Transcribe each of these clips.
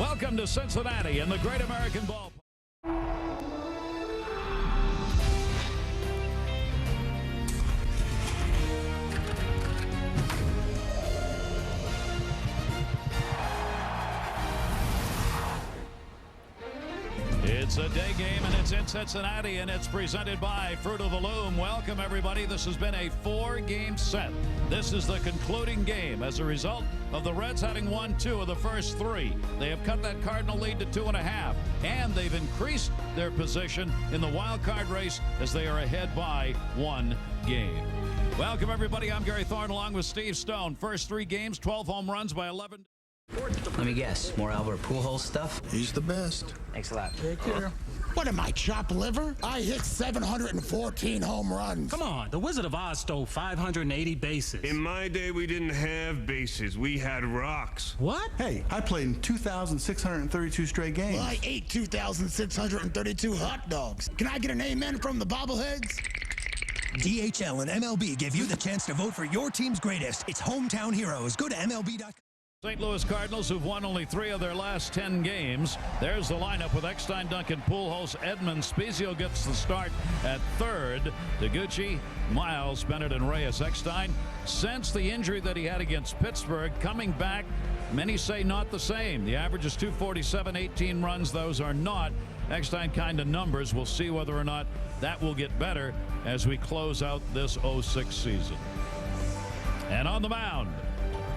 Welcome to Cincinnati and the Great American Ballpark. It's a day game, and it's in Cincinnati, and it's presented by Fruit of the Loom. Welcome, everybody. This has been a four-game set. This is the concluding game as a result of the Reds having won 2 of the first 3. They have cut that Cardinal lead to 2.5, and they've increased their position in the wild card race as they are ahead by 1 game. Welcome, everybody. I'm Gary Thorne along with Steve Stone. First 3 games, 12 home runs by 11. Let me guess, more Albert Pujols stuff? He's the best. Thanks a lot. Take care. What am I, chopped liver? I hit 714 home runs. Come on, the Wizard of Oz stole 580 bases. In my day, we didn't have bases. We had rocks. What? Hey, I played in 2,632 straight games. Well, I ate 2,632 hot dogs. Can I get an amen from the bobbleheads? DHL and MLB give you the chance to vote for your team's greatest. It's Hometown Heroes. Go to MLB.com. St. Louis Cardinals, who've won only 3 of their last 10 games. There's the lineup with Eckstein, Duncan, Pujols, Edmonds. Spezio gets the start at third. Taguchi, Miles, Bennett, and Reyes. Eckstein, since the injury that he had against Pittsburgh, coming back, many say not the same. The average is 247, 18 runs. Those are not Eckstein kind of numbers. We'll see whether or not that will get better as we close out this 06 season. And on the mound,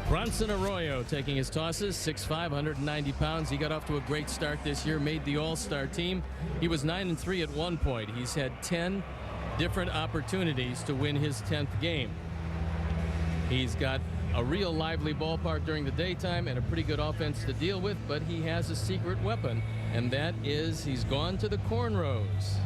Bronson Arroyo taking his tosses, 6'5", 190 pounds. He got off to a great start this year, made the All-Star team. He was 9-3 at one point. He's had 10 different opportunities to win his 10th game. He's got a real lively ballpark during the daytime and a pretty good offense to deal with, but he has a secret weapon, and that is he's gone to the cornrows.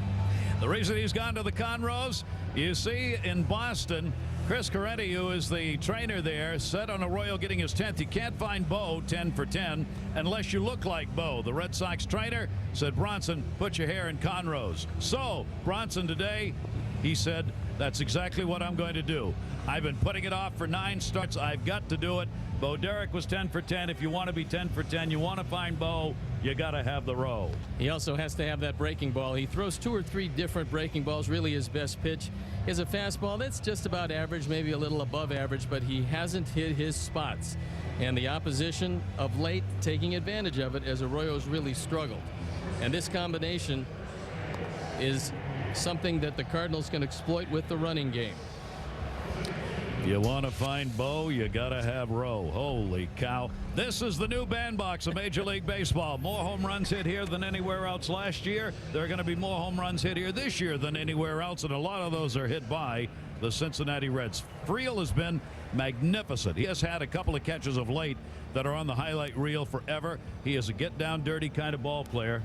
The reason he's gone to the cornrows, you see in Boston, Chris Corretti, who is the trainer there, said on Arroyo getting his 10th, you can't find Bo 10 for 10 unless you look like Bo. The Red Sox trainer said, Bronson, put your hair in cornrows. So Bronson today, he said, that's exactly what I'm going to do. I've been putting it off for 9 starts. I've got to do it. Bo Derek was 10 for 10. If you want to be 10 for 10, you want to find Bo, you got to have the row. He also has to have that breaking ball. He throws 2 or 3 different breaking balls, really his best pitch is a fastball that's just about average, maybe a little above average, but he hasn't hit his spots. And the opposition of late taking advantage of it as Arroyo's really struggled. And this combination is something that the Cardinals can exploit with the running game. You want to find Bo, you got to have Rowe. Holy cow. This is the new bandbox of Major League Baseball. More home runs hit here than anywhere else last year. There are going to be more home runs hit here this year than anywhere else, and a lot of those are hit by the Cincinnati Reds. Friel has been magnificent. He has had a couple of catches of late that are on the highlight reel forever. He is a get-down-dirty kind of ball player.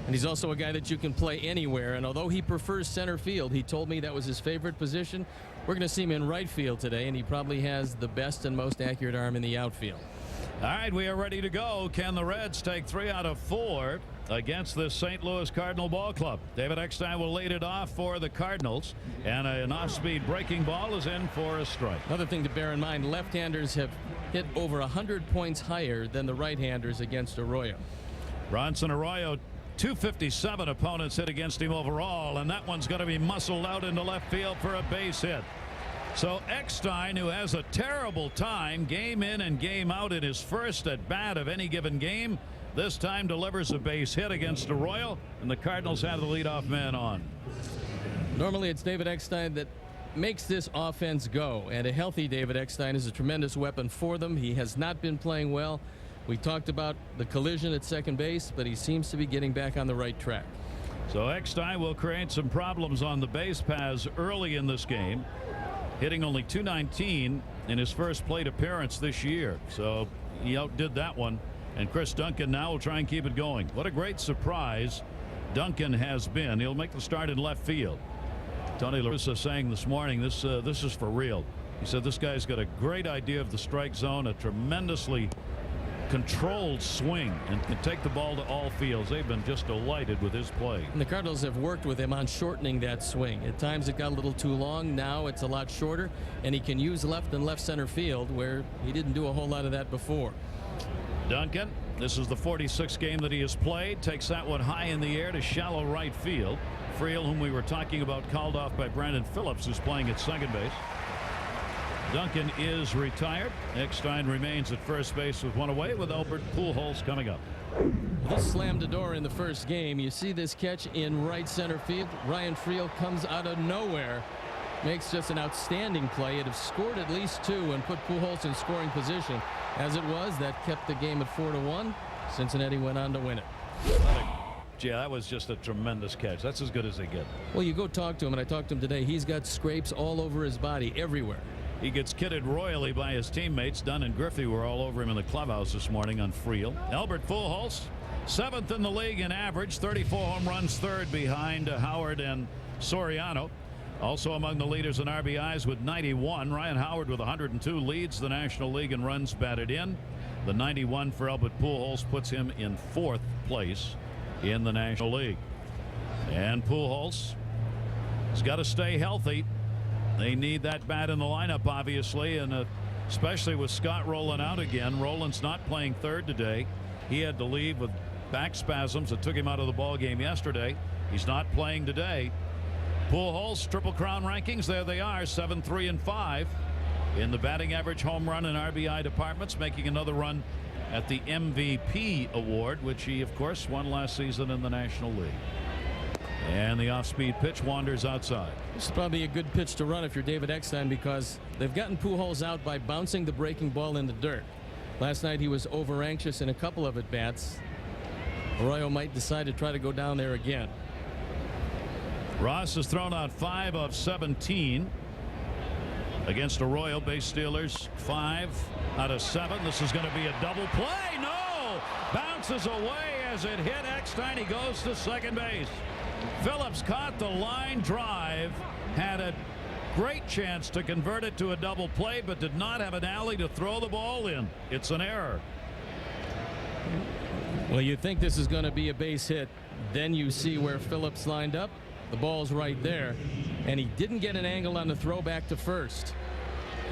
And he's also a guy that you can play anywhere. And although he prefers center field, he told me that was his favorite position. We're going to see him in right field today, and he probably has the best and most accurate arm in the outfield. All right, we are ready to go. Can the Reds take 3 out of 4 against this St. Louis Cardinal ball club? David Eckstein will lead it off for the Cardinals, and an off-speed breaking ball is in for a strike. Another thing to bear in mind, left-handers have hit over 100 points higher than the right-handers against Arroyo. Bronson Arroyo, 257 opponents hit against him overall, and that one's going to be muscled out into left field for a base hit. So Eckstein, who has a terrible time game in and game out in his first at bat of any given game, this time delivers a base hit against Arroyo, and the Cardinals have the leadoff man on. Normally it's David Eckstein that makes this offense go, and a healthy David Eckstein is a tremendous weapon for them. He has not been playing well. We talked about the collision at second base, but he seems to be getting back on the right track. So Eckstein will create some problems on the base paths early in this game, hitting only .219 in his first plate appearance this year. So he outdid that one. And Chris Duncan now will try and keep it going. What a great surprise Duncan has been. He'll make the start in left field. Tony La Russa saying this morning, this is for real. He said this guy's got a great idea of the strike zone, a tremendously controlled swing, and can take the ball to all fields. They've been just delighted with his play. And the Cardinals have worked with him on shortening that swing. At times it got a little too long. Now it's a lot shorter, and he can use left and left center field where he didn't do a whole lot of that before. Duncan This is the 46th game that he has played. Takes that one high in the air to shallow right field. Friel, whom we were talking about, called off by Brandon Phillips, who's playing at second base. Duncan is retired. Eckstein remains at first base with one away, with Albert Pujols coming up. This slammed a door in the first game. You see this catch in right center field. Ryan Friel comes out of nowhere. Makes just an outstanding play. It'd have scored at least 2 and put Pujols in scoring position. As it was, that kept the game at 4-1. Cincinnati went on to win it. Yeah, that was just a tremendous catch. That's as good as they get. Well, you go talk to him, and I talked to him today. He's got scrapes all over his body, everywhere. He gets kidded royally by his teammates. Dunn and Griffey were all over him in the clubhouse this morning on Friel. Albert Pujols, 7th in the league in average, 34 home runs, 3rd behind Howard and Soriano. Also among the leaders in RBIs with 91. Ryan Howard with 102 leads the National League in runs batted in. The 91 for Albert Pujols puts him in 4th place in the National League. And Pujols has got to stay healthy. They need that bat in the lineup, obviously, and especially with Scott rolling out again. Roland's not playing third today. He had to leave with back spasms that took him out of the ball game yesterday. He's not playing today. Pujols Triple Crown rankings, there they are, 7, 3, and 5 in the batting average, home run, and RBI departments, making another run at the MVP award, which he of course won last season in the National League. And the off-speed pitch wanders outside. This is probably a good pitch to run if you're David Eckstein, because they've gotten Pujols out by bouncing the breaking ball in the dirt. Last night he was over anxious in a couple of at-bats. Arroyo might decide to try to go down there again. Ross has thrown out 5 of 17 against Arroyo. Base stealers 5 out of 7. This is going to be a double play. No! Bounces away as it hit Eckstein. He goes to second base. Phillips caught the line drive, had a great chance to convert it to a double play, but did not have an alley to throw the ball in. It's an error. Well, you think this is going to be a base hit. Then you see where Phillips lined up. The ball's right there, and he didn't get an angle on the throw back to first.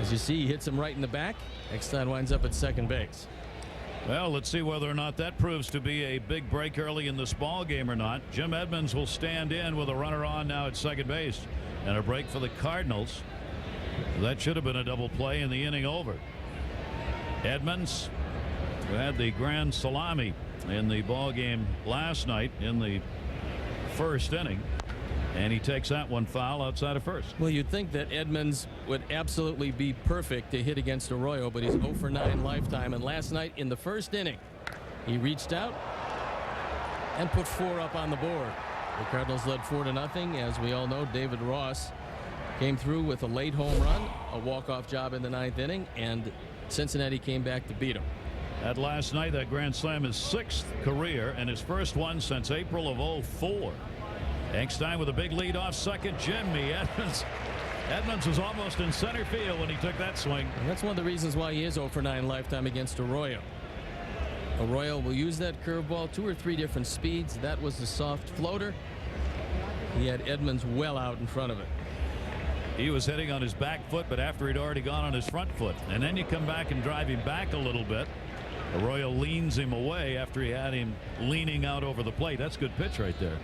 As you see, he hits him right in the back. Eckstein winds up at second base. Well, let's see whether or not that proves to be a big break early in this ball game or not. Jim Edmonds will stand in with a runner on now at second base, and a break for the Cardinals. That should have been a double play in the inning over. Edmonds, who had the grand salami in the ball game last night in the first inning, and he takes that one foul outside of first. Well, you'd think that Edmonds would absolutely be perfect to hit against Arroyo, but he's 0 for 9 lifetime. And last night in the first inning, he reached out and put 4 up on the board. The Cardinals led 4-0. As we all know, David Ross came through with a late home run, a walk-off job in the 9th inning, and Cincinnati came back to beat him. That last night, that grand slam, his 6th career and his first one since April of 2004. Eckstein with a big lead off second. Jimmy Edmonds. Edmonds was almost in center field when he took that swing. And that's one of the reasons why he is 0 for 9 lifetime against Arroyo. Arroyo will use that curveball 2 or 3 different speeds. That was the soft floater. He had Edmonds well out in front of it. He was hitting on his back foot, but after he'd already gone on his front foot. And then you come back and drive him back a little bit. Arroyo leans him away after he had him leaning out over the plate. That's a good pitch right there.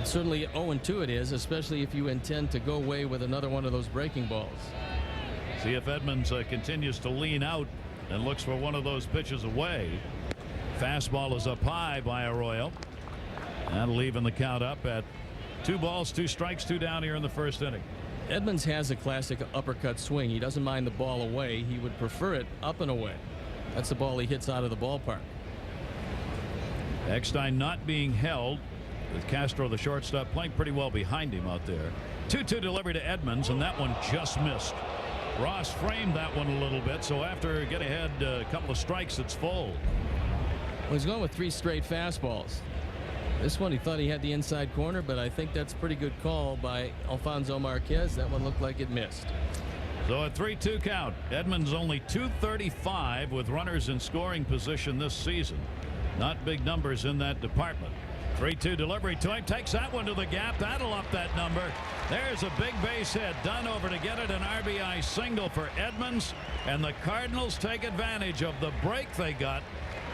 Certainly 0-2 it is, especially if you intend to go away with another one of those breaking balls. See if Edmonds continues to lean out and looks for one of those pitches away. Fastball is up high by Arroyo. And leaving the count up at 2 balls, 2 strikes, 2 down here in the first inning. Edmonds has a classic uppercut swing. He doesn't mind the ball away. He would prefer it up and away. That's the ball he hits out of the ballpark. Eckstein not being held, with Castro, the shortstop, playing pretty well behind him out there. 2-2 delivery to Edmonds, and that one just missed. Ross framed that one a little bit, so after getting ahead a couple of strikes, it's full. Well, he's going with 3 straight fastballs. This one he thought he had the inside corner, but I think that's a pretty good call by Alfonso Marquez. That one looked like it missed. So a 3-2 count. Edmonds only .235 with runners in scoring position this season. Not big numbers in that department. 3-2 delivery to him. Takes that one to the gap. That'll up that number. There's a big base hit. Dunn over to get it. An RBI single for Edmonds. And the Cardinals take advantage of the break they got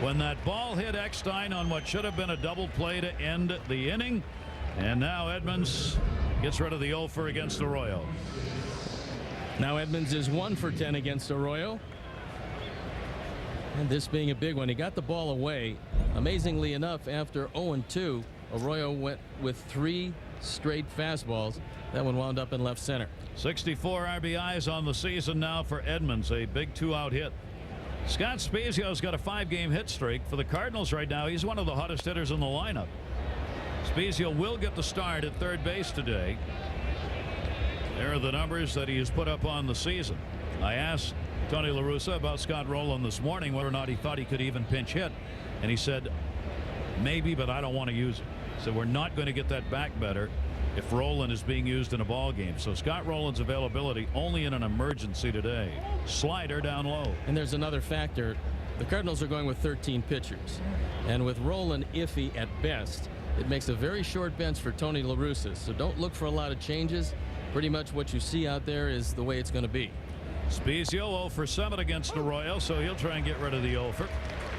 when that ball hit Eckstein on what should have been a double play to end the inning. And now Edmonds gets rid of the 0 for against Arroyo. Now Edmonds is 1 for 10 against Arroyo. And this being a big one, he got the ball away. Amazingly enough, after 0-2, Arroyo went with 3 straight fastballs. That one wound up in left center. 64 RBIs on the season now for Edmonds, a big 2-out hit. Scott Spezio's got a 5-game hit streak for the Cardinals right now. He's one of the hottest hitters in the lineup. Spezio will get the start at third base today. There are the numbers that he has put up on the season. I asked Tony La Russa about Scott Rowland this morning, whether or not he thought he could even pinch hit, and he said maybe, but I don't want to use it. So we're not going to get that back better if Rowland is being used in a ball game. So Scott Rowland's availability only in an emergency today. Slider down low. And there's another factor. The Cardinals are going with 13 pitchers, and with Rowland iffy at best, it makes a very short bench for Tony La Russa. So don't look for a lot of changes. Pretty much what you see out there is the way it's going to be. Spezio 0 for 7 against Arroyo, so he'll try and get rid of the 0 for.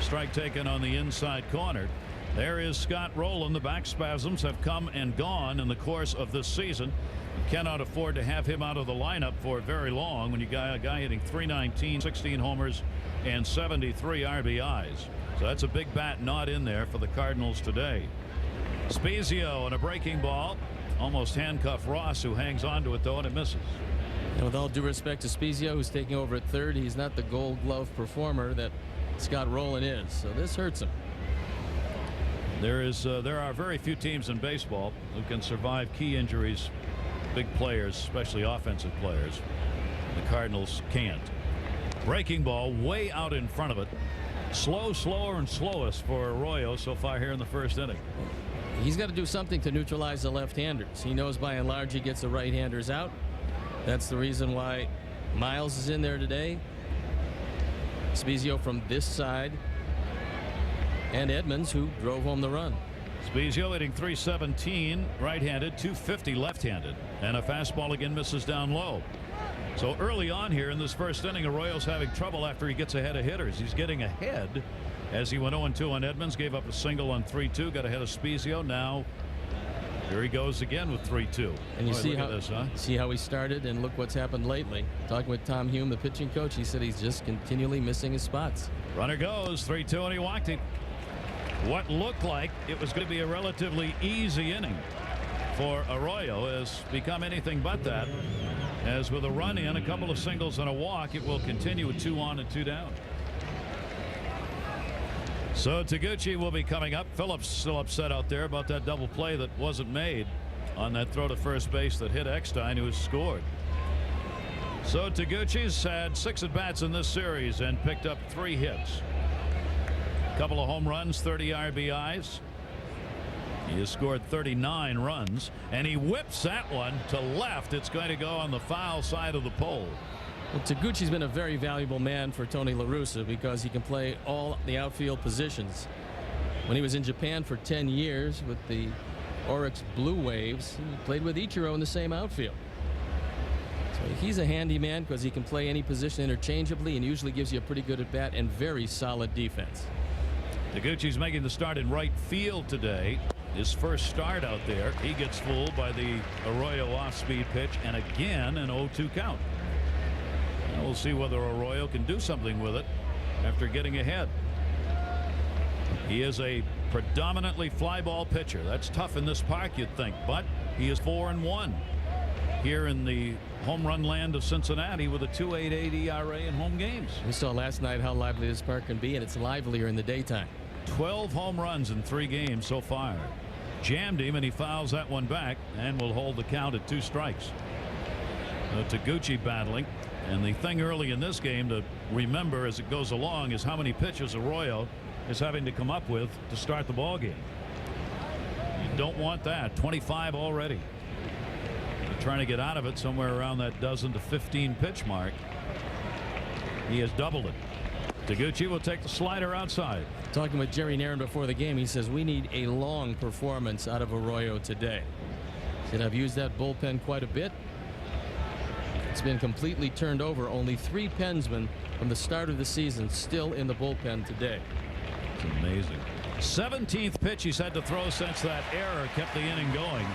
Strike taken on the inside corner. There is Scott Rowland. The back spasms have come and gone in the course of this season. You cannot afford to have him out of the lineup for very long when you got a guy hitting .319, 16 homers, and 73 RBIs. So that's a big bat not in there for the Cardinals today. Spezio and a breaking ball. Almost handcuffed Ross, who hangs on to it, though, and it misses. And with all due respect to Spezio, who's taking over at third, he's not the gold glove performer that Scott Rowland is. So this hurts him. There are very few teams in baseball who can survive key injuries, big players, especially offensive players. The Cardinals can't. Breaking ball way out in front of it. Slower and slowest for Arroyo so far here in the first inning. He's got to do something to neutralize the left-handers. He knows by and large he gets the right-handers out. That's the reason why Miles is in there today. Spezio from this side. And Edmonds, who drove home the run. Spezio hitting .317 right-handed, .250 left-handed, and a fastball again misses down low. So early on here in this first inning, Arroyo's having trouble after he gets ahead of hitters. He's getting ahead as he went 0-2 on Edmonds, gave up a single on 3-2, got ahead of Spezio. Now here he goes again with 3-2. And you see how he started, and look what's happened lately. Talking with Tom Hume, the pitching coach, he said he's just continually missing his spots. Runner goes 3-2, and he walked him. What looked like it was going to be a relatively easy inning for Arroyo has become anything but that. As with a run in, a couple of singles and a walk, it will continue with 2 on and 2 down. So Taguchi will be coming up. Phillips still upset out there about that double play that wasn't made on that throw to first base that hit Eckstein, who has scored. So Taguchi's had 6 at-bats in this series and picked up 3 hits. A couple of home runs, 30 RBIs. He has scored 39 runs, and he whips that one to left. It's going to go on the foul side of the pole. Well, Taguchi's been a very valuable man for Tony La Russa because he can play all the outfield positions. When he was in Japan for 10 years with the Oryx Blue Waves, he played with Ichiro in the same outfield. So he's a handy man because he can play any position interchangeably and usually gives you a pretty good at bat and very solid defense. Taguchi's making the start in right field today. His first start out there. He gets fooled by the Arroyo off-speed pitch, and again an 0-2 count. Now we'll see whether Arroyo can do something with it after getting ahead. He is a predominantly fly ball pitcher. That's tough in this park, you'd think, but he is 4-1 here in the home run land of Cincinnati with a 2.88 ERA in home games. We saw last night how lively this park can be, and it's livelier in the daytime. 12 home runs in 3 games so far. Jammed him, and he fouls that one back and will hold the count at 2 strikes. Taguchi battling, and the thing early in this game to remember as it goes along is how many pitches Arroyo is having to come up with to start the ball game. You don't want that. 25 already. They're trying to get out of it somewhere around that dozen to 15 pitch mark. He has doubled it. Taguchi will take the slider outside. Talking with Jerry Nairn before the game, he says we need a long performance out of Arroyo today. He said I've used that bullpen quite a bit. It's been completely turned over. Only 3 pensmen from the start of the season still in the bullpen today. It's amazing. 17th pitch he's had to throw since that error kept the inning going,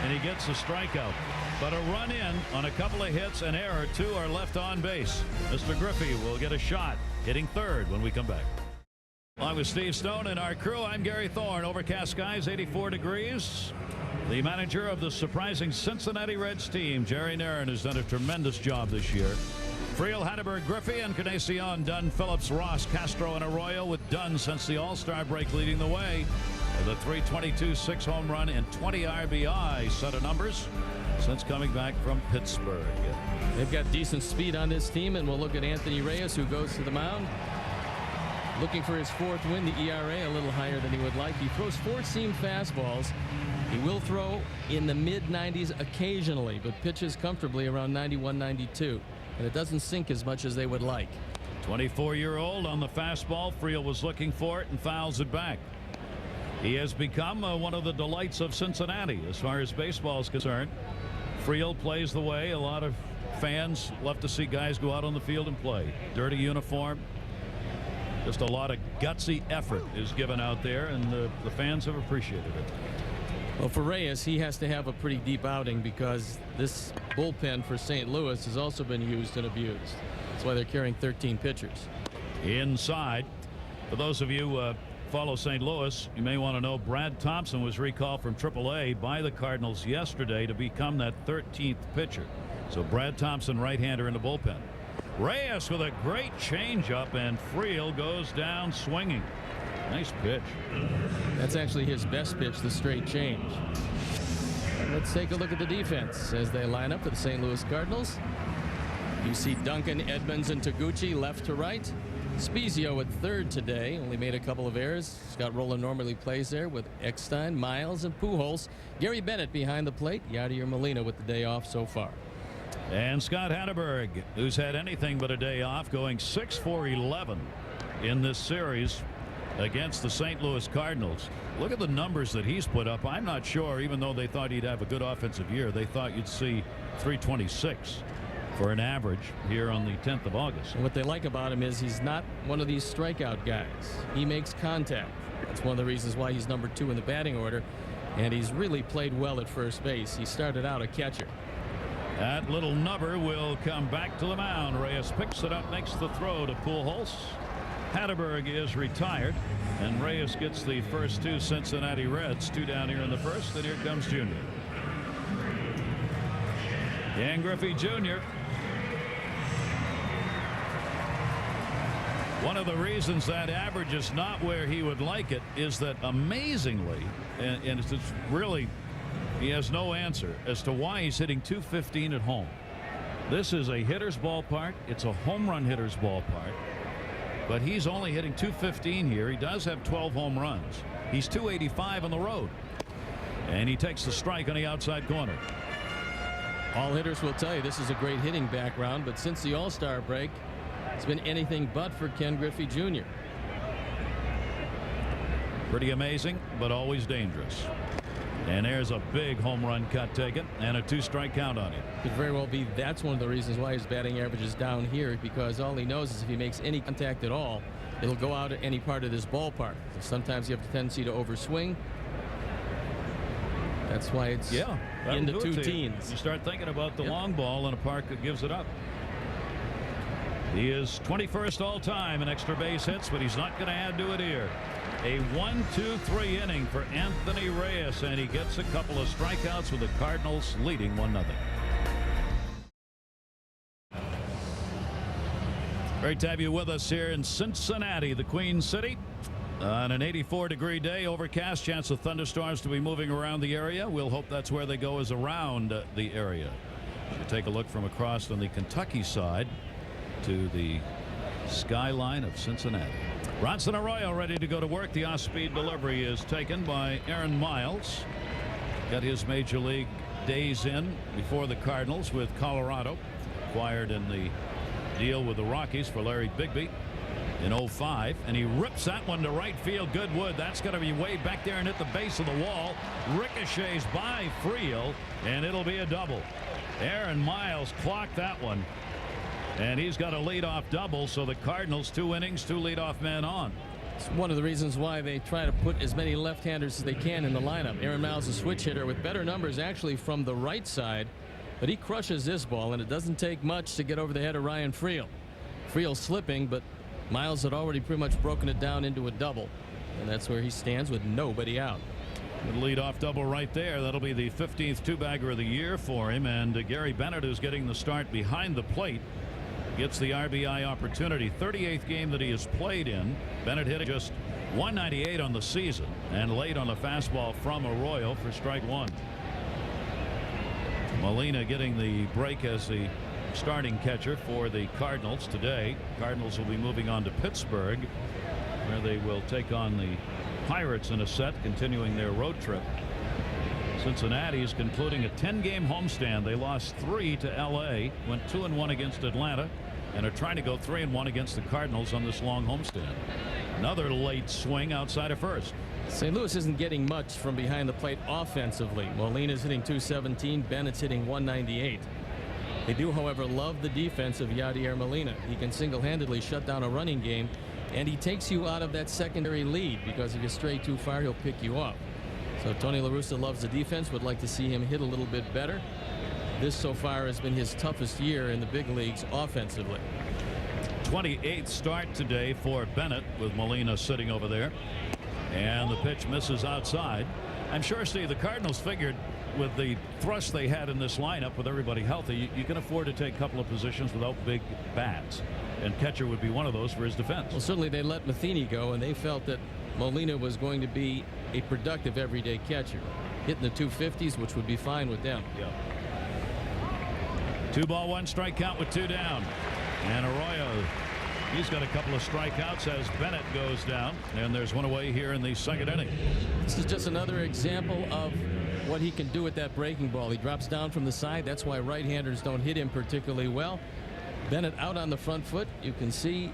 and he gets a strikeout. But a run in on a couple of hits, an error, 2 are left on base. Mr. Griffey will get a shot hitting third when we come back. Along with Steve Stone and our crew, I'm Gary Thorne. Overcast skies, 84 degrees. The manager of the surprising Cincinnati Reds team, Jerry Narron, has done a tremendous job this year. Friel, Hatteberg, Griffey, Encarnacion, Dunn, Phillips, Ross, Castro, and Arroyo, with Dunn since the All-Star break leading the way. With a 322, 6 home run, and 20 RBI set of numbers since coming back from Pittsburgh. They've got decent speed on this team, and we'll look at Anthony Reyes, who goes to the mound. Looking for his 4th win, the ERA a little higher than he would like. He throws 4-seam fastballs. He will throw in the mid-90s occasionally, but pitches comfortably around 91, 92. And it doesn't sink as much as they would like. 24-year-old on the fastball. Friel was looking for it and fouls it back. He has become one of the delights of Cincinnati as far as baseball is concerned. Friel plays the way a lot of fans love to see guys go out on the field and play. Dirty uniform. Just a lot of gutsy effort is given out there, and the fans have appreciated it. Well, for Reyes, he has to have a pretty deep outing because this bullpen for St. Louis has also been used and abused. That's why they're carrying 13 pitchers. Inside, for those of you who follow St. Louis, you may want to know Brad Thompson was recalled from AAA by the Cardinals yesterday to become that 13th pitcher. So Brad Thompson, right-hander in the bullpen. Reyes with a great changeup, and Friel goes down swinging. Nice pitch. That's actually his best pitch, the straight change. Let's take a look at the defense as they line up for the St. Louis Cardinals. You see Duncan, Edmonds, and Taguchi left to right. Spezio at third today, only made a couple of errors. Scott Rowland normally plays there with Eckstein, Miles, and Pujols. Gary Bennett behind the plate. Yadier Molina with the day off so far. And Scott Hatteberg, who's had anything but a day off, going 6 for 11 in this series against the St. Louis Cardinals. Look at the numbers that he's put up. I'm not sure, even though they thought he'd have a good offensive year, they thought you'd see 326 for an average here on the 10th of August. And what they like about him is he's not one of these strikeout guys. He makes contact. That's one of the reasons why he's number 2 in the batting order, and he's really played well at first base. He started out a catcher. That little nubber will come back to the mound. Reyes picks it up, makes the throw to Pujols. Hatteberg is retired, and Reyes gets the first 2 Cincinnati Reds. 2 down here in the first, and here comes Junior. Dan Griffey Jr. One of the reasons that average is not where he would like it is that amazingly, and it's really, he has no answer as to why he's hitting .215 at home. This is a hitter's ballpark. It's a home run hitter's ballpark. But he's only hitting .215 here. He does have 12 home runs. He's .285 on the road. And he takes the strike on the outside corner. All hitters will tell you this is a great hitting background, but since the All-Star break, it's been anything but for Ken Griffey Jr. Pretty amazing, but always dangerous. And there's a big home run cut taken and a 2-strike count on him. Could very well be that's one of the reasons why his batting average is down here, because all he knows is if he makes any contact at all, it'll go out at any part of this ballpark. So sometimes you have the tendency to overswing. That's why it's in the 2 teens. You start thinking about the long ball in a park that gives it up. He is 21st all time in extra base hits, but he's not going to add to it here. A 1-2-3 inning for Anthony Reyes, and he gets a couple of strikeouts with the Cardinals leading 1-0. Great to have you with us here in Cincinnati, the Queen City. On an 84-degree day, overcast, chance of thunderstorms to be moving around the area. We'll hope that's where they go, is around the area. You take a look from across on the Kentucky side to the skyline of Cincinnati. Ronson Arroyo ready to go to work. The off-speed delivery is taken by Aaron Miles. Got his major league days in before the Cardinals with Colorado. Acquired in the deal with the Rockies for Larry Bigby in 05, and he rips that one to right field. Goodwood. That's going to be way back there and hit the base of the wall. Ricochets by Friel, and it'll be a double. Aaron Miles clocked that one, and he's got a leadoff double. So the Cardinals 2 innings, 2 leadoff men on. It's one of the reasons why they try to put as many left-handers as they can in the lineup. Aaron Miles, a switch hitter with better numbers actually from the right side, but he crushes this ball, and it doesn't take much to get over the head of Ryan Friel. Friel slipping, but Miles had already pretty much broken it down into a double, and that's where he stands with nobody out. Good lead-off double right there. That'll be the 15th two-bagger of the year for him, and Gary Bennett, who's getting the start behind the plate, gets the RBI opportunity. 38th game that he has played in. Bennett hit just 198 on the season and late on a fastball from Arroyo for strike one. Molina getting the break as the starting catcher for the Cardinals today. Cardinals will be moving on to Pittsburgh, where they will take on the Pirates in a set, continuing their road trip. Cincinnati is concluding a 10-game homestand. They lost 3 to L.A., went 2-1 against Atlanta, and are trying to go 3-1 against the Cardinals on this long homestand. Another late swing outside of first. St. Louis isn't getting much from behind the plate offensively. Molina's hitting .217. Bennett's hitting .198. They do, however, love the defense of Yadier Molina. He can single-handedly shut down a running game, and he takes you out of that secondary lead, because if you stray too far, he'll pick you up. So Tony La Russa loves the defense, would like to see him hit a little bit better. This so far has been his toughest year in the big leagues offensively. 28th start today for Bennett, with Molina sitting over there, and the pitch misses outside. I'm sure, Steve, the Cardinals figured with the thrust they had in this lineup, with everybody healthy, you can afford to take a couple of positions without big bats, and catcher would be one of those for his defense. Well, certainly they let Matheny go, and they felt that Molina was going to be a productive everyday catcher, hitting the 250s, which would be fine with them. Yeah. 2 ball 1 strike count with 2 down, and Arroyo, he's got a couple of strikeouts as Bennett goes down, and there's one away here in the second inning. This is just another example of what he can do with that breaking ball. He drops down from the side. That's why right-handers don't hit him particularly well. Bennett out on the front foot. You can see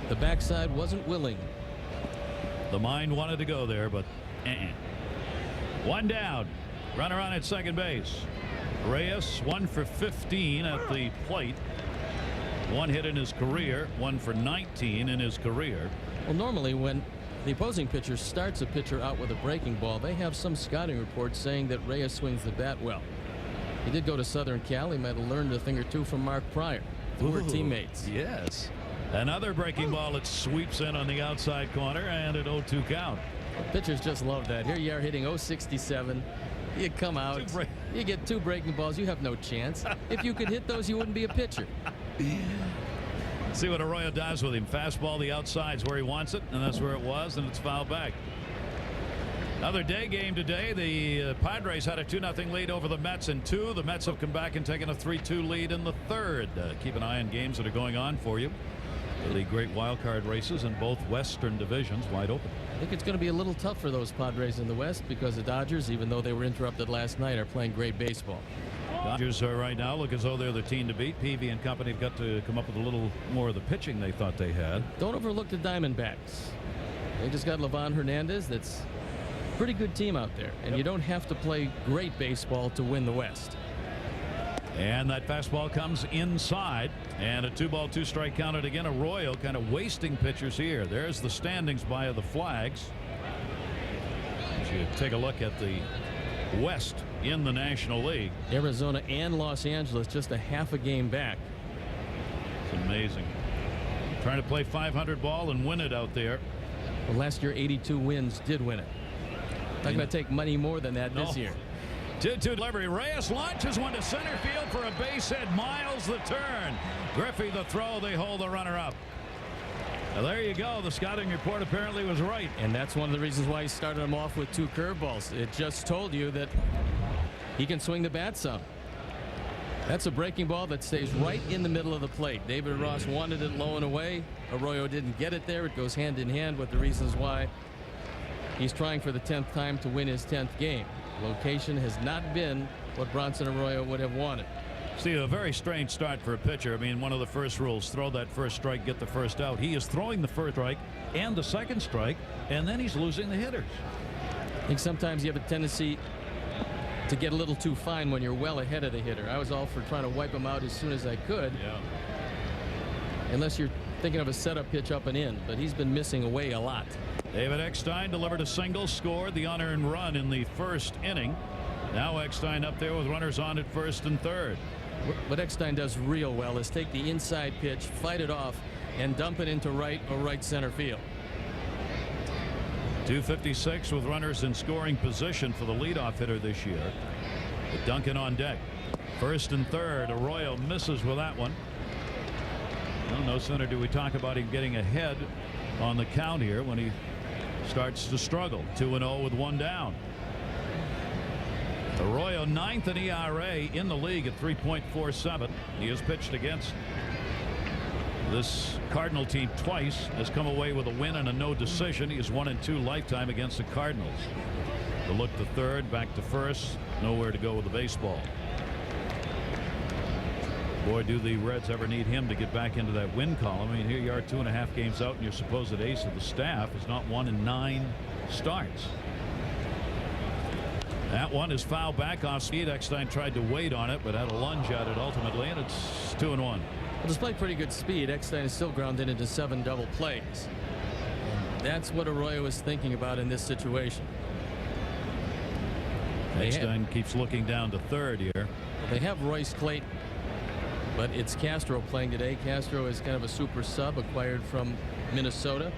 the backside wasn't willing. The mind wanted to go there, but one down. Runner on at second base. Reyes 1 for 15 at the plate. 1 hit in his career, 1 for 19 in his career. Well, normally when the opposing pitcher starts a pitcher out with a breaking ball, they have some scouting reports saying that Reyes swings the bat well. He did go to Southern Cal. He might have learned a thing or two from Mark Pryor. They were teammates. Yes. Another breaking ball that sweeps in on the outside corner, and an 0-2 count. Pitchers just love that. Here you are hitting .067. You come out, you get 2 breaking balls, you have no chance. If you could hit those, you wouldn't be a pitcher. See what Arroyo does with him. Fastball, the outside's where he wants it, and that's where it was, and it's fouled back. Another day game today. The Padres had a 2-0 lead over the Mets in 2. The Mets have come back and taken a 3-2 lead in the 3rd. Keep an eye on games that are going on for you. The great wild card races in both Western divisions wide open. I think it's going to be a little tough for those Padres in the West, because the Dodgers, even though they were interrupted last night, are playing great baseball. Dodgers right now look as though they're the team to beat. Peavy and company have got to come up with a little more of the pitching they thought they had. Don't overlook the Diamondbacks. They just got Livan Hernandez. That's a pretty good team out there, and you don't have to play great baseball to win the West. And that fastball comes inside, and a 2 ball 2 strike counted again. Arroyo kind of wasting pitchers here. There's the standings by the flags. As you take a look at the West in the National League, Arizona and Los Angeles just a half a game back. It's amazing. Trying to play 500 ball and win it out there. Well, last year 82 wins did win it. Not going to take money more than that this year. 2-2 delivery. Reyes launches one to center field for a base hit. Miles the turn. Griffey the throw. They hold the runner up. Now there you go. The scouting report apparently was right. And that's one of the reasons why he started him off with 2 curveballs. It just told you that he can swing the bat some. That's a breaking ball that stays right in the middle of the plate. David Ross wanted it low and away. Arroyo didn't get it there. It goes hand in hand with the reasons why he's trying for the 10th time to win his 10th game. Location has not been what Bronson Arroyo would have wanted. See, a very strange start for a pitcher. I mean, one of the first rules, throw that first strike, get the first out. He is throwing the first strike and the second strike, and then he's losing the hitters. I think sometimes you have a tendency to get a little too fine when you're well ahead of the hitter. I was all for trying to wipe him out as soon as I could. Yeah. Unless you're thinking of a setup pitch up and in, but he's been missing away a lot. David Eckstein delivered a single, scored the unearned run in the first inning. Now Eckstein up there with runners on at first and third. What Eckstein does real well is take the inside pitch, fight it off, and dump it into right or right center field. 256 with runners in scoring position for the leadoff hitter this year. With Duncan on deck. First and third. Arroyo misses with that one. Well, no sooner do we talk about him getting ahead on the count here when he starts to struggle. 2-0 with one down. Arroyo 9th in ERA in the league at 3.47. He has pitched against this Cardinal team twice, has come away with a win and a no decision. He is 1-2 lifetime against the Cardinals. The look to third, back to first, nowhere to go with the baseball. Boy, do the Reds ever need him to get back into that win column. I mean, here you are 2.5 games out, and your supposed ace of the staff is not 1 in 9 starts. That one is foul back off speed. Eckstein tried to wait on it, but had a lunge at it ultimately, and it's 2-1. Well, despite pretty good speed, Eckstein is still grounded into 7 double plays. That's what Arroyo is thinking about in this situation. Eckstein keeps looking down to third here. They have Royce Clayton, but it's Castro playing today. Castro is kind of a super sub acquired from Minnesota.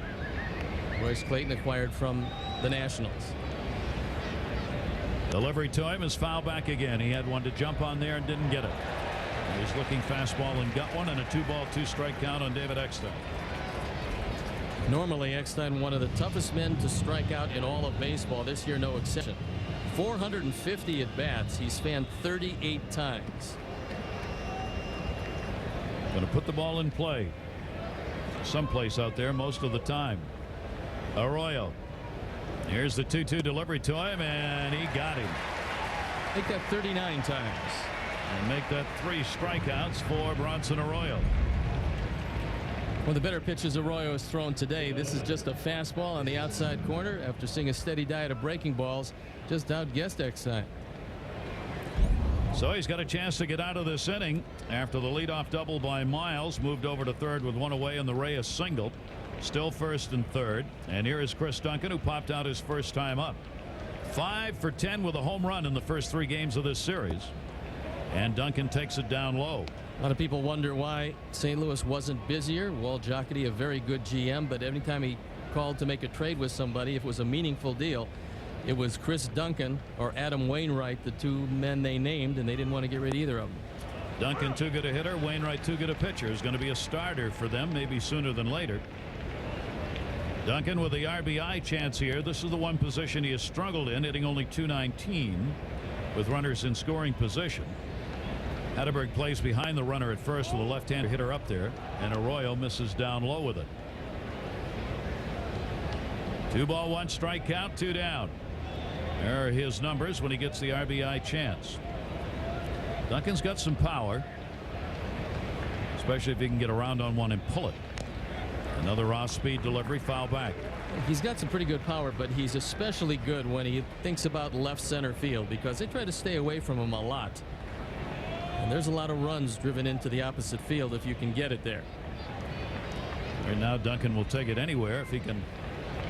Royce Clayton acquired from the Nationals. Delivery to him is foul back again. He had one to jump on there and didn't get it. He's looking fastball and got one, and a 2-ball 2-strike count on David Eckstein. Normally Eckstein one of the toughest men to strike out in all of baseball. This year no exception. 450 at bats. He's fanned 38 times. Going to put the ball in play someplace out there most of the time. Arroyo. Here's the 2-2 delivery to him, and he got him. Make that 39 times. And make that 3 strikeouts for Bronson Arroyo. One of the better pitches Arroyo has thrown today. This is just a fastball on the outside corner after seeing a steady diet of breaking balls. Just outguessed Eckstein. So he's got a chance to get out of this inning after the leadoff double by Miles. Moved over to third with one away, and the Reyes single. Still first and third. And here is Chris Duncan, who popped out his first time up. 5 for 10 with a home run in the first 3 games of this series. And Duncan takes it down low. A lot of people wonder why St. Louis wasn't busier. Walt Jocketty, a very good GM, but every time he called to make a trade with somebody, if it was a meaningful deal, it was Chris Duncan or Adam Wainwright, the 2 men they named, and they didn't want to get rid of either of them. Duncan too good a hitter, Wainwright too good a pitcher. Is going to be a starter for them, maybe sooner than later. Duncan with the RBI chance here. This is the one position he has struggled in, hitting only .219 with runners in scoring position. Hatterberg plays behind the runner at first with a left-hander hitter up there, and Arroyo misses down low with it. 2-ball 1-strike count, 2 down. There are his numbers when he gets the RBI chance. Duncan's got some power, especially if he can get around on one and pull it. Another off-speed delivery, foul back. He's got some pretty good power, but he's especially good when he thinks about left center field because they try to stay away from him a lot. And there's a lot of runs driven into the opposite field if you can get it there. And now Duncan will take it anywhere if he can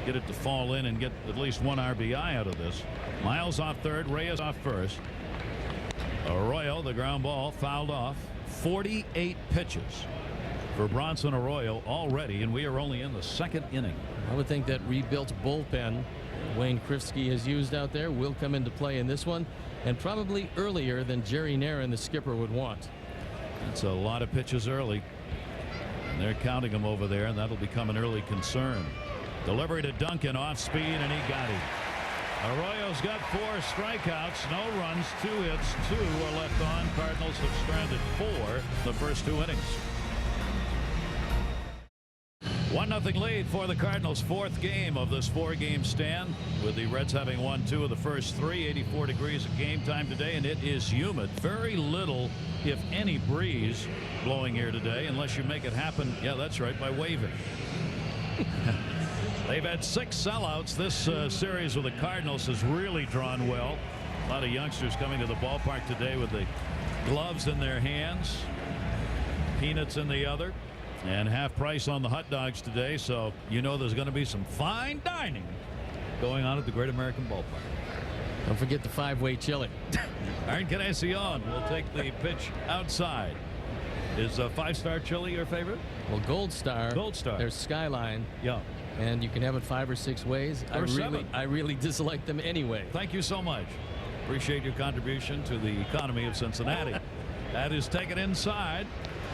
get it to fall in and get at least 1 RBI out of this. Miles off third, Reyes off first. Arroyo, the ground ball, fouled off. 48 pitches for Bronson Arroyo already, and we are only in the 2nd inning. I would think that rebuilt bullpen Wayne Krivsky has used out there will come into play in this one, and probably earlier than Jerry Narin, the skipper, would want. That's a lot of pitches early, and they're counting them over there, and that'll become an early concern. Delivery to Duncan, off speed, and he got him. Arroyo's got 4 strikeouts, no runs, 2 hits, 2 are left on. Cardinals have stranded 4 the first 2 innings. 1-0 lead for the Cardinals, 4th game of this 4-game stand, with the Reds having won 2 of the first 3. 84 degrees at game time today, and it is humid. Very little, if any, breeze blowing here today, unless you make it happen. Yeah, that's right, by waving. They've had 6 sellouts. This series with the Cardinals has really drawn well. A lot of youngsters coming to the ballpark today with the gloves in their hands, peanuts in the other. And half price on the hot dogs today, so you know there's going to be some fine dining going on at the Great American Ballpark. Don't forget the 5-way chili. Encarnacion will take the pitch outside. Is a 5-star chili your favorite? Well, Gold Star. Gold Star. There's Skyline. Yeah. And you can have it 5 or 6 ways. Or 7. I really dislike them anyway. Thank you so much. Appreciate your contribution to the economy of Cincinnati. That is taken inside.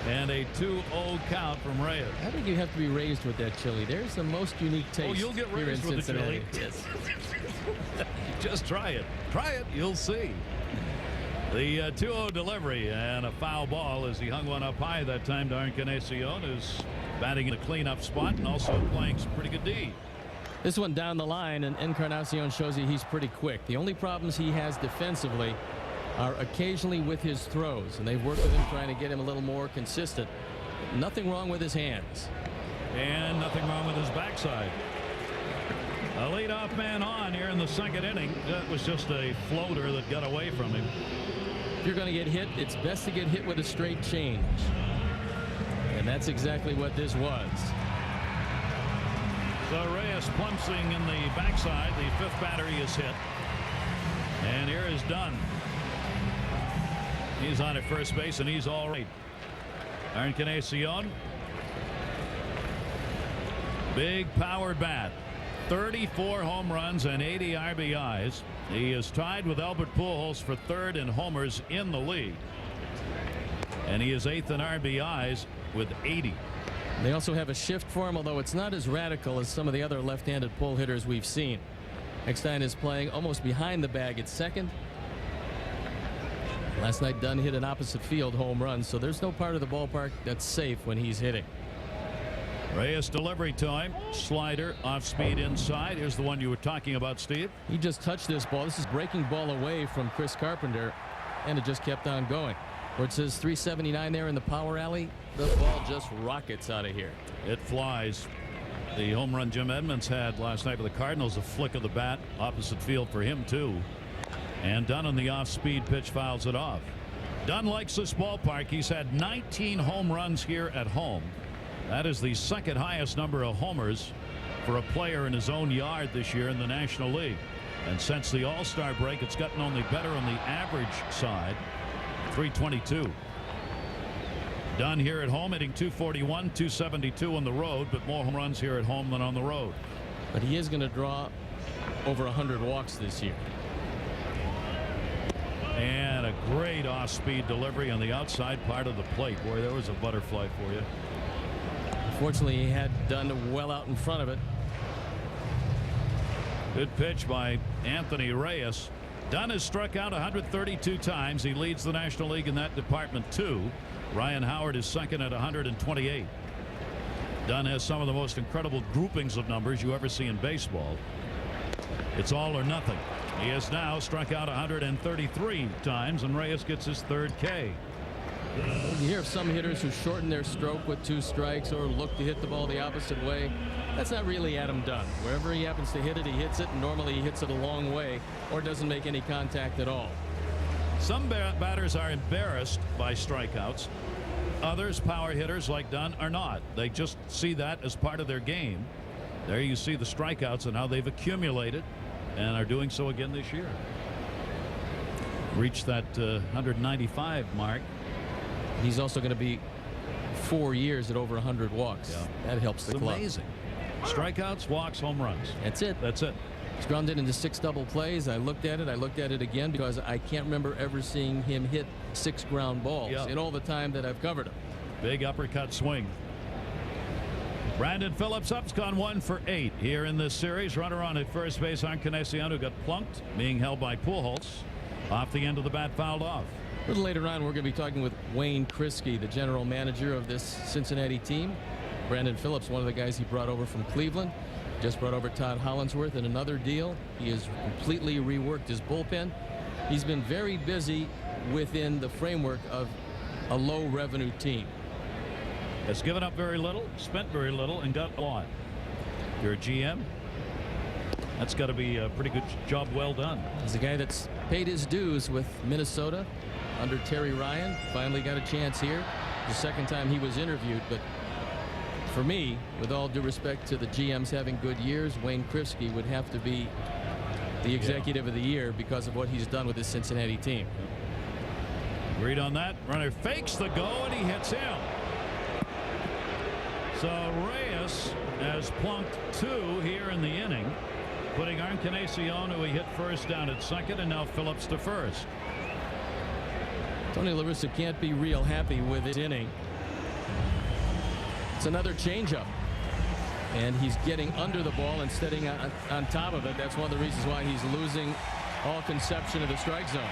And a 2-0 count from Reyes. I think you have to be raised with that chili. There's the most unique taste. Oh, you'll get here in raised with the Cincinnati. chili. Yes. Just try it. Try it. You'll see. The 2-0 delivery and a foul ball as he hung one up high that time to Encarnacion, who's batting in a cleanup spot and also playing some pretty good D. This one down the line, and Encarnacion shows you he's pretty quick. The only problems he has defensively are occasionally with his throws, and they've worked with him trying to get him a little more consistent. Nothing wrong with his hands. And nothing wrong with his backside. A leadoff man on here in the second inning. That was just a floater that got away from him. If you're going to get hit, it's best to get hit with a straight change. And that's exactly what this was. So Reyes plumpsing in the backside. The 5th battery is hit. And here is Dunn. He's on at first base, and he's all right. Encarnacion. Big power bat. 34 home runs and 80 RBIs. He is tied with Albert Pujols for 3rd in homers in the league. And he is 8th in RBIs with 80. They also have a shift for him, although it's not as radical as some of the other left-handed pull hitters we've seen. Eckstein is playing almost behind the bag at second. Last night Dunn hit an opposite field home run, so there's no part of the ballpark that's safe when he's hitting. Reyes delivery time. Slider off speed inside. Here's the one you were talking about, Steve. He just touched this ball. This is breaking ball away from Chris Carpenter, and it just kept on going. Where it says 379 there in the power alley, the ball just rockets out of here. It flies. The home run Jim Edmonds had last night with the Cardinals, a flick of the bat opposite field for him too. And Dunn on the off-speed pitch fouls it off. Dunn likes this ballpark. He's had 19 home runs here at home. That is the 2nd highest number of homers for a player in his own yard this year in the National League. And since the All-Star break, it's gotten only better on the average side. 322. Dunn here at home hitting 241, 272 on the road, but more home runs here at home than on the road. But he is going to draw over 100 walks this year. And a great off-speed delivery on the outside part of the plate. Boy, there was a butterfly for you. Fortunately, he had Dunn well out in front of it. Good pitch by Anthony Reyes. Dunn has struck out 132 times. He leads the National League in that department too. Ryan Howard is second at 128. Dunn has some of the most incredible groupings of numbers you ever see in baseball. It's all or nothing. He has now struck out 133 times, and Reyes gets his 3rd K. You hear of some hitters who shorten their stroke with 2 strikes or look to hit the ball the opposite way. That's not really Adam Dunn. Wherever he happens to hit it, he hits it, and normally he hits it a long way or doesn't make any contact at all. Some batters are embarrassed by strikeouts. Others, power hitters like Dunn, are not. They just see that as part of their game. There you see the strikeouts and how they've accumulated and are doing so again this year. Reached that 195 mark. He's also going to be 4 years at over 100 walks. Yeah. That helps the club. Amazing. Strikeouts, walks, home runs. That's it. That's it. He's grounded into 6 double plays. I looked at it again because I can't remember ever seeing him hit 6 ground balls in all the time that I've covered him. Big uppercut swing. Brandon Phillips up's gone 1 for 8 here in this series. Runner on at first base, Encarnacion, who got plunked, being held by Pujols. Off the end of the bat, fouled off. A little later on, we're going to be talking with Wayne Kriske, the general manager of this Cincinnati team. Brandon Phillips, one of the guys he brought over from Cleveland. Just brought over Todd Hollandsworth in another deal. He has completely reworked his bullpen. He's been very busy within the framework of a low revenue team. Has given up very little, spent very little, and got a lot. If you're a GM, that's got to be a pretty good job well done. He's a guy that's paid his dues with Minnesota under Terry Ryan. Finally got a chance here. The second time he was interviewed, but for me, with all due respect to the GMs having good years, Wayne Krivsky would have to be the executive of the year because of what he's done with his Cincinnati team. Agreed on that. Runner fakes the go and he hits him. So Reyes has plunked 2 here in the inning, putting Encarnacion, who he hit first, down at second, and now Phillips to first. Tony La Russa can't be real happy with his inning. It's another changeup, and he's getting under the ball and sitting on top of it. That's one of the reasons why he's losing all conception of the strike zone.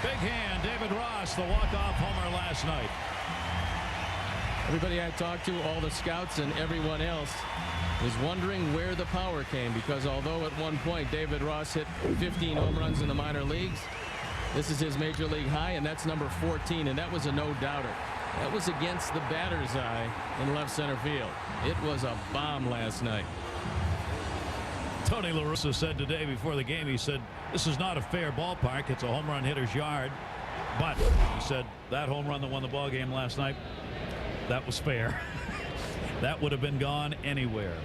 Big hand, David Ross, the walk-off homer last night. Everybody I talked to, all the scouts and everyone else, is wondering where the power came, because although at one point David Ross hit 15 home runs in the minor leagues, this is his major league high, and that's number 14, and that was a no-doubter. That was against the batter's eye in left center field. It was a bomb last night. Tony La Russa said today before the game, he said, this is not a fair ballpark. It's a home run hitter's yard. But he said that home run that won the ball game last night, that was fair. That would have been gone anywhere.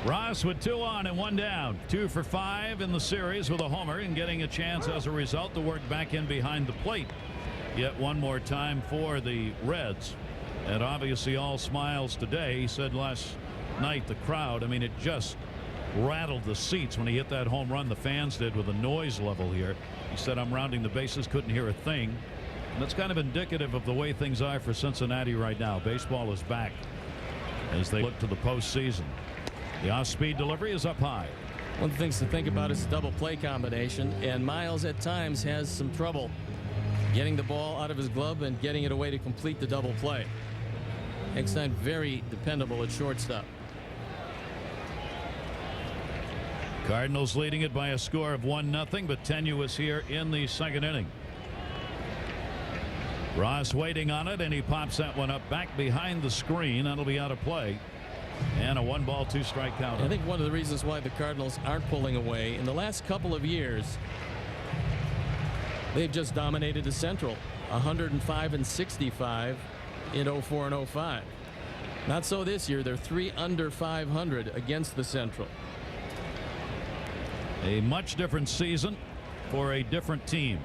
Ross with 2 on and 1 down. 2 for 5 in the series with a homer, and getting a chance as a result to work back in behind the plate yet one more time for the Reds. And obviously all smiles today. He said last night the crowd, I mean, it just rattled the seats when he hit that home run. The fans did, with the noise level here. He said, I'm rounding the bases, couldn't hear a thing. And that's kind of indicative of the way things are for Cincinnati right now. Baseball is back as they look to the postseason. The off-speed delivery is up high. One of the things to think about is the double play combination, and Miles at times has some trouble getting the ball out of his glove and getting it away to complete the double play. Eckstein very dependable at shortstop. Cardinals leading it by a score of 1-0, but tenuous here in the second inning. Ross waiting on it, and he pops that one up back behind the screen. That'll be out of play. And a 1-ball 2-strike count. I think one of the reasons why the Cardinals aren't pulling away in the last couple of years, they've just dominated the Central. 105-65 in 04 and 05. Not so this year. They're 3 under 500 against the Central. A much different season for a different team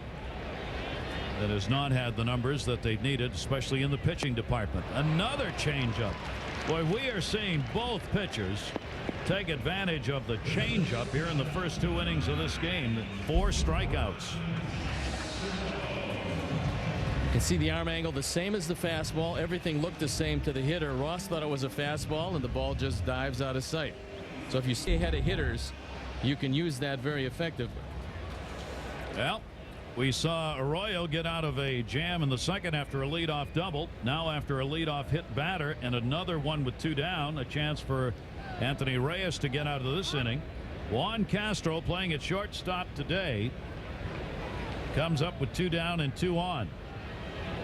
that has not had the numbers that they needed, especially in the pitching department. Another changeup. Boy, we are seeing both pitchers take advantage of the changeup here in the first 2 innings of this game. 4 strikeouts. You can see the arm angle the same as the fastball. Everything looked the same to the hitter. Ross thought it was a fastball, and the ball just dives out of sight. So if you stay ahead of hitters, you can use that very effectively. Well, we saw Arroyo get out of a jam in the second after a leadoff double. Now after a leadoff hit batter and another one with 2 down, a chance for Anthony Reyes to get out of this inning. Juan Castro, playing at shortstop today, comes up with 2 down and 2 on.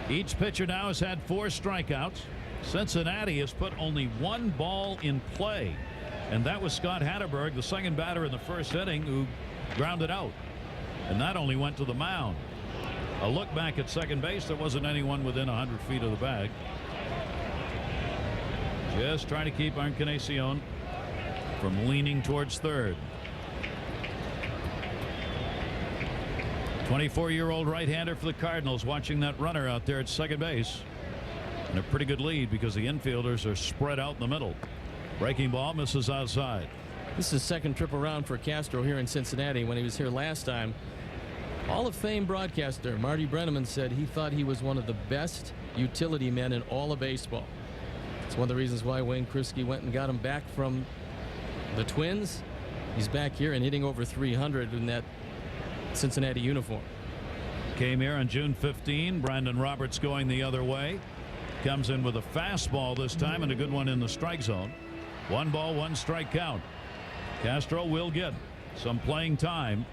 Each pitcher now has had 4 strikeouts. Cincinnati has put only 1 ball in play, and that was Scott Hatterberg, the second batter in the first inning, who grounded out. And that only went to the mound. A look back at second base, there wasn't anyone within 100 feet of the bag. Just trying to keep Encarnacion from leaning towards third. 24-year-old right-hander for the Cardinals, watching that runner out there at second base. And a pretty good lead because the infielders are spread out in the middle. Breaking ball misses outside. This is his second trip around for Castro here in Cincinnati. When he was here last time, Hall of Fame broadcaster Marty Brenneman said he thought he was one of the best utility men in all of baseball. It's one of the reasons why Wayne Krivsky went and got him back from the Twins. He's back here and hitting over 300 in that Cincinnati uniform. Came here on June 15. Brandon Roberts going the other way. Comes in with a fastball this time, and a good one in the strike zone. 1 ball, 1 strike count. Castro will get some playing time.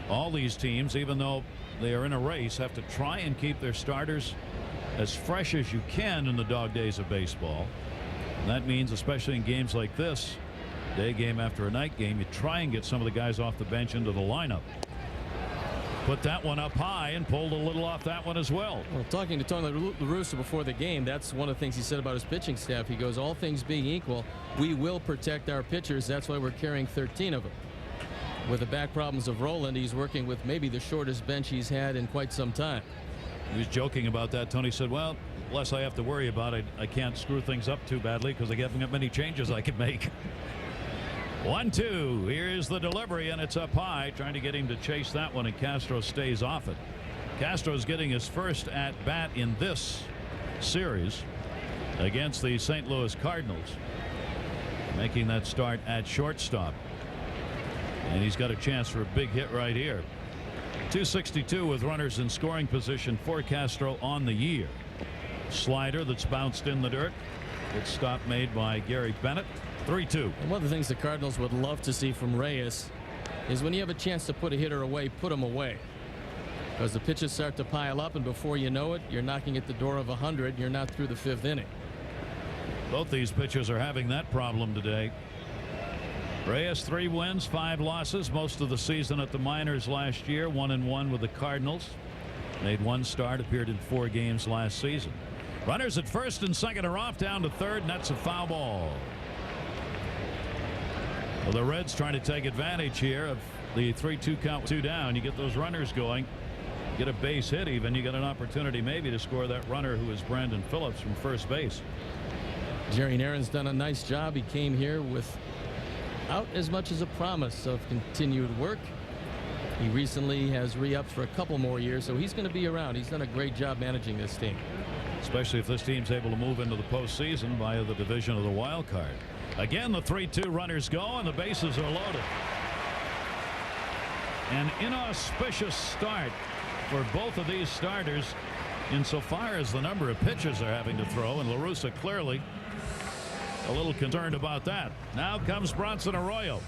All these teams, even though they are in a race, have to try and keep their starters as fresh as you can in the dog days of baseball. And that means, especially in games like this, day game after a night game, you try and get some of the guys off the bench into the lineup. Put that one up high and pulled a little off that one as well. Well, talking to Tony La Russa before the game, that's one of the things he said about his pitching staff. He goes, all things being equal, we will protect our pitchers. That's why we're carrying 13 of them. With the back problems of Roland, he's working with maybe the shortest bench he's had in quite some time. He was joking about that. Tony said, well, less I have to worry about it. I can't screw things up too badly because I haven't got many changes I can make. 1-2. Here's the delivery, and it's up high, trying to get him to chase that one, and Castro stays off it. Castro's getting his first at bat in this series against the St. Louis Cardinals, making that start at shortstop. And he's got a chance for a big hit right here. 262 with runners in scoring position for Castro on the year. Slider that's bounced in the dirt. Good stop made by Gary Bennett. 3-2. And one of the things the Cardinals would love to see from Reyes is when you have a chance to put a hitter away, put him away. Because the pitches start to pile up, and before you know it, you're knocking at the door of 100. You're not through the 5th inning. Both these pitchers are having that problem today. Reyes 3 wins, 5 losses. Most of the season at the minors last year. 1-1 with the Cardinals. Made 1 start, appeared in 4 games last season. Runners at first and second are off, down to third, and that's a foul ball. Well, the Reds trying to take advantage here of the 3-2 count, 2 down. You get those runners going, get a base hit even, you got an opportunity maybe to score that runner who is Brandon Phillips from first base. Jerry Naren's done a nice job. He came here without as much as a promise of continued work. He recently has re-upped for a couple more years, so he's going to be around. He's done a great job managing this team. Especially if this team's able to move into the postseason via the division of the wild card. Again, the 3-2 runners go, and the bases are loaded. An inauspicious start for both of these starters insofar as the number of pitches they're having to throw, and La Russa clearly a little concerned about that. Now comes Bronson Arroyo.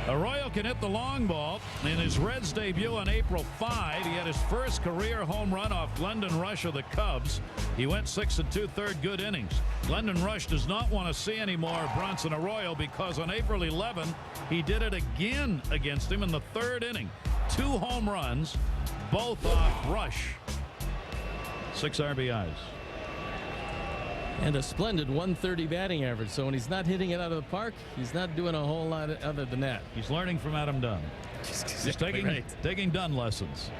Arroyo can hit the long ball. In his Reds debut on April 5, he had his first career home run off Glendon Rush of the Cubs. He went 6 2/3 good innings. Glendon Rush does not want to see any more of Bronson Arroyo because on April 11, he did it again against him in the 3rd inning. 2 home runs, both off Rush. 6 RBIs. And a splendid 130 batting average. So when he's not hitting it out of the park, he's not doing a whole lot other than that. He's learning from Adam Dunn. He's taking Dunn lessons.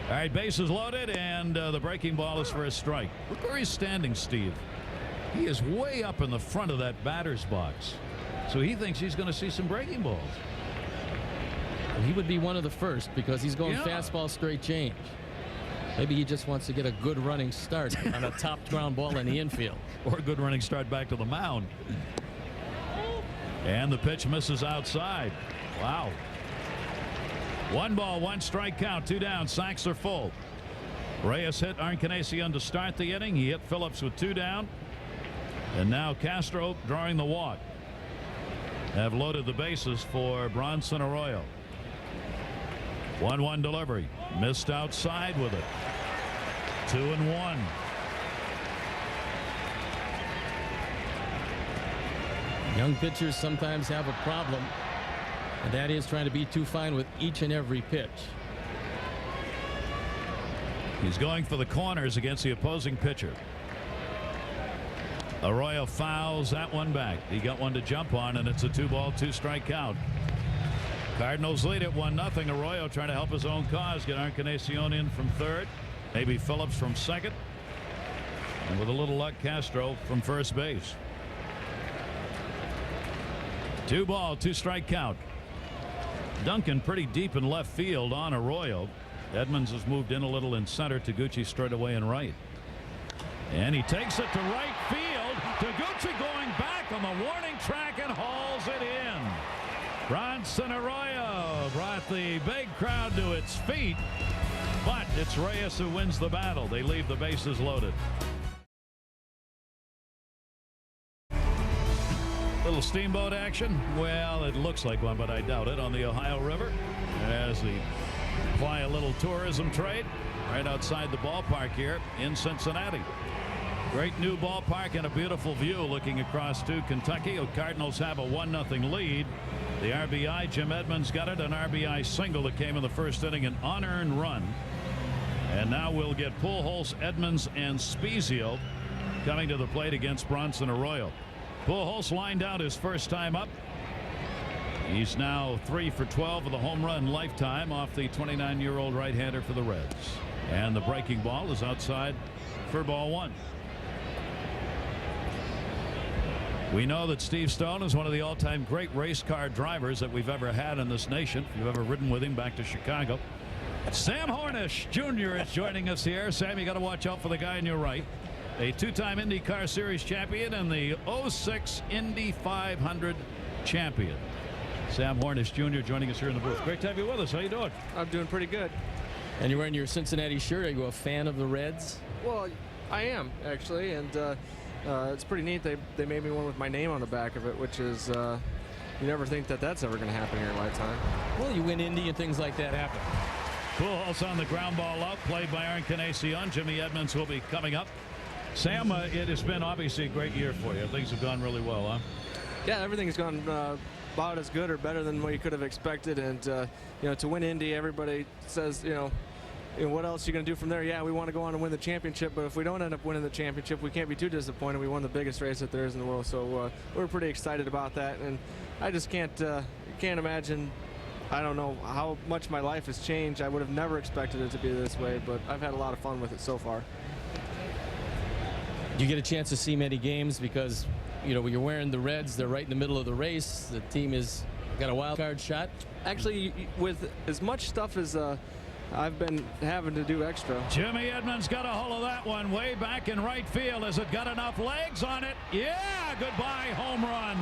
All right, bases loaded, and the breaking ball is for a strike. Look where he's standing, Steve. He is way up in the front of that batter's box. So he thinks he's going to see some breaking balls. And he would be one of the first because he's going fastball straight change. Maybe he just wants to get a good running start on a top ground ball in the infield. Or a good running start back to the mound. And the pitch misses outside. Wow. 1 ball, 1 strike count, 2 down. Sacks are full. Reyes hit Encarnacion to start the inning. He hit Phillips with 2 down. And now Castro drawing the walk. Have loaded the bases for Bronson Arroyo. 1-1 delivery. Missed outside with it. 2-1. Young pitchers sometimes have a problem, and that is trying to be too fine with each and every pitch. He's going for the corners against the opposing pitcher. Arroyo fouls that one back. He got one to jump on, and it's a 2-ball, 2-strike count. Cardinals lead it 1-0. Arroyo trying to help his own cause. Get Encarnacion in from 3rd. Maybe Phillips from 2nd. And with a little luck, Castro from first base. 2-ball, 2-strike count. Duncan pretty deep in left field on Arroyo. Edmonds has moved in a little in center. Taguchi straight away in right. And he takes it to right field. Taguchi going back on the warning track and hauls it in. Bronson Arroyo brought the big crowd to its feet, but it's Reyes who wins the battle. They leave the bases loaded. Little steamboat action. Well, it looks like one, but I doubt it, on the Ohio River as they apply a little tourism trade right outside the ballpark here in Cincinnati. Great new ballpark and a beautiful view looking across to Kentucky. The Cardinals have a 1-0 lead. The RBI, Jim Edmonds got it, an RBI single that came in the first inning, an unearned run. And now we'll get Pujols, Edmonds, and Spezio coming to the plate against Bronson Arroyo. Pujols lined out his first time up. He's now 3 for 12 with a home run lifetime off the 29-year-old right-hander for the Reds. And the breaking ball is outside for ball 1. We know that Steve Stone is one of the all-time great race car drivers that we've ever had in this nation. If you've ever ridden with him back to Chicago. Sam Hornish Jr. is joining us here. Sam, you got to watch out for the guy on your right. A 2-time IndyCar Series champion and the 06 Indy 500 champion. Sam Hornish Jr. joining us here in the booth. Great to have you with us. How you doing? I'm doing pretty good. And you're wearing your Cincinnati shirt. Are you a fan of the Reds? Well, I am, actually, and it's pretty neat. They made me one with my name on the back of it, which is you never think that that's ever going to happen in your lifetime. Well, you win Indy and things like that happen. Pujols on the ground ball out, played by Aaron Canacion. Jimmy Edmonds will be coming up. Sam, it has been obviously a great year for you. Things have gone really well, huh? Yeah, everything's gone about as good or better than what you could have expected, and you know, to win Indy, everybody says, you know, what else are you going to do from there? Yeah, we want to go on and win the championship, but if we don't end up winning the championship, we can't be too disappointed. We won the biggest race that there is in the world, so we're pretty excited about that. And I just can't imagine. I don't know how much my life has changed. I would have never expected it to be this way, but I've had a lot of fun with it so far. You get a chance to see many games because, you know, when you're wearing the Reds, they're right in the middle of the race. The team is got a wild card shot. Actually, with as much stuff as I've been having to do extra. Jimmy Edmonds got a hold of that one way back in right field. Has it got enough legs on it? Yeah, goodbye home run.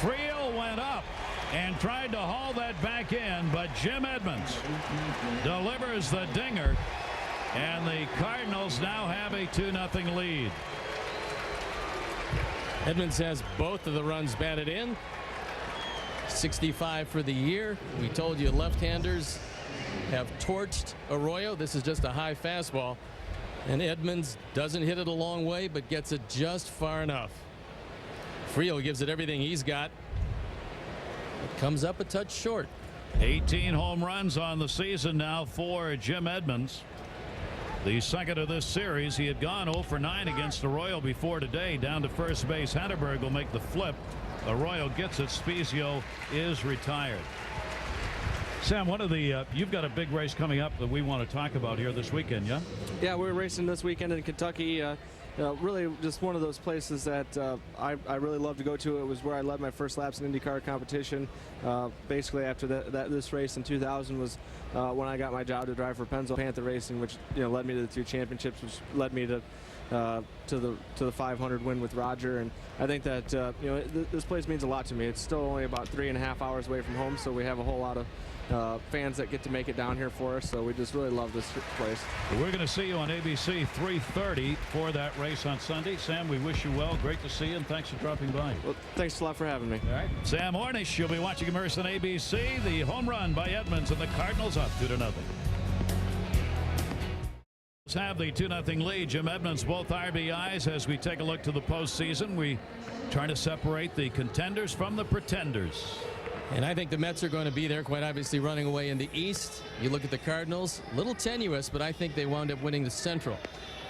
Friel went up and tried to haul that back in, but Jim Edmonds delivers the dinger, and the Cardinals now have a 2-0 lead. Edmonds has both of the runs batted in. 65 for the year. We told you left-handers have torched Arroyo. This is just a high fastball, and Edmonds doesn't hit it a long way but gets it just far enough. Friel gives it everything he's got. It comes up a touch short. 18 home runs on the season now for Jim Edmonds. The second of this series. He had gone 0 for 9 against Arroyo before today. Down to first base. Hatterberg will make the flip. Arroyo gets it. Spezio is retired. Sam, one of the you've got a big race coming up that we want to talk about here this weekend, yeah? Yeah, we're racing this weekend in Kentucky. Really just one of those places that I really love to go to. It was where I led my first laps in IndyCar competition. Basically after this race in 2000 was when I got my job to drive for Pennsylvania Panther Racing, which led me to the 2 championships, which led me to the 500 win with Roger. And I think that this place means a lot to me. It's still only about 3.5 hours away from home, so we have a whole lot of fans that get to make it down here for us, so we just really love this place. We're going to see you on ABC 3:30 for that race on Sunday. Sam, we wish you well. Great to see you, and thanks for dropping by. Well, thanks a lot for having me. All right. Sam Hornish, you'll be watching Immersion on ABC. The home run by Edmonds, and the Cardinals up 2-0. Have the 2-0 lead. Jim Edmonds, both RBIs. As we take a look to the postseason, we try to separate the contenders from the pretenders. And I think the Mets are going to be there, quite obviously running away in the East. You look at the Cardinals, a little tenuous, but I think they wound up winning the Central.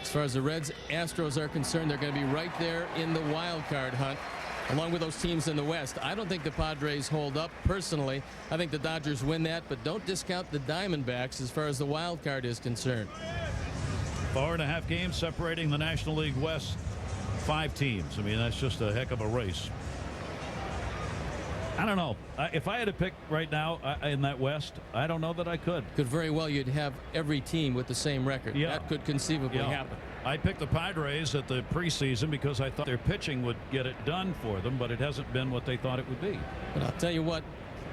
As far as the Reds, Astros are concerned, they're going to be right there in the wild card hunt, along with those teams in the West. I don't think the Padres hold up personally. I think the Dodgers win that, but don't discount the Diamondbacks as far as the wild card is concerned. 4.5 games separating the National League West. 5 teams. I mean, that's just a heck of a race. I don't know. If I had to pick right now in that West, I don't know that I could. Could very well you'd have every team with the same record. Yeah. That could conceivably happen. I picked the Padres at the preseason because I thought their pitching would get it done for them, but it hasn't been what they thought it would be. But I'll tell you what,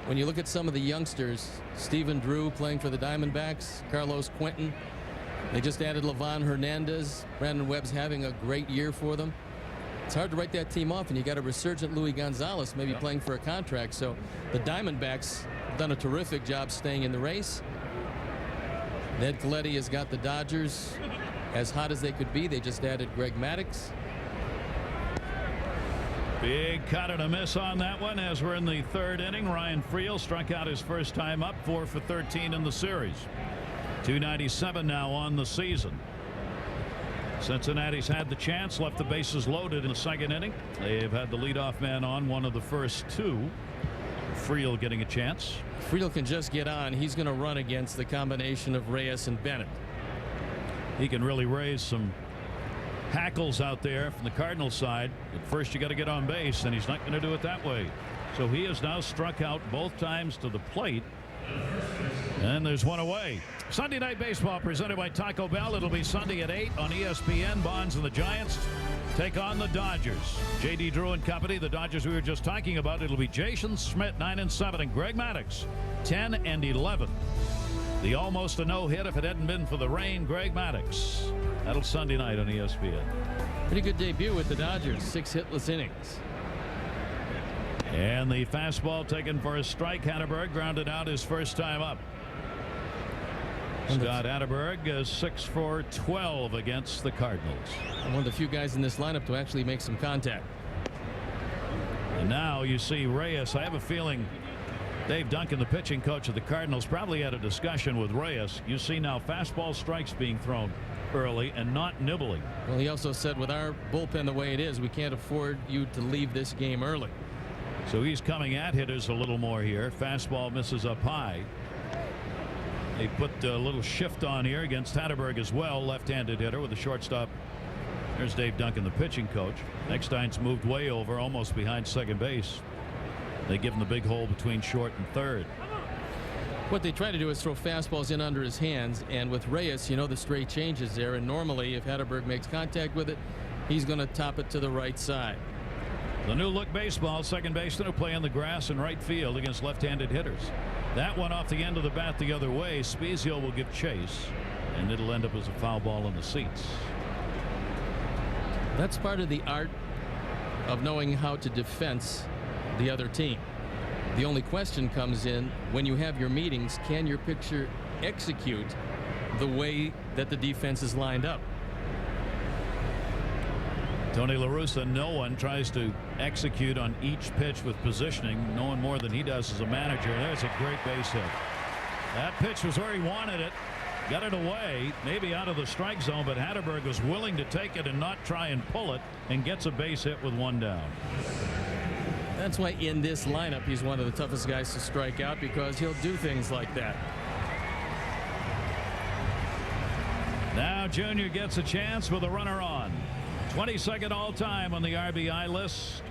when you look at some of the youngsters, Stephen Drew playing for the Diamondbacks, Carlos Quentin, they just added Livan Hernandez. Brandon Webb's having a great year for them. It's hard to write that team off, and you got a resurgent Louis Gonzalez maybe playing for a contract. So the Diamondbacks have done a terrific job staying in the race. Ned Colletti has got the Dodgers as hot as they could be. They just added Greg Maddux. Big cut and a miss on that one as we're in the third inning. Ryan Friel struck out his first time up, 4 for 13 in the series. 297 now on the season. Cincinnati's had the chance, left the bases loaded in the second inning. They've had the leadoff man on one of the first two. Friel getting a chance. Friel can just get on. He's going to run against the combination of Reyes and Bennett. He can really raise some hackles out there from the Cardinals side. At first you got to get on base, and he's not going to do it that way. So he has now struck out both times to the plate. And there's one away. Sunday Night Baseball presented by Taco Bell. It'll be Sunday at 8 on ESPN. Bonds and the Giants take on the Dodgers. J.D. Drew and company, the Dodgers we were just talking about. It'll be Jason Schmidt 9-7 and Greg Maddux 10-11. The almost a no-hit if it hadn't been for the rain. Greg Maddux. That'll Sunday night on ESPN. Pretty good debut with the Dodgers. 6 hitless innings. And the fastball taken for a strike. Hatterberg grounded out his first time up. Scott Hatterberg is 6 for 12 against the Cardinals. One of the few guys in this lineup to actually make some contact. And now you see Reyes. I have a feeling Dave Duncan, the pitching coach of the Cardinals, probably had a discussion with Reyes. You see now fastball strikes being thrown early and not nibbling. Well, he also said with our bullpen the way it is, we can't afford you to leave this game early. So he's coming at hitters a little more here. Fastball misses up high. They put a little shift on here against Hatterberg as well. Left-handed hitter with the shortstop. There's Dave Duncan, the pitching coach. Eckstein's moved way over, almost behind second base. They give him the big hole between short and third. What they try to do is throw fastballs in under his hands, and with Reyes, you know, the straight changes there, and normally if Hatterberg makes contact with it, he's going to top it to the right side. The new look baseball, second baseman will play on the grass in right field against left-handed hitters. That one off the end of the bat the other way. Spezio will give chase, and it'll end up as a foul ball in the seats. That's part of the art of knowing how to defense the other team. The only question comes in when you have your meetings, can your pitcher execute the way that the defense is lined up? Tony La Russa, no one tries to execute on each pitch with positioning. No one more than he does as a manager. There's a great base hit. That pitch was where he wanted it. Got it away, maybe out of the strike zone, but Hatterberg was willing to take it and not try and pull it, and gets a base hit with one down. That's why in this lineup he's one of the toughest guys to strike out, because he'll do things like that. Now Junior gets a chance with a runner on. 22nd all-time on the RBI list.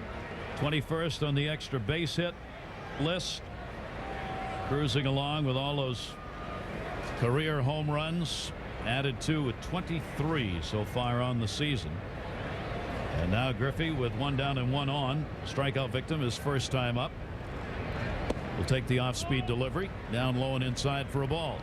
21st on the extra base hit list. Cruising along with all those career home runs, added to with 23 so far on the season. And now Griffey with one down and one on. Strikeout victim his first time up. Will take the off-speed delivery down low and inside for a ball.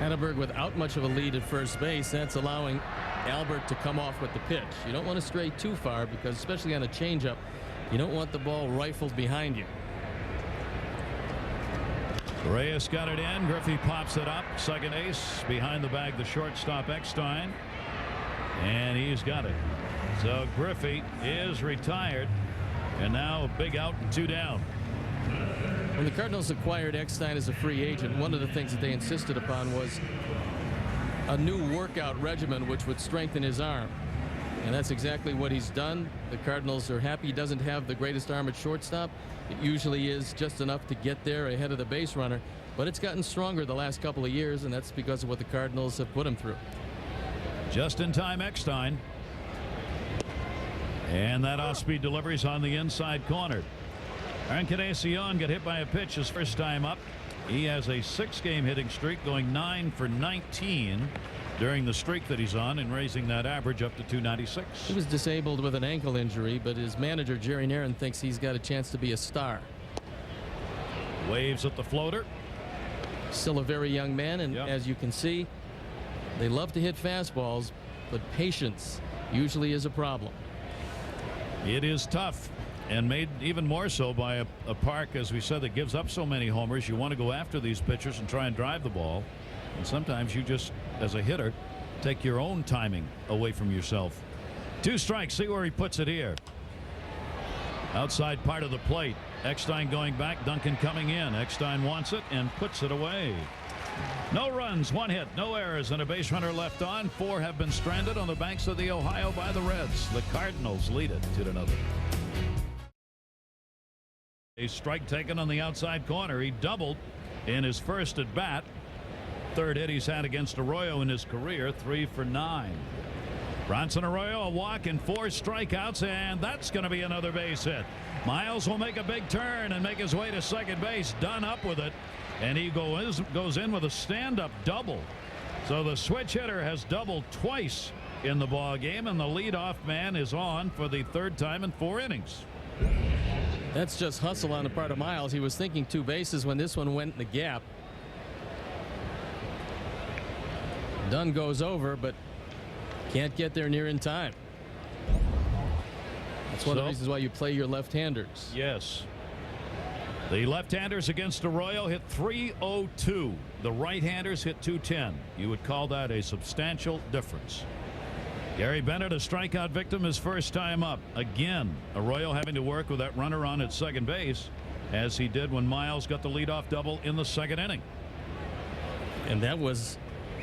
Hatterberg without much of a lead at first base. That's allowing Albert to come off with the pitch. You don't want to stray too far, because especially on a changeup, you don't want the ball rifled behind you. Reyes got it in. Griffey pops it up. Second ace behind the bag, the shortstop Eckstein. And he's got it. So Griffey is retired. And now a big out and two down. When the Cardinals acquired Eckstein as a free agent, one of the things that they insisted upon was a new workout regimen which would strengthen his arm. And that's exactly what he's done. The Cardinals are happy he doesn't have the greatest arm at shortstop. It usually is just enough to get there ahead of the base runner. But it's gotten stronger the last couple of years, and that's because of what the Cardinals have put him through. Just in time, Eckstein. And that off-speed delivery's on the inside corner. Encarnacion got hit by a pitch his first time up. He has a 6-game hitting streak, going 9 for 19 during the streak that he's on, and raising that average up to 296. He was disabled with an ankle injury, but his manager Jerry Naron thinks he's got a chance to be a star. Waves at the floater. Still a very young man, and as you can see, they love to hit fastballs, but patience usually is a problem. It is tough, and made even more so by a park, as we said, that gives up so many homers. You want to go after these pitchers and try and drive the ball, and sometimes you just as a hitter, take your own timing away from yourself. 2 strikes. See where he puts it here. Outside part of the plate. Eckstein going back. Duncan coming in. Eckstein wants it and puts it away. No runs, 1 hit, no errors, and a base runner left on. 4 have been stranded on the banks of the Ohio by the Reds. The Cardinals lead it 2-0. A strike taken on the outside corner. He doubled in his first at bat. 3rd hit he's had against Arroyo in his career. 3 for 9. Bronson Arroyo, a walk and 4 strikeouts, and that's going to be another base hit. Miles will make a big turn and make his way to second base. Dunn up with it, and he goes in with a stand-up double. So the switch hitter has doubled twice in the ball game, and the leadoff man is on for the 3rd time in 4 innings. That's just hustle on the part of Miles. He was thinking 2 bases when this one went in the gap. Dunn goes over, but can't get there near in time. That's one of the reasons why you play your left-handers. Yes. The left-handers against Arroyo hit .302. The right-handers hit .210. You would call that a substantial difference. Gary Bennett, a strikeout victim, his first time up. Again, Arroyo having to work with that runner on at second base, as he did when Miles got the leadoff double in the 2nd inning. And that was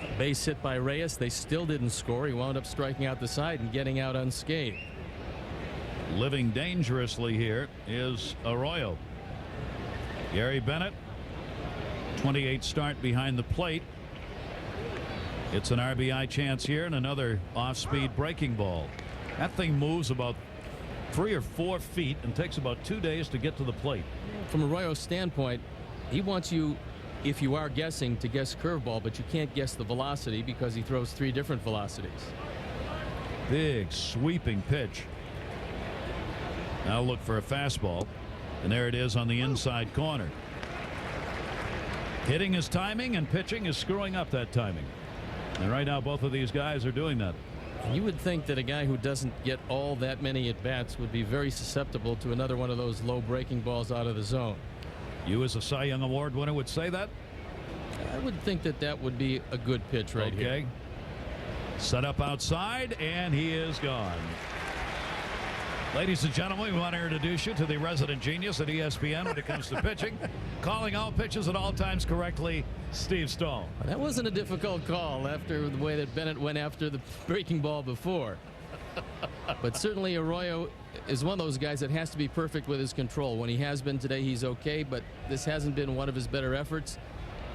a base hit by Reyes. They still didn't score. He wound up striking out the side and getting out unscathed. Living dangerously here is Arroyo. Gary Bennett, 28 start behind the plate. It's an RBI chance here, and another off-speed breaking ball. That thing moves about 3 or 4 feet and takes about 2 days to get to the plate. From Arroyo's standpoint, he wants you, if you are guessing, to guess curveball, but you can't guess the velocity because he throws 3 different velocities. Big sweeping pitch. Now look for a fastball, and there it is on the inside corner. Hitting is timing, and pitching is screwing up that timing. And right now both of these guys are doing that. And you would think that a guy who doesn't get all that many at bats would be very susceptible to another one of those low breaking balls out of the zone. You, as a Cy Young Award winner, would say that? I would think that that would be a good pitch right here. Okay. Set up outside, and he is gone. Ladies and gentlemen, we want to introduce you to the resident genius at ESPN when it comes to pitching. Calling all pitches at all times correctly, Steve Stahl. That wasn't a difficult call after the way that Bennett went after the breaking ball before. But certainly Arroyo is one of those guys that has to be perfect with his control. When he has been today, he's okay, but this hasn't been one of his better efforts,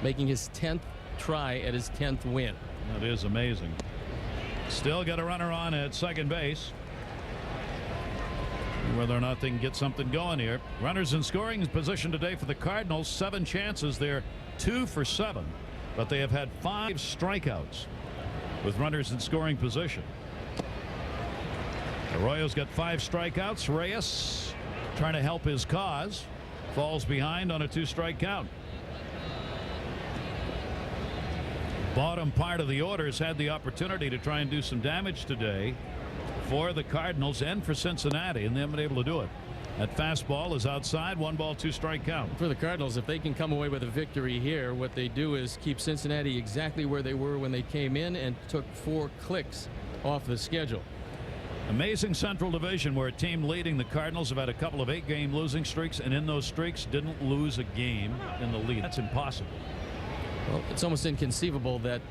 making his 10th try at his 10th win. That is amazing. Still got a runner on at second base. Whether or not they can get something going here. Runners in scoring position today for the Cardinals. 7 chances. They're 2 for 7, but they have had 5 strikeouts with runners in scoring position. Arroyo's got 5 strikeouts. Reyes trying to help his cause. Falls behind on a 2-strike count. Bottom part of the order has had the opportunity to try and do some damage today for the Cardinals and for Cincinnati, and they haven't been able to do it. That fastball is outside. 1 ball, 2-strike count. For the Cardinals, if they can come away with a victory here, what they do is keep Cincinnati exactly where they were when they came in and took 4 clicks off the schedule. Amazing Central Division, where a team leading the Cardinals have had a couple of 8-game losing streaks, and in those streaks didn't lose a game in the lead. That's impossible. Well, it's almost inconceivable that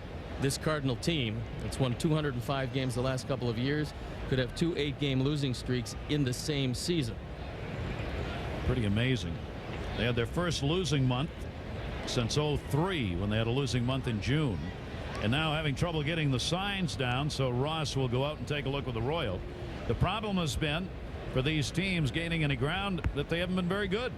this Cardinal team that's won 205 games the last couple of years could have 2 8-game losing streaks in the same season. Pretty amazing. They had their first losing month since '03 when they had a losing month in June, and now having trouble getting the signs down, so Ross will go out and take a look with Arroyo. The problem has been for these teams gaining any ground that they haven't been very good.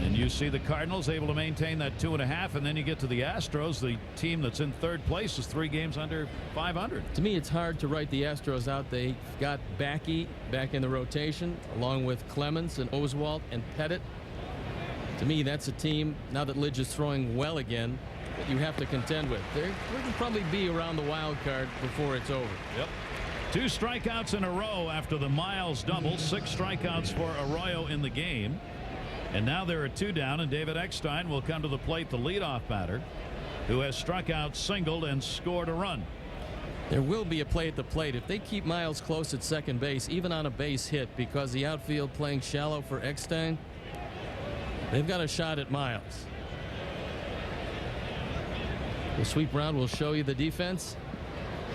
And you see the Cardinals able to maintain that 2.5, and then you get to the Astros. The team that's in 3rd place is 3 games under 500. To me, it's hard to write the Astros out. They got Backey back in the rotation, along with Clemens and Oswalt and Pettit. To me, that's a team, now that Lidge is throwing well again, that you have to contend with. They're going to probably be around the wild card before it's over. Yep. 2 strikeouts in a row after the Miles double. 6 strikeouts for Arroyo in the game. And now there are 2 down, and David Eckstein will come to the plate, the leadoff batter. who has struck out, singled, and scored a run. There will be a play at the plate if they keep Miles close at second base, even on a base hit, because the outfield playing shallow for Eckstein. They've got a shot at Miles. The sweep round will show you the defense.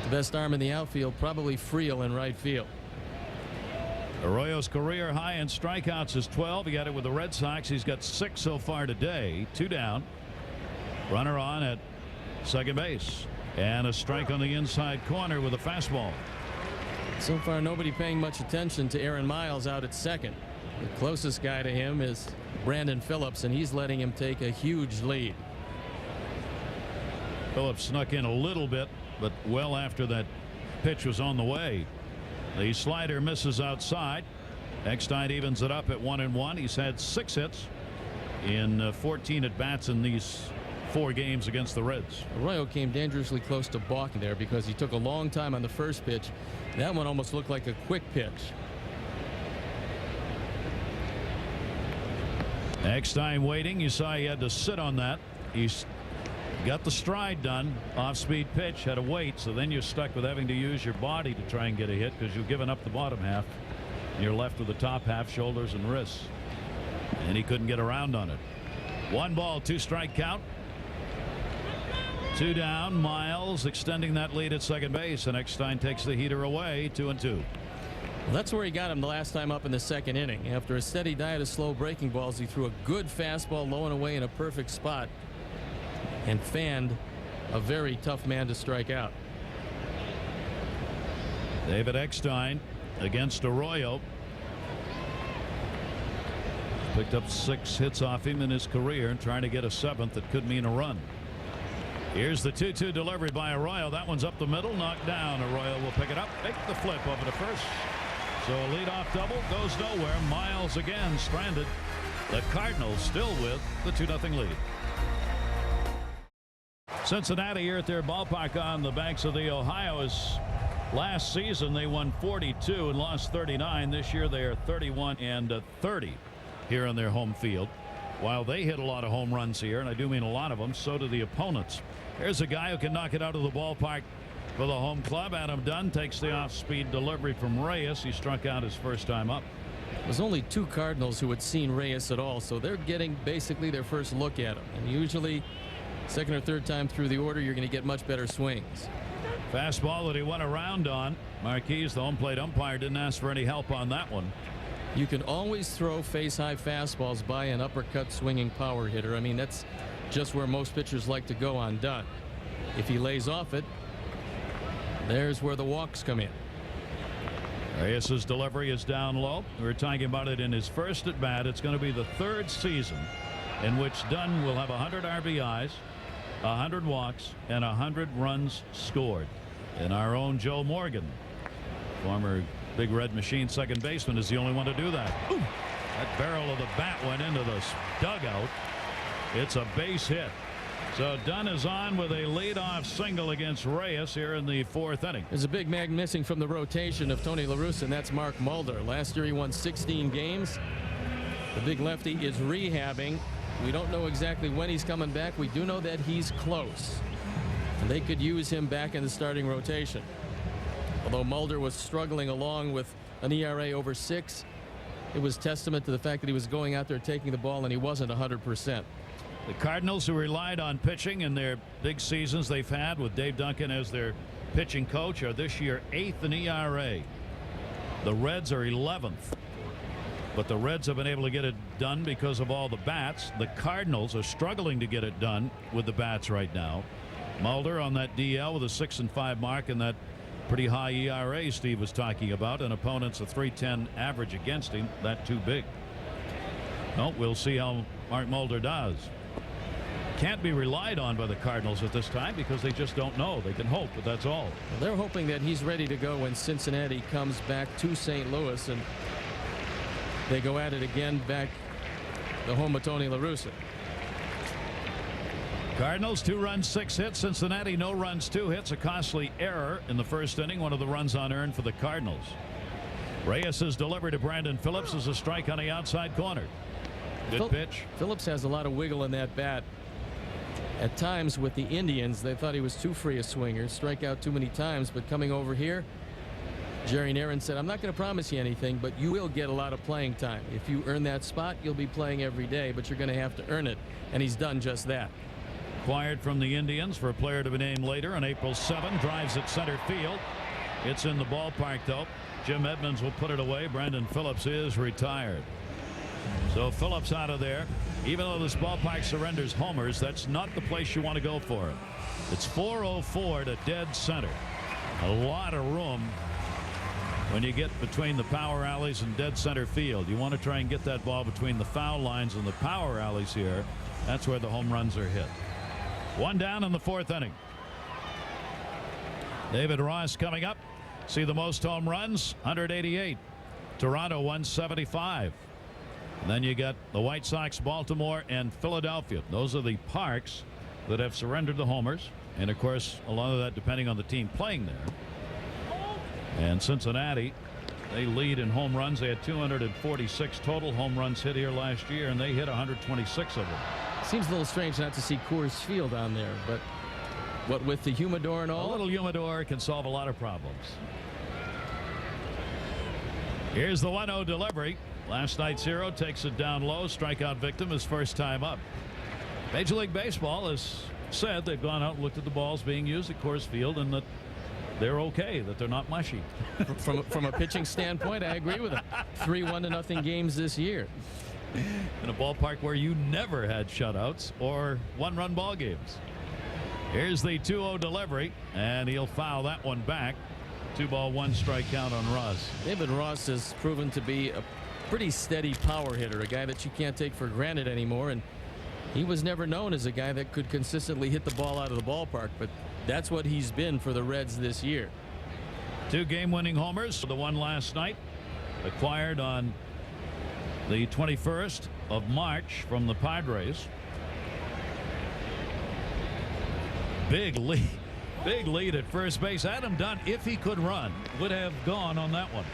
The best arm in the outfield, probably Friel in right field. Arroyo's career high in strikeouts is 12. He got it with the Red Sox. He's got 6 so far today. 2 down. Runner on at second base. And a strike on the inside corner with a fastball. So far, nobody paying much attention to Aaron Miles out at second. The closest guy to him is Brandon Phillips, and he's letting him take a huge lead. Phillips snuck in a little bit, but well after that pitch was on the way. The slider misses outside. Eckstein evens it up at 1-1. He's had 6 hits in 14 at bats in these 4 games against the Reds. Arroyo came dangerously close to balking there because he took a long time on the first pitch. That one almost looked like a quick pitch. Eckstein waiting. You saw he had to sit on that. He's got the stride done. Off-speed pitch, had to wait. So then you're stuck with having to use your body to try and get a hit because you've given up the bottom half. You're left with the top half, shoulders and wrists. And he couldn't get around on it. 1 ball, 2 strike count. 2 down. Miles extending that lead at second base, and Eckstein takes the heater away. 2-2. Well, that's where he got him the last time up in the second inning. After a steady diet of slow breaking balls, he threw a good fastball low and away in a perfect spot and fanned a very tough man to strike out. David Eckstein against Arroyo. Picked up 6 hits off him in his career and trying to get a 7th that could mean a run. Here's the 2-2 delivery by Arroyo. That one's up the middle, knocked down. Arroyo will pick it up, make the flip over to first. So a leadoff double goes nowhere. Miles again stranded. The Cardinals still with the 2-0 lead. Cincinnati here at their ballpark on the banks of the Ohio. As last season they won 42 and lost 39. This year they are 31-30 here on their home field. While they hit a lot of home runs here, and I do mean a lot of them, so do the opponents. Here's a guy who can knock it out of the ballpark for the home club. Adam Dunn takes the off-speed delivery from Reyes. He struck out his first time up. There's only 2 Cardinals who had seen Reyes at all, so they're getting basically their first look at him. And usually second or third time through the order, you're going to get much better swings. Fastball that he went around on. Marquez, the home plate umpire, didn't ask for any help on that one. You can always throw face-high fastballs by an uppercut swinging power hitter. I mean, that's just where most pitchers like to go on Dunn. If he lays off it, there's where the walks come in. Reyes's delivery is down low. We were talking about it in his first at bat. It's going to be the 3rd season in which Dunn will have 100 RBIs, 100 walks, and 100 runs scored. And our own Joe Morgan, former Big Red Machine second baseman, is the only one to do that. Ooh, that barrel of the bat went into the dugout. It's a base hit. So Dunn is on with a leadoff single against Reyes here in the 4th inning. There's a big man missing from the rotation of Tony La Russa, and that's Mark Mulder. Last year he won 16 games. The big lefty is rehabbing. We don't know exactly when he's coming back. We do know that he's close. And they could use him back in the starting rotation. Although Mulder was struggling along with an ERA over 6, it was testament to the fact that he was going out there taking the ball and he wasn't 100%. The Cardinals, who relied on pitching in their big seasons they've had with Dave Duncan as their pitching coach, are this year 8th in ERA. The Reds are 11th. But the Reds have been able to get it done because of all the bats. The Cardinals are struggling to get it done with the bats right now. Mulder on that DL with a 6-5 mark and that pretty high ERA Steve was talking about, and opponents a 3.10 average against him. That too big. Well, we'll see how Mark Mulder does. Can't be relied on by the Cardinals at this time because they just don't know. They can hope, but that's all. Well, they're hoping that he's ready to go when Cincinnati comes back to St. Louis and they go at it again back the home of Tony La Russa. Cardinals 2 runs 6 hits. Cincinnati no runs 2 hits. A costly error in the first inning. One of the runs unearned for the Cardinals. Reyes' delivery to Brandon Phillips is a strike on the outside corner. Good pitch. Phillips has a lot of wiggle in that bat. At times with the Indians, they thought he was too free a swinger, strike out too many times, but coming over here, Jerry Narron said, I'm not going to promise you anything, but you will get a lot of playing time. If you earn that spot, you'll be playing every day, but you're going to have to earn it, and he's done just that. Acquired from the Indians for a player to be named later on April 7. Drives at center field. It's in the ballpark, though. Jim Edmonds will put it away. Brandon Phillips is retired. So Phillips out of there. Even though this ballpark surrenders homers, that's not the place you want to go for it. It's 404 to dead center. A lot of room when you get between the power alleys and dead center field. You want to try and get that ball between the foul lines and the power alleys here. That's where the home runs are hit. One down in the 4th inning. David Ross coming up. See the most home runs, 188. Toronto 175. And then you got the White Sox, Baltimore, and Philadelphia. Those are the parks that have surrendered the homers. And of course, a lot of that depending on the team playing there. And Cincinnati, they lead in home runs. They had 246 total home runs hit here last year, and they hit 126 of them. Seems a little strange not to see Coors Field on there, but what with the humidor and all? A little humidor can solve a lot of problems. Here's the 1-0 delivery. Last night's hero takes it down low. Strikeout victim his first time up. Major League Baseball has said they've gone out and looked at the balls being used at Coors Field and that they're okay, that they're not mushy. From a pitching standpoint, I agree with him. 3-1-0 games this year. In a ballpark where you never had shutouts or one-run ball games. Here's the 2-0 delivery, and he'll foul that one back. 2-ball, 1-strike count on Ross. David Ross has proven to be a pretty steady power hitter, a guy that you can't take for granted anymore, and he was never known as a guy that could consistently hit the ball out of the ballpark, but that's what he's been for the Reds this year. 2 game-winning homers. The one last night, acquired on the 21st of March from the Padres. Big lead at first base. Adam Dunn, if he could run, would have gone on that one.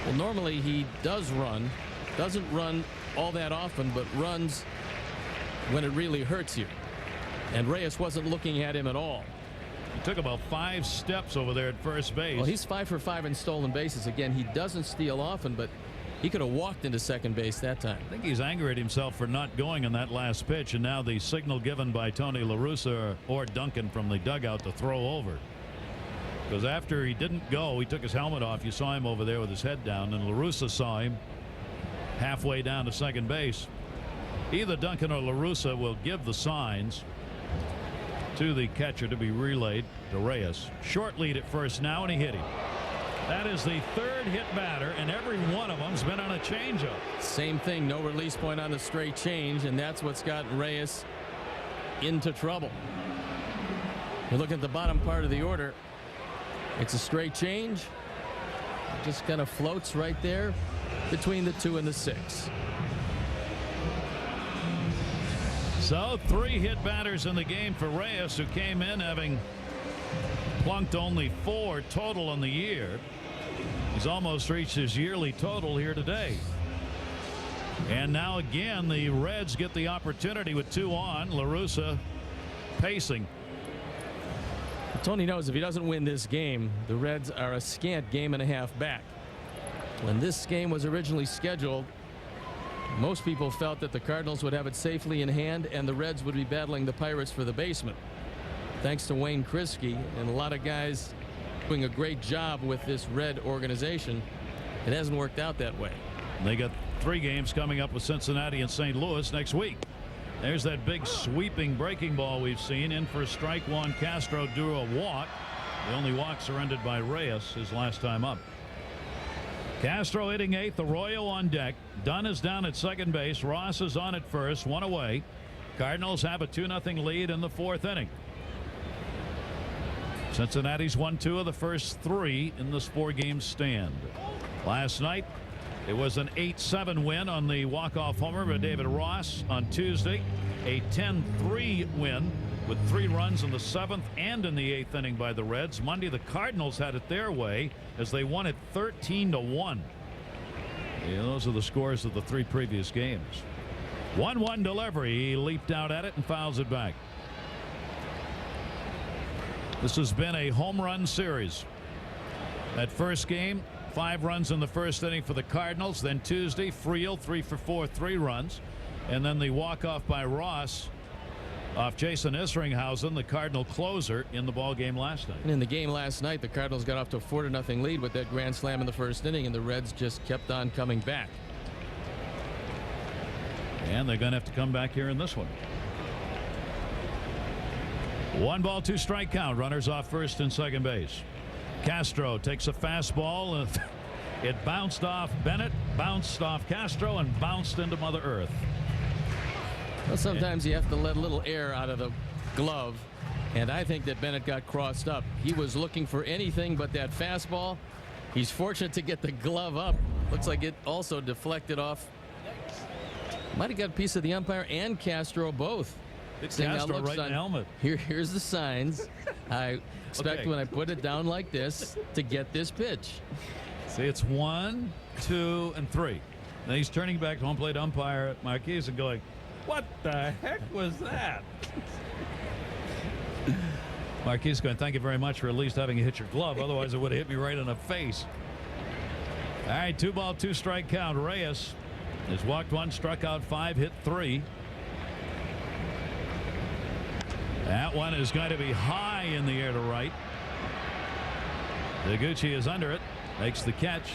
Well, normally he does run, doesn't run all that often, but runs when it really hurts you. And Reyes wasn't looking at him at all. He took about 5 steps over there at first base. Well, he's 5 for 5 in stolen bases. Again, he doesn't steal often, but he could have walked into second base that time. I think he's angry at himself for not going on that last pitch, and now the signal given by Tony La Russa or Duncan from the dugout to throw over. Because after he didn't go, he took his helmet off. You saw him over there with his head down, and La Russa saw him halfway down to second base. Either Duncan or La Russa will give the signs to the catcher to be relayed to Reyes. Short lead at first now, and he hit him. That is the 3rd hit batter, and every one of them's been on a changeup. Same thing, no release point on the straight change, and that's what's gotten Reyes into trouble. You look at the bottom part of the order. It's a straight change. It just kind of floats right there between the 2 and the 6. So 3 hit batters in the game for Reyes, who came in having plunked only 4 total in the year. He's almost reached his yearly total here today. And now again the Reds get the opportunity with 2 on. La Russa pacing. Tony knows if he doesn't win this game, the Reds are a scant game and a half back. When this game was originally scheduled, most people felt that the Cardinals would have it safely in hand and the Reds would be battling the Pirates for the basement. Thanks to Wayne Kriske and a lot of guys doing a great job with this Red organization, it hasn't worked out that way. They got 3 games coming up with Cincinnati and St. Louis next week. There's that big sweeping breaking ball we've seen. In for strike 1. Castro drew a walk. The only walk surrendered by Reyes his last time up. Castro hitting 8th. Arroyo on deck. Dunn is down at second base. Ross is on at first. 1 away. Cardinals have a 2-0 lead in the 4th inning. Cincinnati's won 2 of the first 3 in this 4-game stand. Last night it was an 8-7 win on the walk-off homer by David Ross. On Tuesday, a 10-3 win with 3 runs in the 7th and in the 8th inning by the Reds. Monday the Cardinals had it their way as they won it 13-1. Yeah, those are the scores of the 3 previous games. 1-1 delivery. He leaped out at it and fouls it back. This has been a home run series. That first game, 5 runs in the first inning for the Cardinals. Then Tuesday, Friel 3 for 4, 3 runs. And then the walk-off by Ross off Jason Isringhausen, the Cardinal closer, in the ball game last night. And in the game last night, the Cardinals got off to a 4-0 lead with that grand slam in the first inning, and the Reds just kept on coming back. And they're going to have to come back here in this one. 1 ball, 2 strike count. Runners off first and second base. Castro takes a fastball. It bounced off Bennett, bounced off Castro, and bounced into Mother Earth. Well, sometimes you have to let a little air out of the glove, and I think that Bennett got crossed up. He was looking for anything but that fastball. He's fortunate to get the glove up. Looks like it also deflected off. Might have got a piece of the umpire and Castro both. It's Castro right in the helmet. Here's the signs. I expect when I put it down like this to get this pitch. See, it's 1, 2, and 3. Now he's turning back to home plate umpire Marquez and going, "What the heck was that?" Marquez going, "Thank you very much for at least having hit your glove. Otherwise, it would have hit me right in the face." All right, 2 ball, 2 strike count. Reyes has walked 1, struck out 5, hit 3. That one is going to be high in the air to right. Taguchi is under it, makes the catch.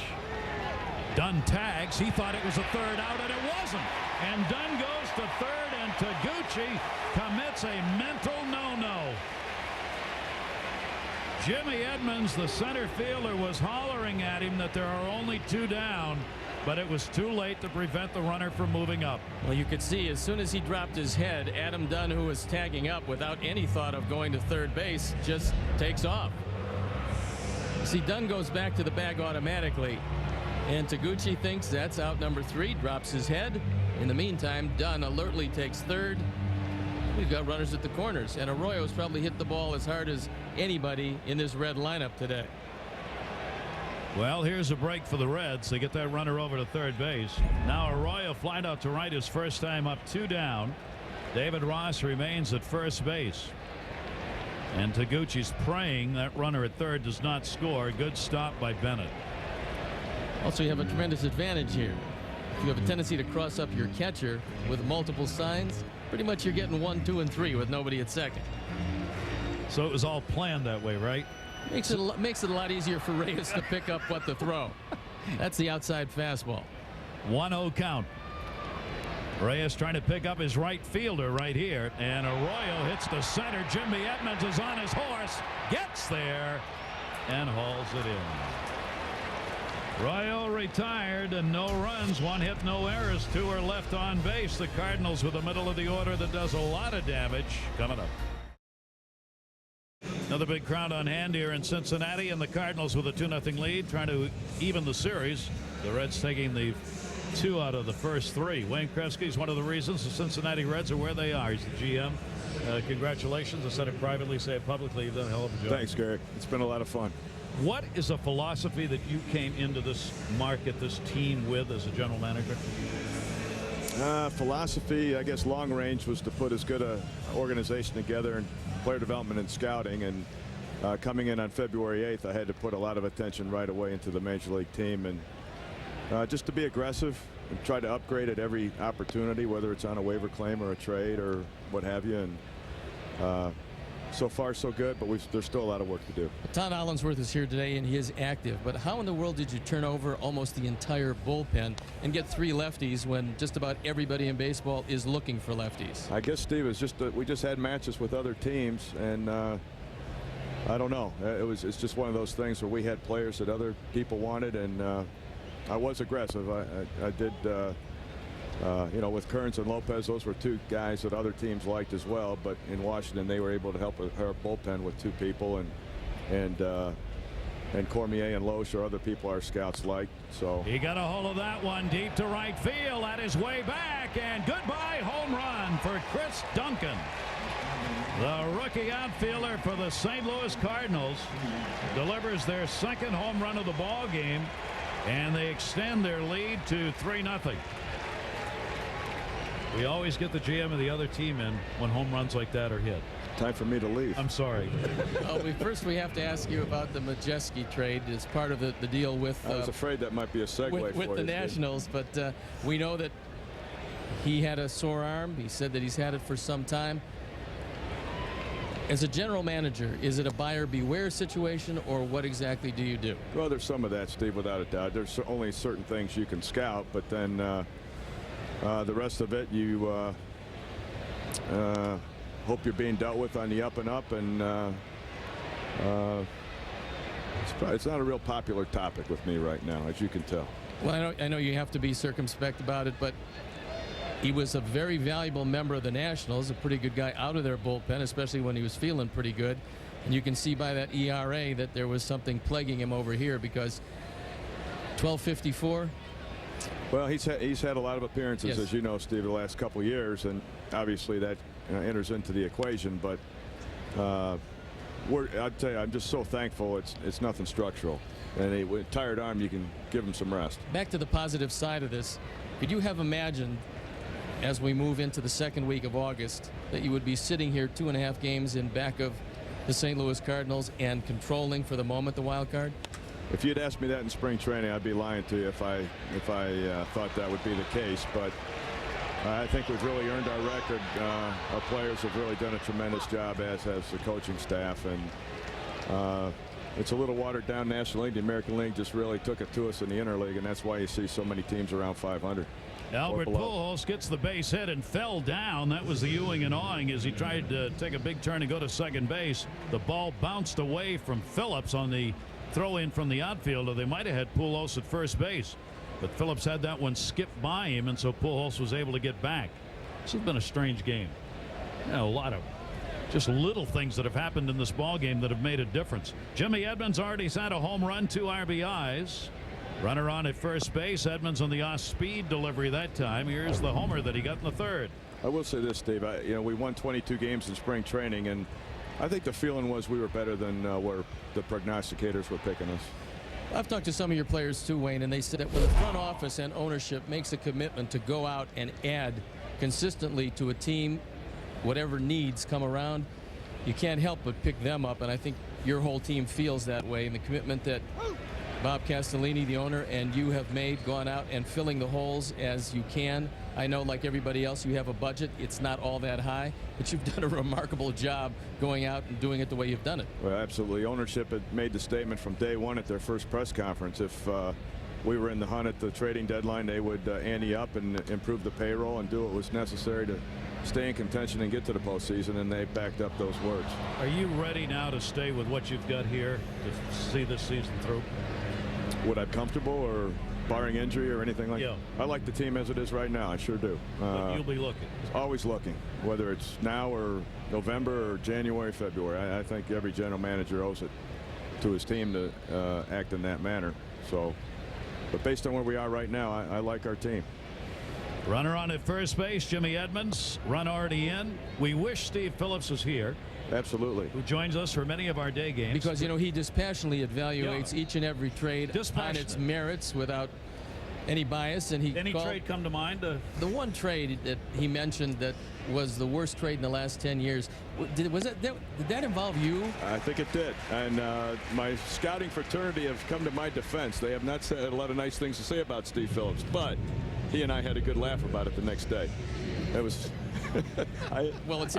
Dunn tags. He thought it was a third out, and it wasn't. And Dunn goes to third, and Taguchi commits a mental no-no. Jimmy Edmonds, the center fielder, was hollering at him that there are only 2 down, but it was too late to prevent the runner from moving up. Well, you could see as soon as he dropped his head, Adam Dunn, who was tagging up without any thought of going to third base, just takes off. See, Dunn goes back to the bag automatically, and Taguchi thinks that's out number 3, drops his head. In the meantime, Dunn alertly takes third. We've got runners at the corners, and Arroyo's probably hit the ball as hard as anybody in this Red lineup today. Well, here's a break for the Reds. They get that runner over to third base. Now Arroyo flied out to right his first time up, 2 down. David Ross remains at first base. And Taguchi's praying that runner at third does not score. Good stop by Bennett. Also, you have a tremendous advantage here. If you have a tendency to cross up your catcher with multiple signs, pretty much you're getting 1, 2, and 3 with nobody at second. So it was all planned that way, right? Makes it a lot easier for Reyes to pick up what to throw. That's the outside fastball. 1-0 count. Reyes trying to pick up his right fielder right here, and Arroyo hits the center. Jimmy Edmonds is on his horse, gets there, and hauls it in. Arroyo retired, and no runs, 1 hit, no errors. 2 are left on base. The Cardinals with the middle of the order that does a lot of damage coming up. Another big crowd on hand here in Cincinnati, and the Cardinals with a 2-0 lead, trying to even the series. The Reds taking the 2 out of the first 3. Wayne Gretzky is one of the reasons the Cincinnati Reds are where they are. He's the GM. Congratulations. I said it privately, say it publicly. You've done a hell of a job. Thanks, Gary. It's been a lot of fun. What is a philosophy that you came into this market, this team with as a general manager? Philosophy, I guess long range was to put as good a organization together in player development and scouting, and coming in on February 8th, I had to put a lot of attention right away into the major league team, and just to be aggressive and try to upgrade at every opportunity, whether it's on a waiver claim or a trade or what have you. And so far so good, but there's still a lot of work to do. Tom Allensworth is here today, and he is active. But how in the world did you turn over almost the entire bullpen and get 3 lefties when just about everybody in baseball is looking for lefties? I guess, Steve, it's just we just had matches with other teams, and I don't know. It's just one of those things where we had players that other people wanted, and I was aggressive. I did. You know, with Kearns and Lopez, those were 2 guys that other teams liked as well. But in Washington, they were able to help our bullpen with 2 people, and Cormier and Loesch are other people our scouts liked. So he got a hold of that one deep to right field at his way back, and goodbye home run for Chris Duncan. The rookie outfielder for the St. Louis Cardinals delivers their 2nd home run of the ball game, and they extend their lead to 3-0. We always get the GM of the other team in when home runs like that are hit. Time for me to leave. I'm sorry. First we have to ask you about the Majeski trade as part of the deal with. I was afraid that might be a segue with for the you, Nationals, but we know that he had a sore arm. He said that he's had it for some time. As a general manager, is it a buyer beware situation, or what exactly do you do? Well, there's some of that, Steve, without a doubt. There's only certain things you can scout, but then the rest of it, you hope you're being dealt with on the up and up, and it's not a real popular topic with me right now, as you can tell. Well, I know you have to be circumspect about it, but he was a very valuable member of the Nationals, a pretty good guy out of their bullpen, especially when he was feeling pretty good. And you can see by that ERA that there was something plaguing him over here, because 12.54. Well, he's had a lot of appearances, Yes. as you know, Steve, the last couple of years, and obviously that enters into the equation. But I'd tell you, I'm just so thankful it's nothing structural. And with a tired arm, you can give him some rest. Back to the positive side of this, could you have imagined, as we move into the second week of August, that you would be sitting here 2.5 games in back of the St. Louis Cardinals and controlling for the moment the wild card? If you'd asked me that in spring training, I'd be lying to you if I thought that would be the case. But I think we've really earned our record. Our players have really done a tremendous job, as has the coaching staff. And it's a little watered down National League. The American League just really took it to us in the interleague, and that's why you see so many teams around 500. Albert Pujols gets the base hit and fell down. That was the ewing and awing as he tried to take a big turn and go to second base. The ball bounced away from Phillips on the throw in from the outfield, or they might have had Pujols at first base. But Phillips had that one skip by him, and so Pujols was able to get back. This has been a strange game. A lot of just little things that have happened in this ball game that have made a difference. Jimmy Edmonds already had a home run, 2 RBIs. Runner on at first base. Edmonds on the off-speed delivery that time. Here's the homer that he got in the third. I will say this, Steve. We won 22 games in spring training, and I think the feeling was we were better than where the prognosticators were picking us. I've talked to some of your players too, Wayne, and they said that when the front office and ownership makes a commitment to go out and add consistently to a team, whatever needs come around, you can't help but pick them up. And I think your whole team feels that way, and the commitment that Bob Castellini, the owner, and you have made, gone out and filling the holes as you can. I know, like everybody else, you have a budget. It's not all that high, but you've done a remarkable job going out and doing it the way you've done it. Well, absolutely. Ownership had made the statement from day one at their first press conference. If we were in the hunt at the trading deadline, they would ante up and improve the payroll and do what was necessary to stay in contention and get to the postseason, and they backed up those words. Are you ready now to stay with what you've got here to see this season through? Would I be comfortable, or barring injury or anything like that? I like the team as it is right now. I sure do. But you'll be looking. Always looking, whether it's now or November or January, February. I think every general manager owes it to his team to act in that manner. So, but based on where we are right now, I like our team. Runner on at first base, Jimmy Edmonds. Run already in. We wish Steve Phillips was here. Absolutely. Who joins us for many of our day games. Because, he dispassionately evaluates each and every trade on its merits without any bias. And any trade come to mind? The one trade that he mentioned that was the worst trade in the last 10 years. Did that involve you? I think it did. And my scouting fraternity have come to my defense. They have not said a lot of nice things to say about Steve Phillips, but he and I had a good laugh about it the next day. It was I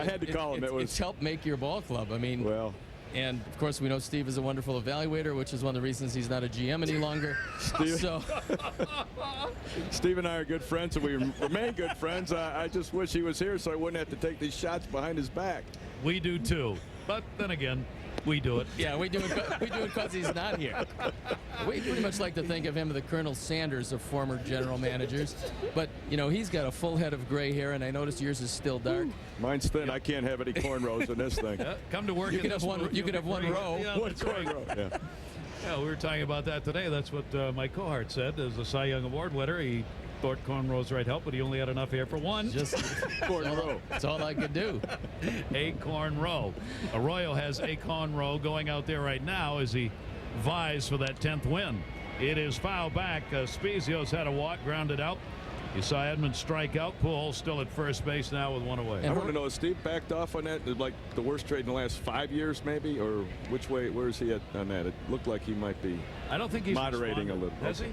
had to call him. It's helped make your ball club. I mean, well, and of course we know Steve is a wonderful evaluator, which is one of the reasons he's not a GM any longer. Steve and I are good friends, and we remain good friends. I just wish he was here so I wouldn't have to take these shots behind his back. We do too, but then again, we do it. Yeah, we do it because he's not here. We pretty much like to think of him as the Colonel Sanders of former general managers. But, he's got a full head of gray hair, and I noticed yours is still dark. Mine's thin. I can't have any cornrows in this thing. Come to work. You could have one row. Yeah, one cornrow. Yeah. Yeah, we were talking about that today. That's what my cohort said. As a Cy Young Award winner, he thought cornrows right help, but he only had enough hair for one. Just cornrow. That's all I could do. A cornrow. Arroyo has a cornrow going out there right now as he vies for that 10th win. It is foul back. Spezio's had a walk, grounded out. You saw Edmonds strike out. Pujols still at first base now with one away. I want to know, is Steve backed off on that? Like the worst trade in the last 5 years, maybe, or which way? Where is he at on that? It looked like he might be. I don't think he's moderating a little. Has he?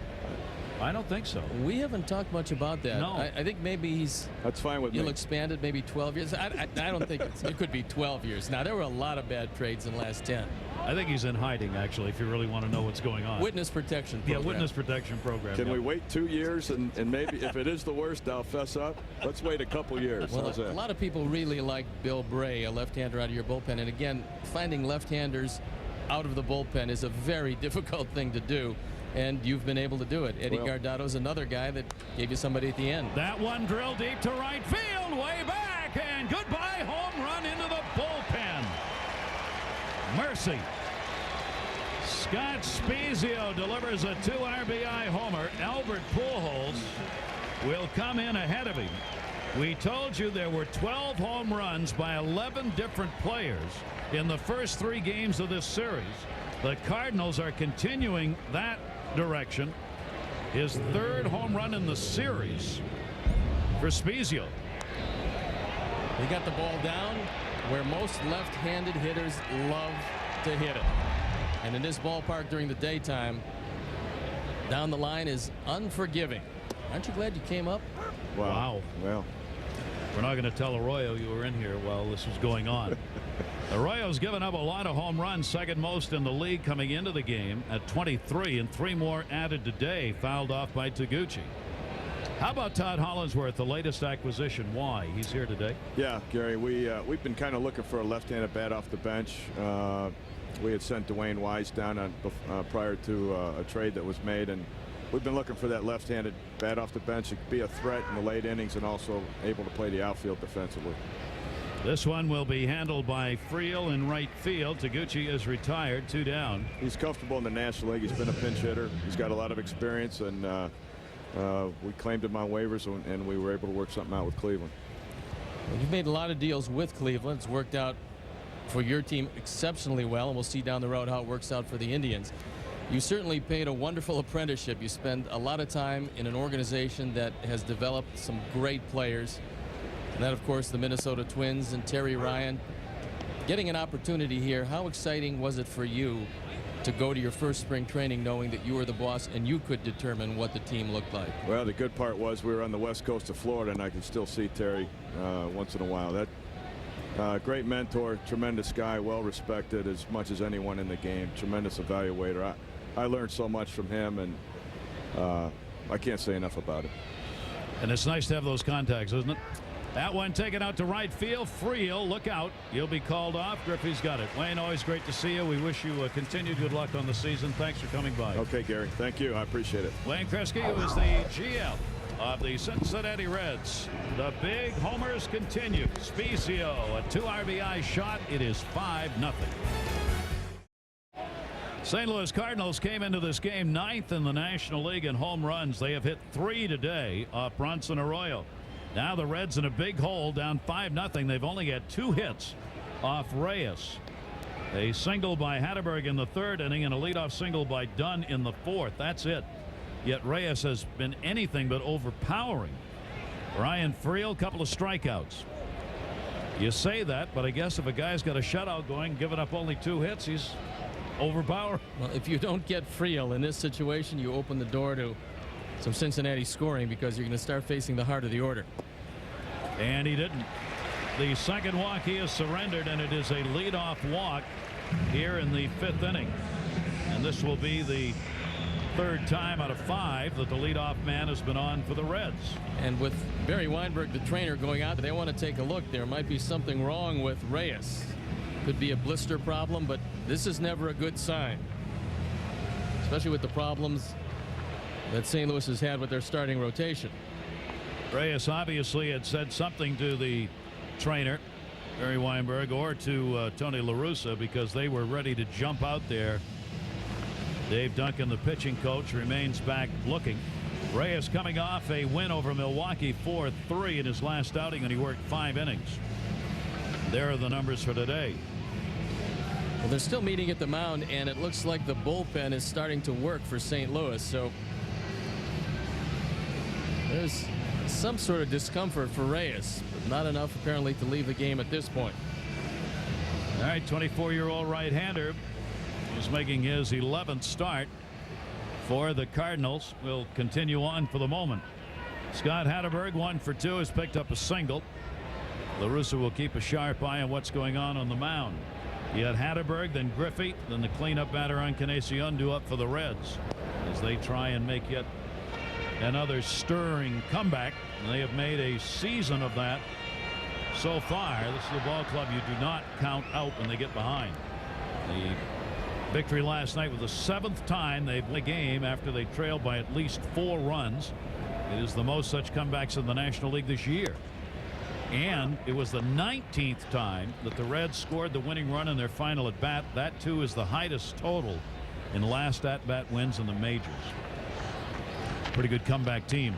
I don't think so. We haven't talked much about that. No. I think maybe he's. That's fine with me. You'll expand it maybe 12 years. I don't think it could be 12 years. Now, there were a lot of bad trades in the last 10. I think he's in hiding, actually, if you really want to know what's going on. Witness protection program. Yeah, witness protection program. Can we wait 2 years and maybe if it is the worst, I'll fess up? Let's wait a couple years. Well, How's that? a lot of people really like Bill Bray, a left-hander out of your bullpen. And again, finding left-handers out of the bullpen is a very difficult thing to do. And you've been able to do it. Eddie Guardado's another guy that gave you somebody at the end. That one drilled deep to right field, way back, and goodbye home run into the bullpen. Mercy. Scott Spiezio delivers a 2 RBI homer. Albert Pujols will come in ahead of him. We told you there were 12 home runs by 11 different players in the first 3 games of this series. The Cardinals are continuing that direction. His 3rd home run in the series for Spiezio. He got the ball down where most left-handed hitters love to hit it. And in this ballpark during the daytime, down the line is unforgiving. Aren't you glad you came up? Wow. Well, we're not going to tell Arroyo you were in here while this was going on. Arroyo's given up a lot of home runs, second most in the league coming into the game at 23, and 3 more added today, fouled off by Taguchi. How about Todd Hollinsworth, the latest acquisition? Why? He's here today. Yeah, Gary, we've been kind of looking for a left-handed bat off the bench. We had sent Dwayne Wise down prior to a trade that was made, and we've been looking for that left-handed bat off the bench. It could be a threat in the late innings and also able to play the outfield defensively. This one will be handled by Friel in right field. Taguchi is retired, 2 down. He's comfortable in the National League. He's been a pinch hitter. He's got a lot of experience, and we claimed him on waivers, and we were able to work something out with Cleveland. Well, you've made a lot of deals with Cleveland. It's worked out for your team exceptionally well, and we'll see down the road how it works out for the Indians. You certainly paid a wonderful apprenticeship. You spend a lot of time in an organization that has developed some great players. And that, of course, the Minnesota Twins and Terry Ryan. Getting an opportunity here, how exciting was it for you to go to your first spring training knowing that you were the boss and you could determine what the team looked like? Well, the good part was we were on the west coast of Florida, and I could still see Terry once in a while. That great mentor, tremendous guy, well respected as much as anyone in the game, tremendous evaluator. I learned so much from him, and I can't say enough about it. And it's nice to have those contacts, isn't it? That one taken out to right field. Friel, look out. You'll be called off. Griffey's got it. Wayne, always great to see you. We wish you continued good luck on the season. Thanks for coming by. Okay, Gary. Thank you. I appreciate it. Wayne Kresge, who is the GM of the Cincinnati Reds. The big homers continue. Spiezio, a 2 RBI shot. It is 5-0. St. Louis Cardinals came into this game 9th in the National League in home runs. They have hit 3 today off Bronson Arroyo. Now the Reds in a big hole, down 5-0. They've only got 2 hits off Reyes. A single by Hatterberg in the 3rd inning and a leadoff single by Dunn in the 4th. That's it. Yet Reyes has been anything but overpowering. Ryan Friel, couple of strikeouts. You say that, but I guess if a guy's got a shutout going, giving up only 2 hits, he's overpowered. Well, if you don't get Friel in this situation, you open the door to some Cincinnati scoring because you're going to start facing the heart of the order. And he didn't. The second walk he has surrendered, and it is a leadoff walk here in the 5th inning. And this will be the 3rd time out of 5 that the leadoff man has been on for the Reds. And with Barry Weinberg, the trainer, going out, they want to take a look. There might be something wrong with Reyes. Could be a blister problem, but this is never a good sign, especially with the problems that St. Louis has had with their starting rotation. Reyes obviously had said something to the trainer, Barry Weinberg, or to Tony La Russa, because they were ready to jump out there. Dave Duncan, the pitching coach, remains back looking. Reyes coming off a win over Milwaukee 4-3 in his last outing, and he worked 5 innings. There are the numbers for today. Well, they're still meeting at the mound, and it looks like the bullpen is starting to work for St. Louis. So there's some sort of discomfort for Reyes, but not enough apparently to leave the game at this point. All right, 24-year-old right-hander is making his 11th start for the Cardinals. Will continue on for the moment. Scott Hatteberg, 1 for 2, has picked up a single. La Russa will keep a sharp eye on what's going on the mound. You had Hatteberg, then Griffey, then the cleanup batter on Encarnacion up for the Reds as they try and make yet another stirring comeback. They have made a season of that so far. This is a ball club you do not count out when they get behind. The victory last night was the 7th time they've won a game after they trailed by at least 4 runs. It is the most such comebacks in the National League this year. And it was the 19th time that the Reds scored the winning run in their final at bat. That too is the highest total in last at bat wins in the majors. Pretty good comeback team,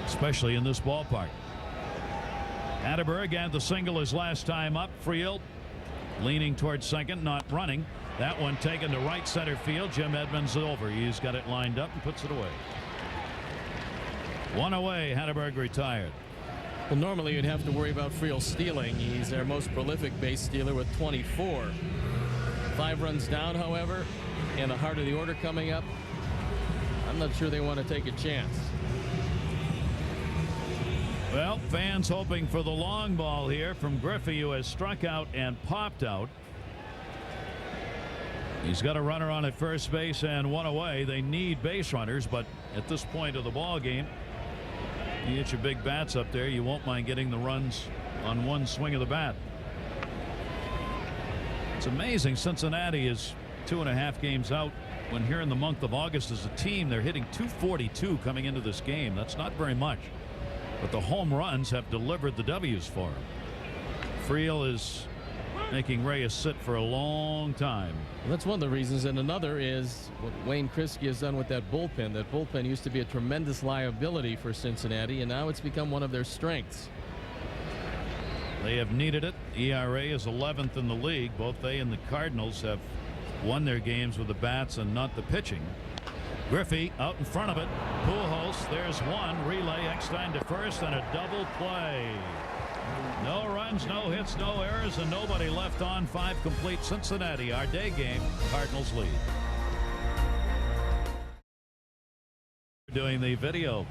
especially in this ballpark. Hatteberg had the single his last time up. Friel leaning towards second, not running. That one taken to right center field. Jim Edmonds over. He's got it lined up and puts it away. 1 away. Hatteberg retired. Well, normally you'd have to worry about Friel stealing. He's their most prolific base stealer with 24. 5 runs down, however, and the heart of the order coming up. I'm not sure they want to take a chance. Well, fans hoping for the long ball here from Griffey, who has struck out and popped out. He's got a runner on at first base and 1 away. They need base runners, but at this point of the ball game, you get your big bats up there, you won't mind getting the runs on one swing of the bat. It's amazing Cincinnati is 2.5 games out when here in the month of August as a team they're hitting .242 coming into this game. That's not very much, but the home runs have delivered the W's for him. Friel is making Reyes sit for a long time. Well, that's one of the reasons, and another is what Wayne Kriske has done with that bullpen. That bullpen used to be a tremendous liability for Cincinnati, and now it's become one of their strengths. They have needed it. ERA is 11th in the league. Both they and the Cardinals have won their games with the bats and not the pitching. Griffey out in front of it. Pujols, there's one. Relay, Eckstein to first, and a double play. No runs, no hits, no errors, and nobody left on. 5 complete. Cincinnati, our day game. Cardinals lead. Doing the video.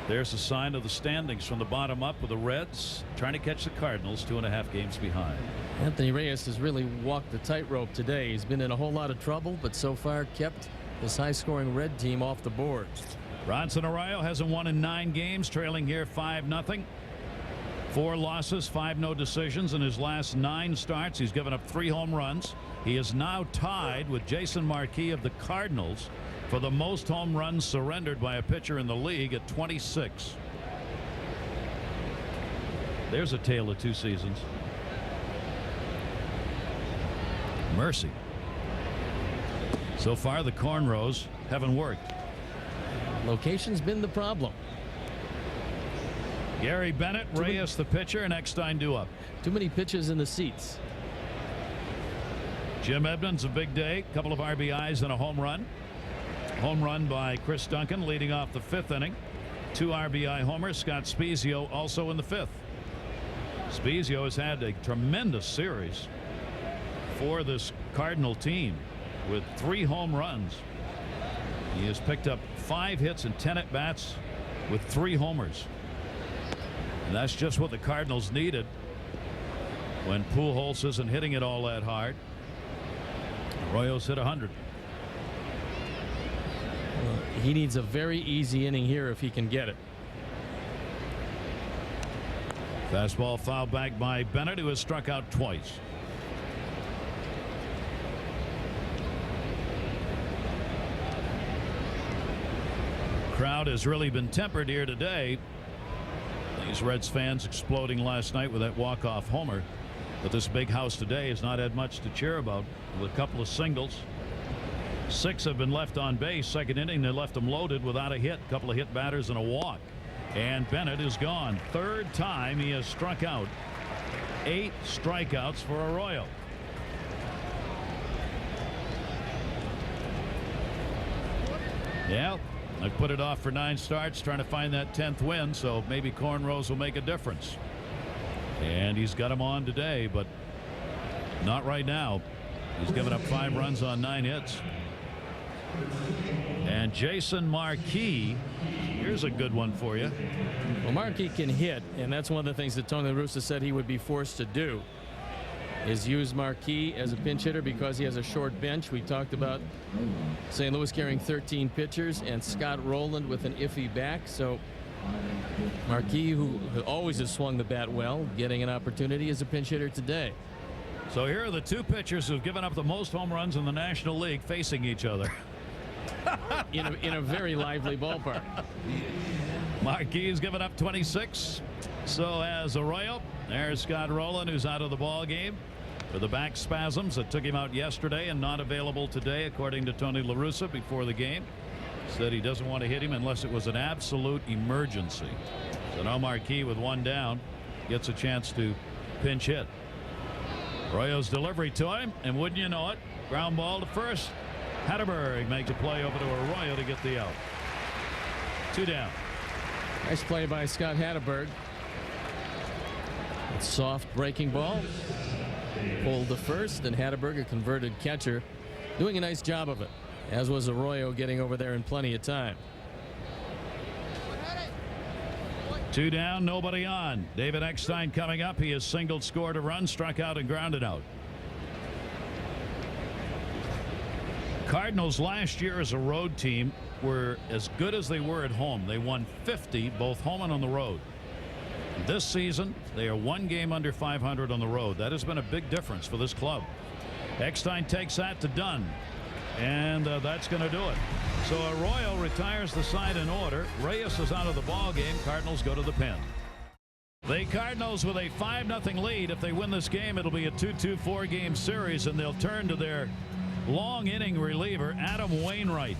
There's a sign of the standings from the bottom up with the Reds trying to catch the Cardinals 2.5 games behind. Anthony Reyes has really walked the tightrope today. He's been in a whole lot of trouble, but so far kept this high-scoring Red team off the board. Bronson Arroyo hasn't won in 9 games, trailing here 5-0. 4 losses, 5 no decisions in his last 9 starts. He's given up 3 home runs. He is now tied with Jason Marquis of the Cardinals for the most home runs surrendered by a pitcher in the league at 26. There's a tale of 2 seasons. Mercy. So far the cornrows haven't worked. Location's been the problem. Gary Bennett, Reyes the pitcher, and Eckstein due up. Too many pitches in the seats. Jim Edmonds, a big day. Couple of RBIs and a home run. Home run by Chris Duncan leading off the 5th inning. 2 RBI homers. Scott Spiezio also in the 5th. Spiezio has had a tremendous series for this Cardinal team with 3 home runs. He has picked up 5 hits and 10 at bats with 3 homers. And that's just what the Cardinals needed when Pujols isn't hitting it all that hard. Arroyo's hit 100. He needs a very easy inning here if he can get it. Fastball fouled back by Bennett, who has struck out twice. Crowd has really been tempered here today. These Reds fans exploding last night with that walk-off homer. But this big house today has not had much to cheer about, with a couple of singles. 6 have been left on base. 2nd inning, they left them loaded without a hit. A couple of hit batters and a walk. And Bennett is gone. 3rd time he has struck out. 8 strikeouts for Arroyo. Yeah, They put it off for 9 starts, trying to find that 10th win, so maybe cornrows will make a difference. And he's got him on today, but not right now. He's given up 5 runs on 9 hits. And Jason Marquis, here's a good one for you. Well, Marquis can hit, and that's one of the things that Tony La Russa said he would be forced to do, is use Marquis as a pinch hitter because he has a short bench. We talked about St. Louis carrying 13 pitchers and Scott Rowland with an iffy back. So Marquis, who always has swung the bat well, getting an opportunity as a pinch hitter today. So here are the 2 pitchers who've given up the most home runs in the National League facing each other. in a very lively ballpark. Marquis has given up 26. So has Arroyo. There's Scott Rowland, who's out of the ball game for the back spasms that took him out yesterday and not available today, according to Tony La Russa before the game. Said he doesn't want to hit him unless it was an absolute emergency. So now Marquis, with 1 down, gets a chance to pinch hit. Arroyo's delivery to him, and wouldn't you know it, ground ball to first. Hatterberg makes a play over to Arroyo to get the out. 2 down. Nice play by Scott Hatterberg. Soft breaking ball. Pulled to first, and Hatterberg, a converted catcher, doing a nice job of it, as was Arroyo, getting over there in plenty of time. 2 down, nobody on. David Eckstein coming up. He has singled, scored a run, struck out, and grounded out. Cardinals last year as a road team were as good as they were at home. They won 50 both home and on the road. This season they are 1 game under 500 on the road. That has been a big difference for this club. Eckstein takes that to Dunn, and that's going to do it. So Arroyo retires the side in order. Reyes is out of the ball game. Cardinals go to the pen. The Cardinals with a 5-0 lead. If they win this game, it'll be a 2-2 4-game series, and they'll turn to their long inning reliever Adam Wainwright.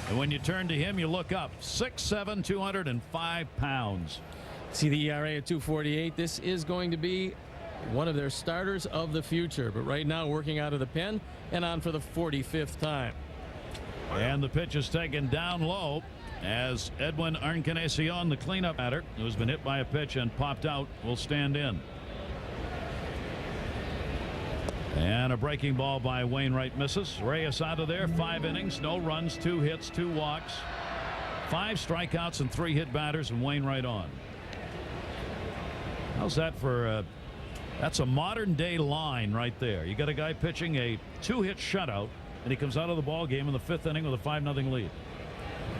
And when you turn to him, you look up. 6'7", 205 pounds. See the ERA at 2.48. This is going to be one of their starters of the future, but right now working out of the pen and on for the 45th time. And the pitch is taken down low as Edwin Encarnacion, the cleanup batter, who's been hit by a pitch and popped out, will stand in. And a breaking ball by Wainwright misses. Reyes out of there. 5 innings, no runs, 2 hits, 2 walks, 5 strikeouts and 3 hit batters, and Wainwright on. How's that for that's a modern day line right there. You got a guy pitching a 2-hit shutout, and he comes out of the ball game in the 5th inning with a 5-0 lead.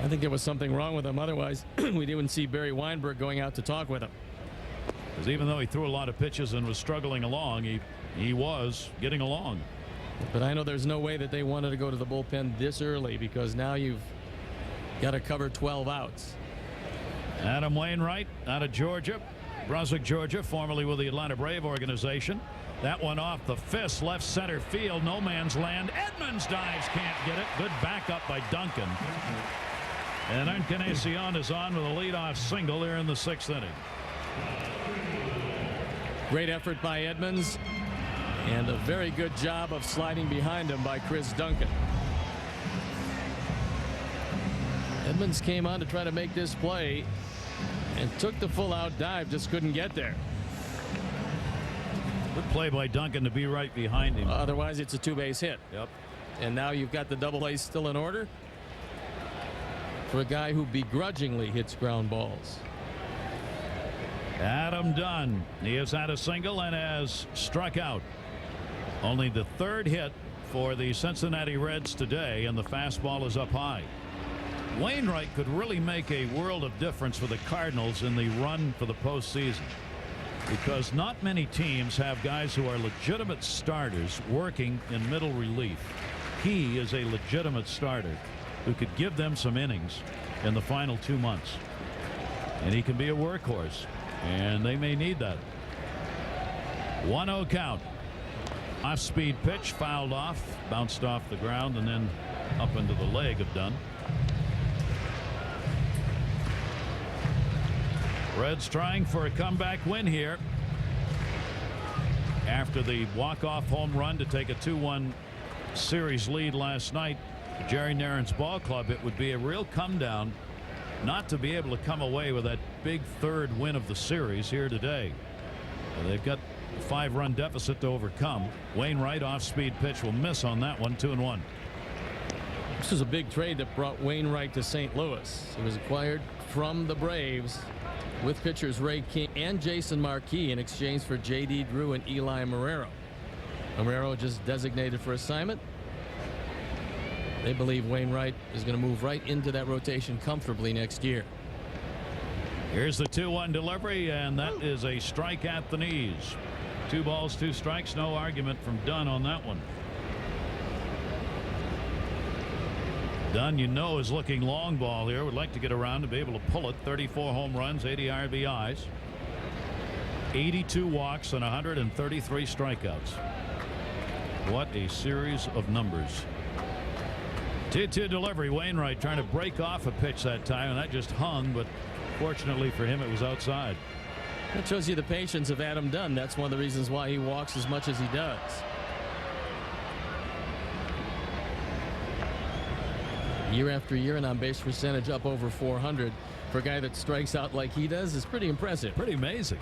I think there was something wrong with him. Otherwise, we didn't see Barry Weinberg going out to talk with him. Because even though he threw a lot of pitches and was struggling along, he was getting along. But I know there's no way that they wanted to go to the bullpen this early, because now you've got to cover 12 outs. Adam Wainwright out of Georgia, Brunswick, Georgia, formerly with the Atlanta Brave organization. That one off the fist, left center field, no man's land. Edmonds dives, can't get it. Good backup by Duncan. And Encarnacion is on with a leadoff single here in the 6th inning. Great effort by Edmonds, and a very good job of sliding behind him by Chris Duncan. Edmonds came on to try to make this play and took the full out dive, just couldn't get there. Good play by Duncan to be right behind him. Otherwise it's a 2-base hit. Yep. And now you've got the double play still in order for a guy who begrudgingly hits ground balls. Adam Dunn, he has had a single and has struck out. Only the 3rd hit for the Cincinnati Reds today, and the fastball is up high. Wainwright could really make a world of difference for the Cardinals in the run for the postseason, because not many teams have guys who are legitimate starters working in middle relief. He is a legitimate starter who could give them some innings in the final 2 months, and he can be a workhorse, and they may need that. 1-0 count. Off-speed pitch, fouled off, bounced off the ground, and then up into the leg of Dunn. Reds trying for a comeback win here after the walk-off home run to take a 2-1 series lead last night Jerry Naren's ball club, it would be a real come down not to be able to come away with that big third win of the series here today. They've got a 5-run deficit to overcome. Wainwright off-speed pitch will miss on that one. 2-1. This is a big trade that brought Wainwright to St. Louis. He was acquired from the Braves with pitchers Ray King and Jason Marquis in exchange for J.D. Drew and Eli Marrero. Marrero just designated for assignment. They believe Wainwright is going to move right into that rotation comfortably next year. Here's the 2-1 delivery, and that is a strike at the knees. 2 balls, 2 strikes. No argument from Dunn on that one. Dunn, you know, is looking long ball here. Would like to get around to be able to pull it. 34 home runs, 80 RBIs, 82 walks, and 133 strikeouts. What a series of numbers. 2-2 delivery. Wainwright trying to break off a pitch that time, and that just hung, but fortunately for him, it was outside. That shows you the patience of Adam Dunn. That's one of the reasons why he walks as much as he does. Year after year, an on-base percentage up over 400 for a guy that strikes out like he does is pretty impressive. Pretty amazing.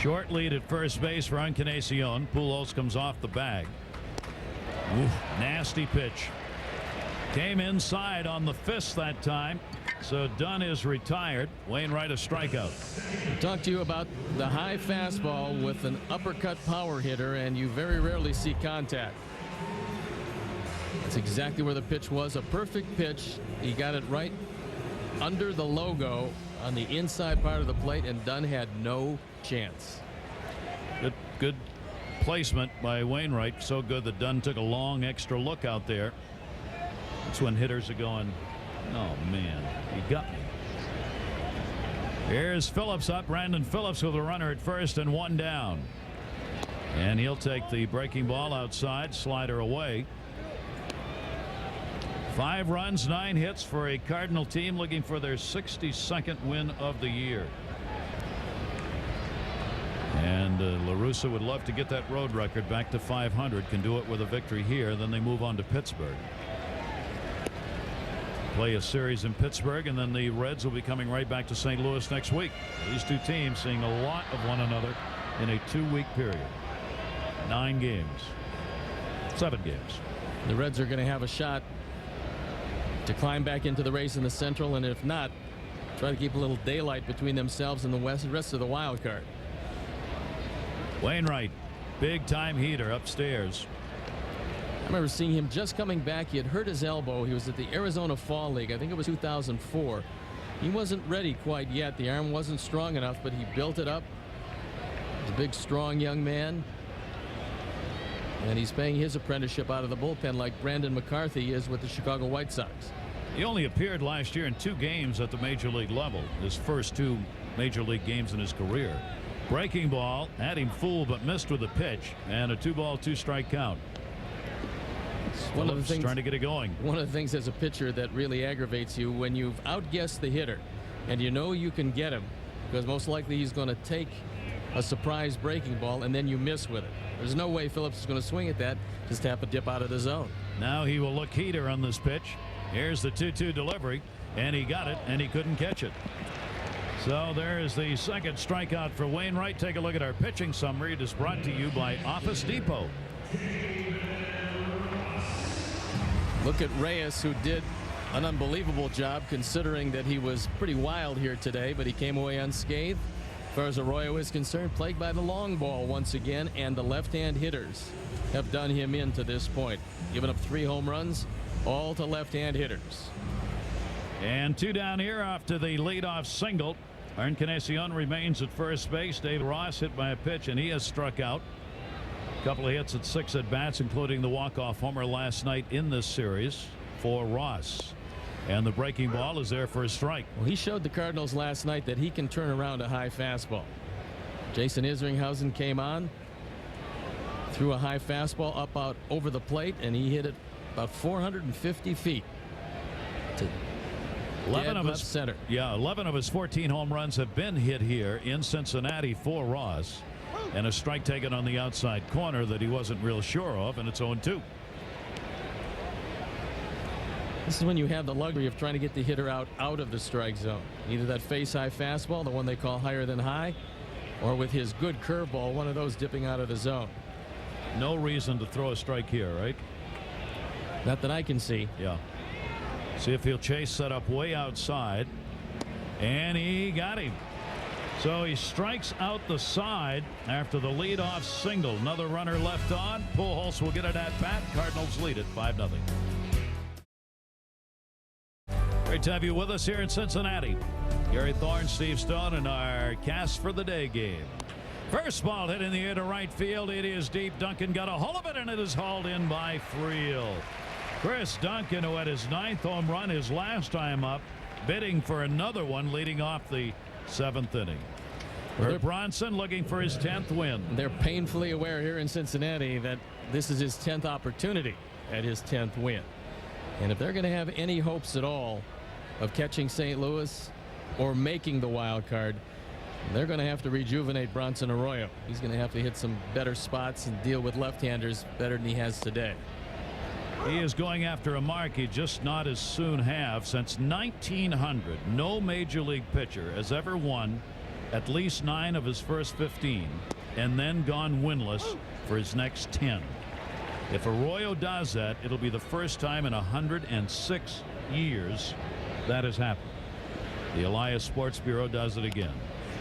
Short lead at first base for Encarnacion. Pujols comes off the bag. Ooh, nasty pitch. Came inside on the fist that time. So Dunn is retired. Wainwright a strikeout. I talked to you about the high fastball with an uppercut power hitter, and you very rarely see contact. That's exactly where the pitch was. A perfect pitch. He got it right under the logo on the inside part of the plate, and Dunn had no chance. Good placement by Wainwright. So good that Dunn took a long extra look out there. That's when hitters are going, oh man, he got me. Here's Phillips up. Brandon Phillips with a runner at first and 1 down. And he'll take the breaking ball outside. Slider away. 5 runs, 9 hits for a Cardinal team looking for their 62nd win of the year. And La Russa would love to get that road record back to 500. Can do it with a victory here. Then they move on to Pittsburgh. Play a series in Pittsburgh, and then the Reds will be coming right back to St. Louis next week. These two teams seeing a lot of one another in a 2-week period. 9 games. 7 games. The Reds are going to have a shot to climb back into the race in the Central, and if not, try to keep a little daylight between themselves and the rest of the wild card. Wainwright, big time heater upstairs. I remember seeing him just coming back. He had hurt his elbow. He was at the Arizona Fall League. I think it was 2004. He wasn't ready quite yet. The arm wasn't strong enough, but he built it up. He's a big, strong young man. And he's paying his apprenticeship out of the bullpen like Brandon McCarthy is with the Chicago White Sox. He only appeared last year in 2 games at the major league level. His first 2 major league games in his career. Breaking ball had him fooled but missed with a pitch, and a 2-ball 2-strike count. One of the things trying to get it going. One of the things as a pitcher that really aggravates you when you've outguessed the hitter and you know you can get him because most likely he's going to take a surprise breaking ball and then you miss with it. There's no way Phillips is going to swing at that. Just have to dip out of the zone. Now he will look heater on this pitch. Here's the 2-2 delivery, and he got it, and he couldn't catch it. So there is the second strikeout for Wainwright. Take a look at our pitching summary. It is brought to you by Office Depot. Look at Reyes, who did an unbelievable job considering that he was pretty wild here today, but he came away unscathed. As far as Arroyo is concerned, plagued by the long ball once again, and the left-hand hitters have done him in to this point. Given up 3 home runs, all to left-hand hitters. And 2 down here after the leadoff single. Encarnacion remains at first base. David Ross hit by a pitch, and he has struck out. A couple of hits at 6 at-bats, including the walk-off homer last night in this series for Ross. And the breaking ball is there for a strike. Well, he showed the Cardinals last night that he can turn around a high fastball. Jason Isringhausen came on, threw a high fastball up out over the plate, and he hit it about 450 feet to 11 of left center. Yeah, 11 of his 14 home runs have been hit here in Cincinnati for Ross. And a strike taken on the outside corner that he wasn't real sure of, and it's 0-2. This is when you have the luxury of trying to get the hitter out of the strike zone. Either that face-high fastball, the one they call higher than high, or with his good curveball, one of those dipping out of the zone. No reason to throw a strike here, right? Not that I can see. Yeah. See if he'll chase that up way outside. And he got him. So he strikes out the side after the leadoff single. Another runner left on. Pujols will get it at bat. Cardinals lead it 5-0. Great to have you with us here in Cincinnati. Gary Thorne, Steve Stone, and our cast for the day game. First ball hit in the air to right field. It is deep. Duncan got a hold of it, and it is hauled in by Friel. Chris Duncan, who had his 9th home run his last time up, bidding for another one leading off the 7th inning. Bert Bronson looking for his 10th win. They're painfully aware here in Cincinnati that this is his 10th opportunity at his 10th win. And if they're going to have any hopes at all of catching St. Louis or making the wild card, they're going to have to rejuvenate Bronson Arroyo. He's going to have to hit some better spots and deal with left-handers better than he has today. He is going after a mark he just not as soon have. Since 1900, no major league pitcher has ever won at least 9 of his first 15 and then gone winless for his next 10. If Arroyo does that, it'll be the first time in 106 years that has happened. The Elias Sports Bureau does it again.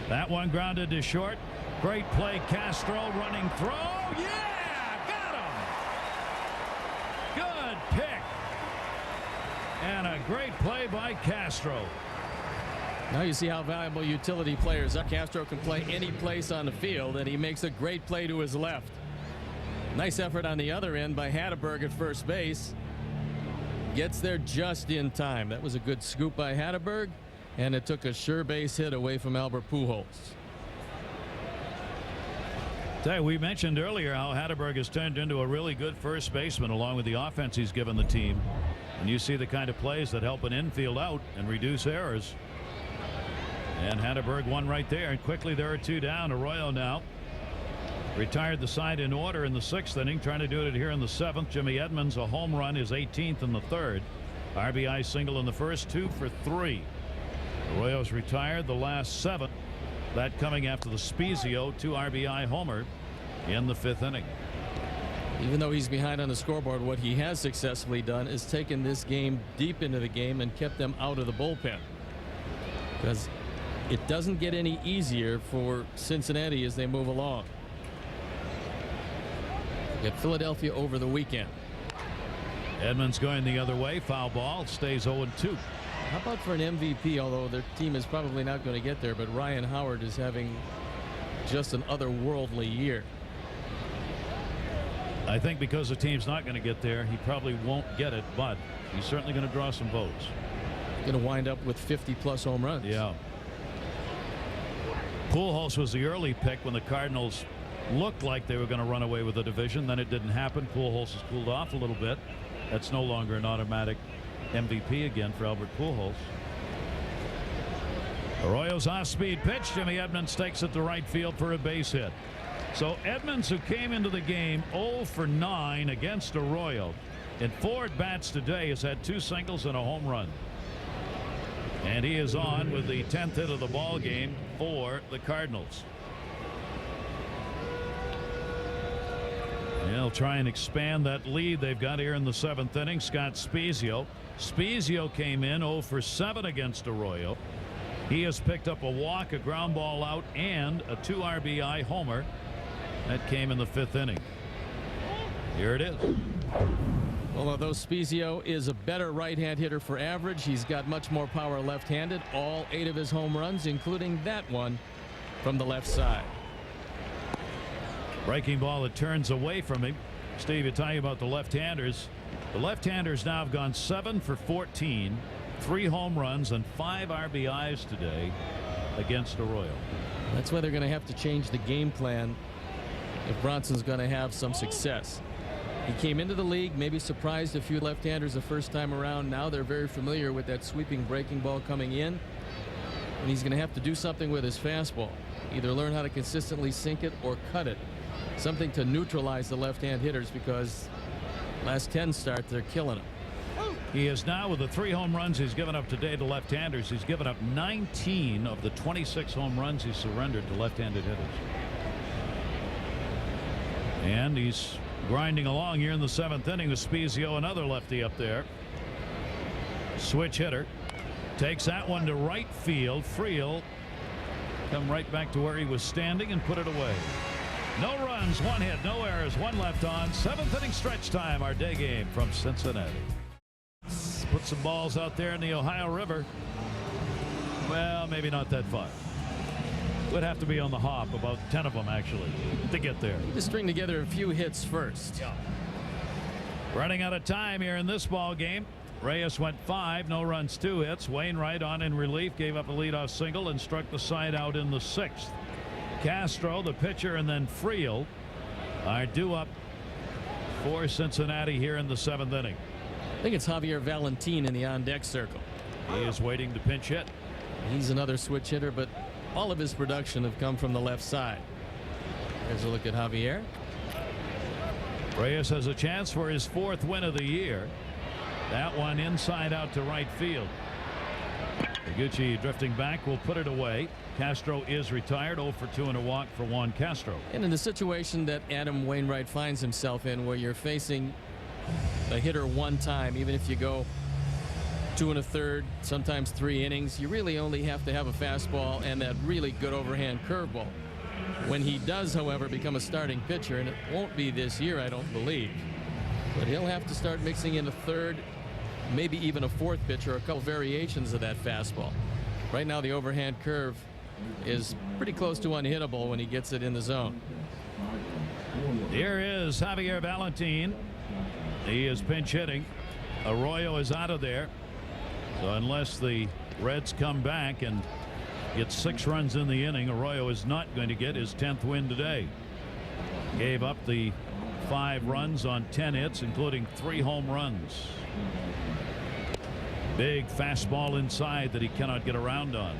That one grounded to short. Great play. Castro running throw. Yeah, got him. Good pick. And a great play by Castro. Now you see how valuable utility players are. Castro can play any place on the field, and he makes a great play to his left. Nice effort on the other end by Hatteberg at first base. Gets there just in time. That was a good scoop by Hatteberg, and it took a sure base hit away from Albert Pujols. We mentioned earlier how Hatteberg has turned into a really good first baseman along with the offense he's given the team. And you see the kind of plays that help an infield out and reduce errors. And Hatteberg won right there, and quickly there are 2 down. Arroyo now retired the side in order in the 6th inning, trying to do it here in the 7th. Jimmy Edmonds, a home run, his 18th in the 3rd. RBI single in the first, 2 for 3. Arroyo's retired the last 7. That coming after the Spezio 2 RBI homer in the 5th inning. Even though he's behind on the scoreboard, what he has successfully done is taken this game deep into the game and kept them out of the bullpen. Because it doesn't get any easier for Cincinnati as they move along. Get Philadelphia over the weekend. Edmonds going the other way. Foul ball. Stays 0-2. How about for an MVP, although their team is probably not going to get there, but Ryan Howard is having just an otherworldly year. I think because the team's not going to get there, he probably won't get it, but he's certainly going to draw some votes. Going to wind up with 50+ home runs. Yeah. Pujols was the early pick when the Cardinals looked like they were going to run away with the division. Then it didn't happen. Pujols has cooled off a little bit. That's no longer an automatic MVP again for Albert Pujols. Arroyo's off-speed pitch. Jimmy Edmonds takes it to right field for a base hit. So Edmonds, who came into the game 0 for 9 against Arroyo in 4 at-bats today, has had 2 singles and a home run. And he is on with the 10th hit of the ball game for the Cardinals. They'll try and expand that lead they've got here in the 7th inning. Scott Spezio. Spezio came in 0 for 7 against Arroyo. He has picked up a walk, a ground ball out, and a 2 RBI homer. That came in the 5th inning. Here it is. Well, although Spezio is a better right-hand hitter for average, he's got much more power left-handed. All 8 of his home runs, including that one from the left side. Breaking ball that turns away from him. Steve, you tell you about the left-handers. The left-handers now have gone 7 for 14, 3 home runs and 5 RBIs today against Arroyo. That's why they're going to have to change the game plan if Bronson's going to have some success. He came into the league, maybe surprised a few left-handers the first time around. Now they're very familiar with that sweeping breaking ball coming in, and he's going to have to do something with his fastball. Either learn how to consistently sink it or cut it. Something to neutralize the left-hand hitters, because last 10 starts, they're killing him. He is now, with the 3 home runs he's given up today to left-handers, he's given up 19 of the 26 home runs he surrendered to left-handed hitters. And he's grinding along here in the 7th inning with Spezio, another lefty up there. Switch hitter. Takes that one to right field. Friel come right back to where he was standing and put it away. No runs, 1 hit, no errors, 1 left on. 7th inning stretch time, our day game from Cincinnati. Put some balls out there in the Ohio River. Well, maybe not that far. Would have to be on the hop, about 10 of them actually, to get there. To string together a few hits first. Yeah. Running out of time here in this ball game. Reyes went 5, no runs, 2 hits. Wainwright on in relief, gave up a leadoff single and struck the side out in the 6th. Castro, the pitcher, and then Friel are due up for Cincinnati here in the 7th inning. I think it's Javier Valentin in the on-deck circle. He is waiting to pinch hit. He's another switch hitter, but all of his production have come from the left side. There's a look at Javier. Reyes has a chance for his 4th win of the year. That one inside out to right field. Higuchi drifting back will put it away. Castro is retired. 0 for 2 and a walk for Juan Castro. And in the situation that Adam Wainwright finds himself in, where you're facing a hitter one time, even if you go 2 1/3, sometimes 3 innings, you really only have to have a fastball and that really good overhand curveball. When he does, however, become a starting pitcher, and it won't be this year, I don't believe, but he'll have to start mixing in a 3rd, maybe even a 4th pitch, or a couple variations of that fastball. Right now the overhand curve is pretty close to unhittable when he gets it in the zone. Here is Javier Valentin. He is pinch hitting. Arroyo is out of there, so unless the Reds come back and get 6 runs in the inning, Arroyo is not going to get his 10th win today. Gave up the 5 runs on 10 hits, including 3 home runs. Big fastball inside that he cannot get around on.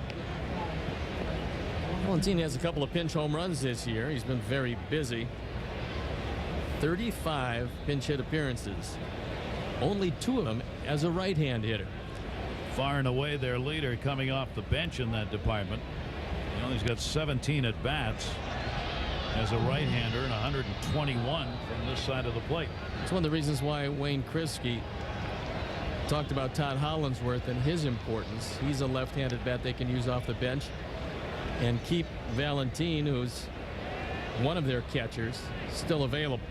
Valentin has a couple of pinch home runs this year. He's been very busy. 35 pinch hit appearances. Only 2 of them as a right-hand hitter. Far and away their leader coming off the bench in that department. He's got 17 at bats as a right-hander and 121 from this side of the plate. It's one of the reasons why Wayne Kriske talked about Todd Hollandsworth and his importance. He's a left-handed bat they can use off the bench and keep Valentin, who's one of their catchers, still available.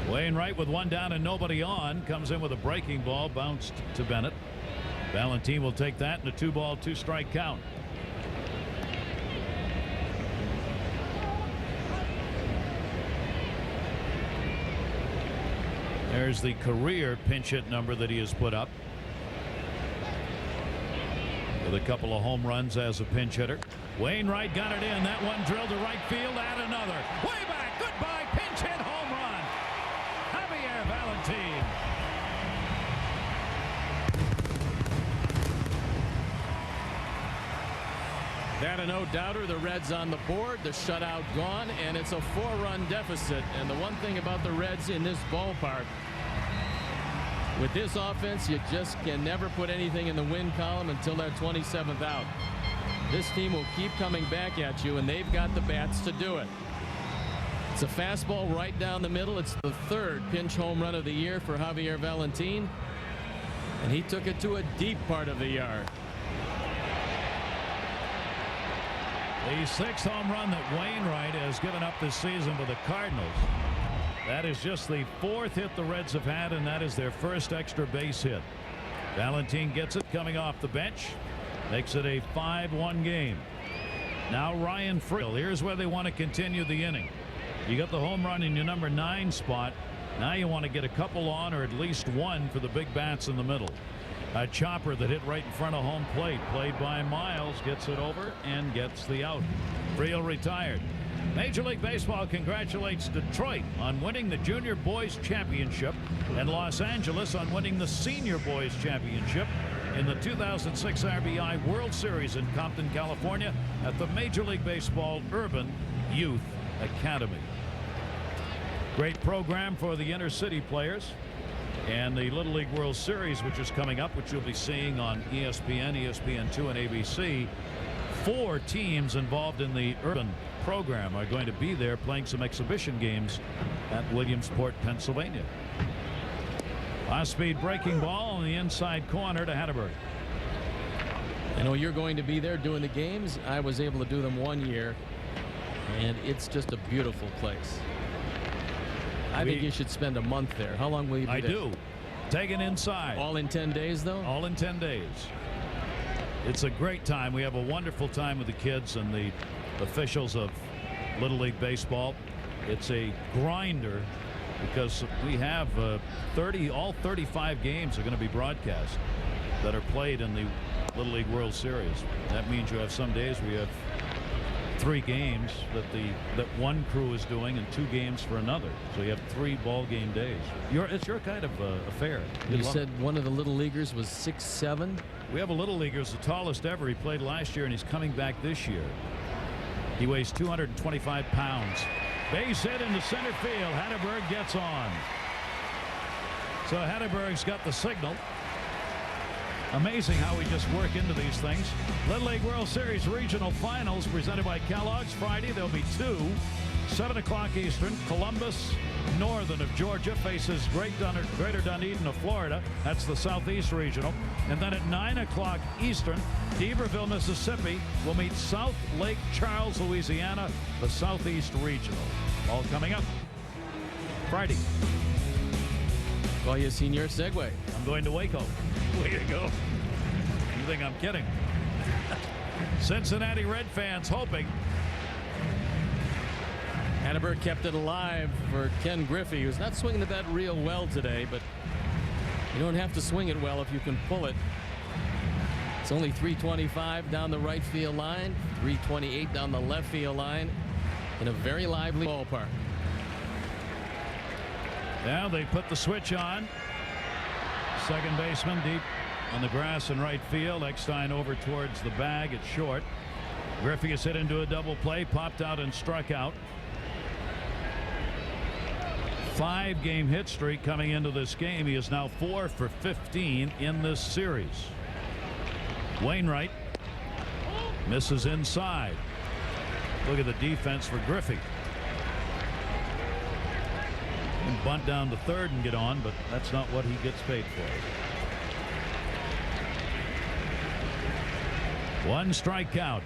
Wainwright with 1 down and nobody on comes in with a breaking ball, bounced to Bennett. Valentin will take that in a 2-ball 2-strike count. There's the career pinch hit number that he has put up, with a couple of home runs as a pinch hitter. Wainwright got it in. That one drilled to right field. Add another. Way back. Goodbye. Pinch hit home run. Javier Valentin. That a no-doubter. The Reds on the board. The shutout gone, and it's a 4-run deficit. And the one thing about the Reds in this ballpark, with this offense, you just can never put anything in the win column until that 27th out. This team will keep coming back at you, and they've got the bats to do it. It's a fastball right down the middle. It's the 3rd pinch home run of the year for Javier Valentin, and he took it to a deep part of the yard. The 6th home run that Wainwright has given up this season with the Cardinals. That is just the 4th hit the Reds have had, and that is their 1st extra base hit. Valentin gets it coming off the bench, makes it a 5-1 game. Now Ryan Friel. Here's where they want to continue the inning. You got the home run in your number 9 spot. Now you want to get a couple on, or at least 1 for the big bats in the middle. A chopper that hit right in front of home plate, played by Miles, gets it over and gets the out. Friel retired. Major League Baseball congratulates Detroit on winning the Junior Boys Championship and Los Angeles on winning the Senior Boys Championship. in the 2006 RBI World Series in Compton, California at the Major League Baseball Urban Youth Academy. Great program for the inner city players. And the Little League World Series, which is coming up, which you'll be seeing on ESPN, ESPN2, and ABC. 4 teams involved in the urban program are going to be there playing some exhibition games at Williamsport, Pennsylvania. High-speed breaking ball in the inside corner to Hatterberg. I know you're going to be there doing the games. I was able to do them one year, and it's just a beautiful place. I think you should spend a month there. How long will you be there? I do. Take it inside. All in 10 days, though? All in 10 days. It's a great time. We have a wonderful time with the kids and the officials of Little League Baseball. It's a grinder because we have all 35 games are going to be broadcast that are played in the Little League World Series. That means you have some days where you have 3 games that one crew is doing and 2 games for another. So you have 3 ball game days. It's your kind of affair. You said one of the little leaguers was 6'7". We have a little leaguer who's the tallest ever. He played last year and he's coming back this year. He weighs 225 pounds. Base hit into center field. Hatterberg gets on. So Hatterberg's got the signal. Amazing how we just work into these things. Little League World Series regional finals presented by Kellogg's. Friday there'll be 2, 7 o'clock Eastern. Columbus Northern of Georgia faces Greater Dunedin of Florida. That's the Southeast Regional. And then at 9 o'clock Eastern, D'Iberville, Mississippi will meet South Lake Charles, Louisiana, the Southeast Regional. All coming up Friday. Well, you seen your segue. I'm going to Waco. Way to go. You think I'm kidding? Cincinnati Red fans hoping. Hatterberg kept it alive for Ken Griffey, who's not swinging the bat real well today, but you don't have to swing it well if you can pull it. It's only 325 down the right field line, 328 down the left field line in a very lively ballpark. Now they put the switch on. Second baseman deep on the grass in right field. Eckstein over towards the bag at short. Griffey is hit into a double play, popped out and struck out. 5-game hit streak coming into this game. He is now 4 for 15 in this series. Wainwright misses inside. Look at the defense for Griffey. And bunt down to third and get on, but that's not what he gets paid for. 1 strikeout.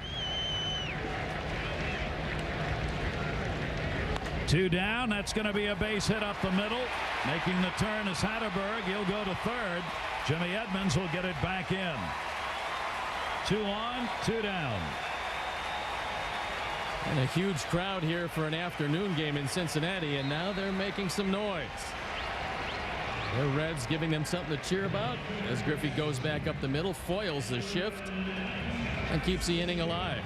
2 down. That's going to be a base hit up the middle. Making the turn is Hatterberg. He'll go to third. Jimmy Edmonds will get it back in. 2 on, 2 down. And a huge crowd here for an afternoon game in Cincinnati, and now they're making some noise. The Reds giving them something to cheer about as Griffey goes back up the middle, foils the shift, and keeps the inning alive.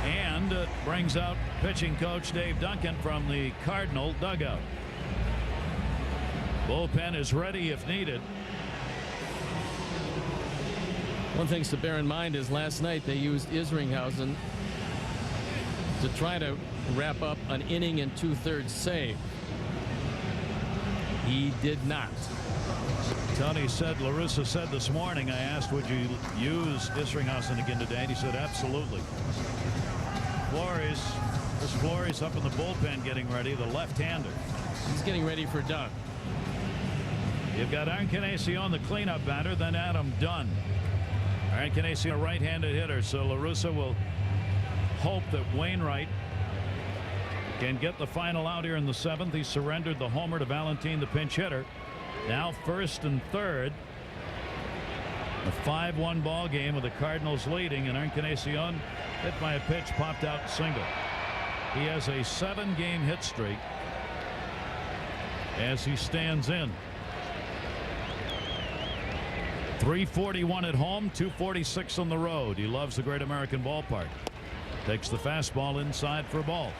And brings out pitching coach Dave Duncan from the Cardinal dugout. Bullpen is ready if needed. One thing to bear in mind is last night they used Isringhausen to try to wrap up an inning and 2/3 save. He did not. Tony said, La Russa said this morning, I asked, would you use Isringhausen again today? And he said, absolutely. Flores up in the bullpen getting ready, the left-hander. He's getting ready for Doug. You've got Encarnacion, the cleanup batter, then Adam Dunn. Encarnacion, a right-handed hitter, so La Russa will hope that Wainwright can get the final out here in the 7th. He surrendered the homer to Valentin, the pinch hitter. Now 1st and 3rd. A 5-1 ball game with the Cardinals leading, and Encarnacion hit by a pitch, popped out single. He has a 7-game hit streak as he stands in. 341 at home, 246 on the road. He loves the Great American Ballpark. Takes the fastball inside for a ball.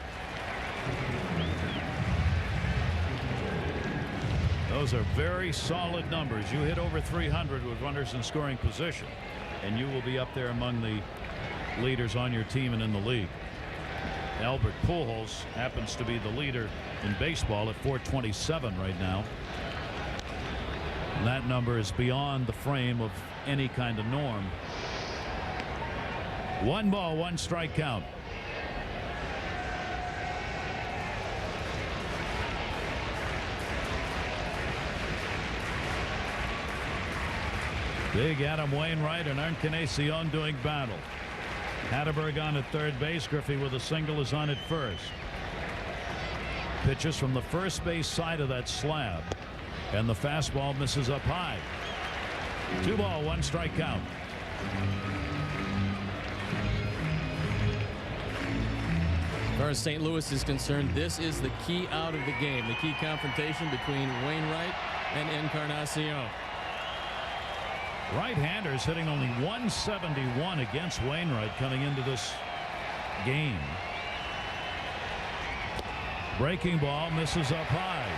Those are very solid numbers. You hit over 300 with runners in scoring position, and you will be up there among the leaders on your team and in the league. Albert Pujols happens to be the leader in baseball at 427 right now. And that number is beyond the frame of any kind of norm. 1 ball, 1 strike count. Big Adam Wainwright and Encarnacion doing battle. Hatterberg on at third base. Griffey with a single is on at first. Pitches from the first base side of that slab, and the fastball misses up high. 2 ball, 1 strike count. As far as St. Louis is concerned, this is the key out of the game, the key confrontation between Wainwright and Encarnacion. Right-handers hitting only 171 against Wainwright coming into this game. Breaking ball misses up high.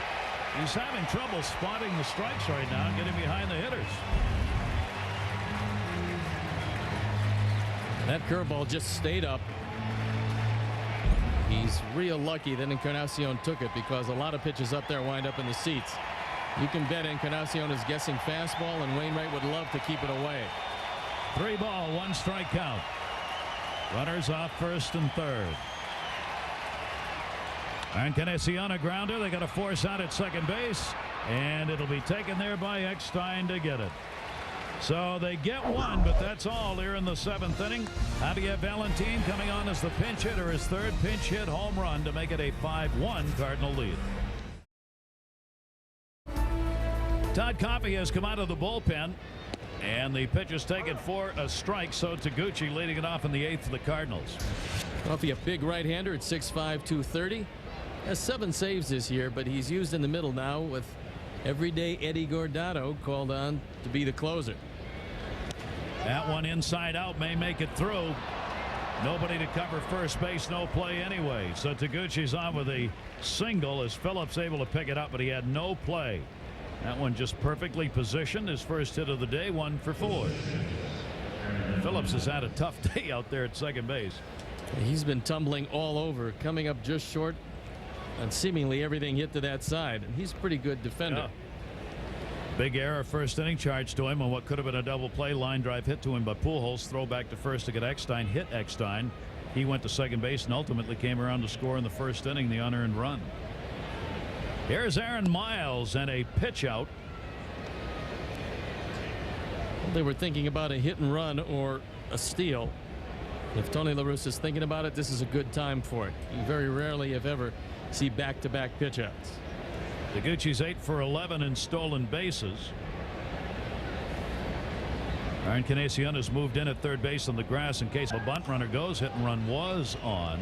He's having trouble spotting the strikes right now and getting behind the hitters. That curveball just stayed up. He's real lucky that Encarnacion took it, because a lot of pitches up there wind up in the seats. You can bet Encarnacion is guessing fastball, and Wainwright would love to keep it away. 3 ball, 1 strike count. Runners off first and third. Encarnacion a grounder. They got to force out at second base, and it'll be taken there by Eckstein to get it. So they get 1, but that's all here in the 7th inning. Javier Valentin coming on as the pinch hitter, his 3rd pinch hit home run to make it a 5-1 Cardinal lead. Todd Coffey has come out of the bullpen, and the pitch is taken for a strike. So Taguchi leading it off in the 8th for the Cardinals. Coffey, a big right-hander at 6'5", 230. Has 7 saves this year, but he's used in the middle now with everyday Eddie Guardado called on to be the closer. That one inside out may make it through. Nobody to cover first base, no play anyway. So Taguchi's on with a single as Phillips able to pick it up, but he had no play. That one just perfectly positioned. His first hit of the day, 1 for 4. Phillips has had a tough day out there at second base. He's been tumbling all over, coming up just short on seemingly everything hit to that side, and he's a pretty good defender. Yeah. Big error first inning charged to him on what could have been a double play. Line drive hit to him by Pujols. Throw back to first to get Eckstein. Hit Eckstein. He went to second base and ultimately came around to score in the first inning, the unearned run. Here's Aaron Miles and a pitch out. They were thinking about a hit and run or a steal. If Tony La Russa is thinking about it, this is a good time for it. You very rarely, if ever, see back-to-back pitch outs. Taguchi's 8 for 11 in stolen bases. Encarnacion has moved in at third base on the grass in case a bunt runner goes. Hit and run was on,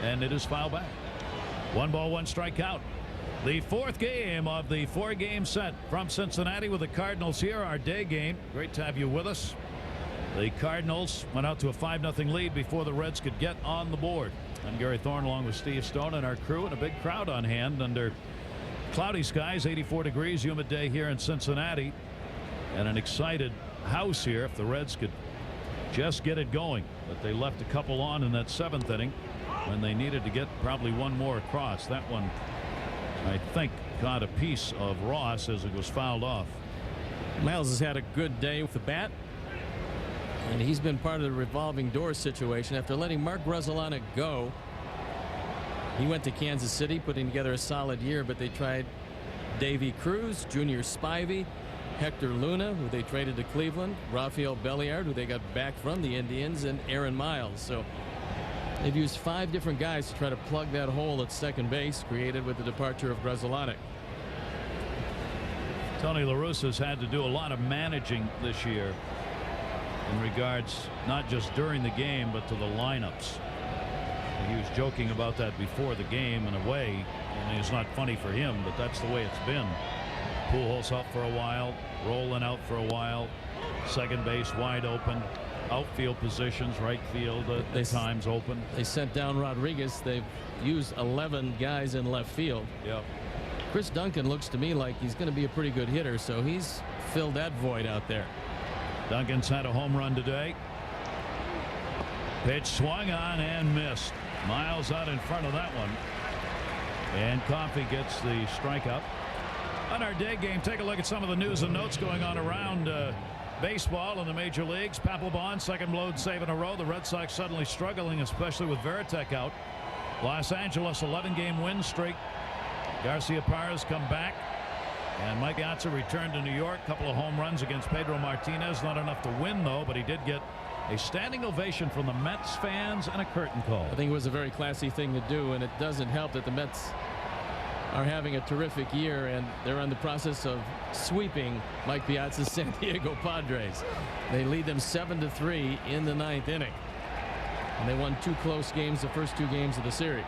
and it is foul back. 1 ball, 1 strike count. The 4th game of the 4-game set from Cincinnati with the Cardinals here. Our day game. Great to have you with us. The Cardinals went out to a 5-0 lead before the Reds could get on the board. I'm Gary Thorne along with Steve Stone and our crew, and a big crowd on hand under cloudy skies, 84 degrees, humid day here in Cincinnati, and an excited house here if the Reds could just get it going. But they left a couple on in that 7th inning when they needed to get probably 1 more across. That one, I think, caught a piece of Ross as it was fouled off. Miles has had a good day with the bat, and he's been part of the revolving door situation after letting Mark Grudzielanek go. He went to Kansas City, putting together a solid year, but they tried Davy Cruz, Junior Spivey, Hector Luna, who they traded to Cleveland, Rafael Belliard, who they got back from the Indians, and Aaron Miles. So they've used 5 different guys to try to plug that hole at second base created with the departure of Grudzielanek. Tony La Russa's had to do a lot of managing this year in regards not just during the game but to the lineups. He was joking about that before the game in a way. I mean, it's not funny for him, but that's the way it's been. Pujols up for a while, rolling out for a while, second base wide open, outfield positions, right field at times open. They sent down Rodriguez. They've used 11 guys in left field. Yep. Chris Duncan looks to me like he's going to be a pretty good hitter, so he's filled that void out there. Duncan's had a home run today. Pitch swung on and missed. Miles out in front of that one. And Coffey gets the strikeout. On our day game, take a look at some of the news and notes going on around baseball in the major leagues. Papelbon, second blown save in a row. The Red Sox suddenly struggling, especially with Veritek out. Los Angeles 11-game win streak. Garcia Parras come back. And Mike Piazza returned to New York. Couple of home runs against Pedro Martinez. Not enough to win, though, but he did get a standing ovation from the Mets fans and a curtain call. I think it was a very classy thing to do, and it doesn't help that the Mets are having a terrific year, and they're in the process of sweeping Mike Piazza's San Diego Padres. They lead them 7-3 in the 9th inning. And they won 2 close games, the first 2 games of the series.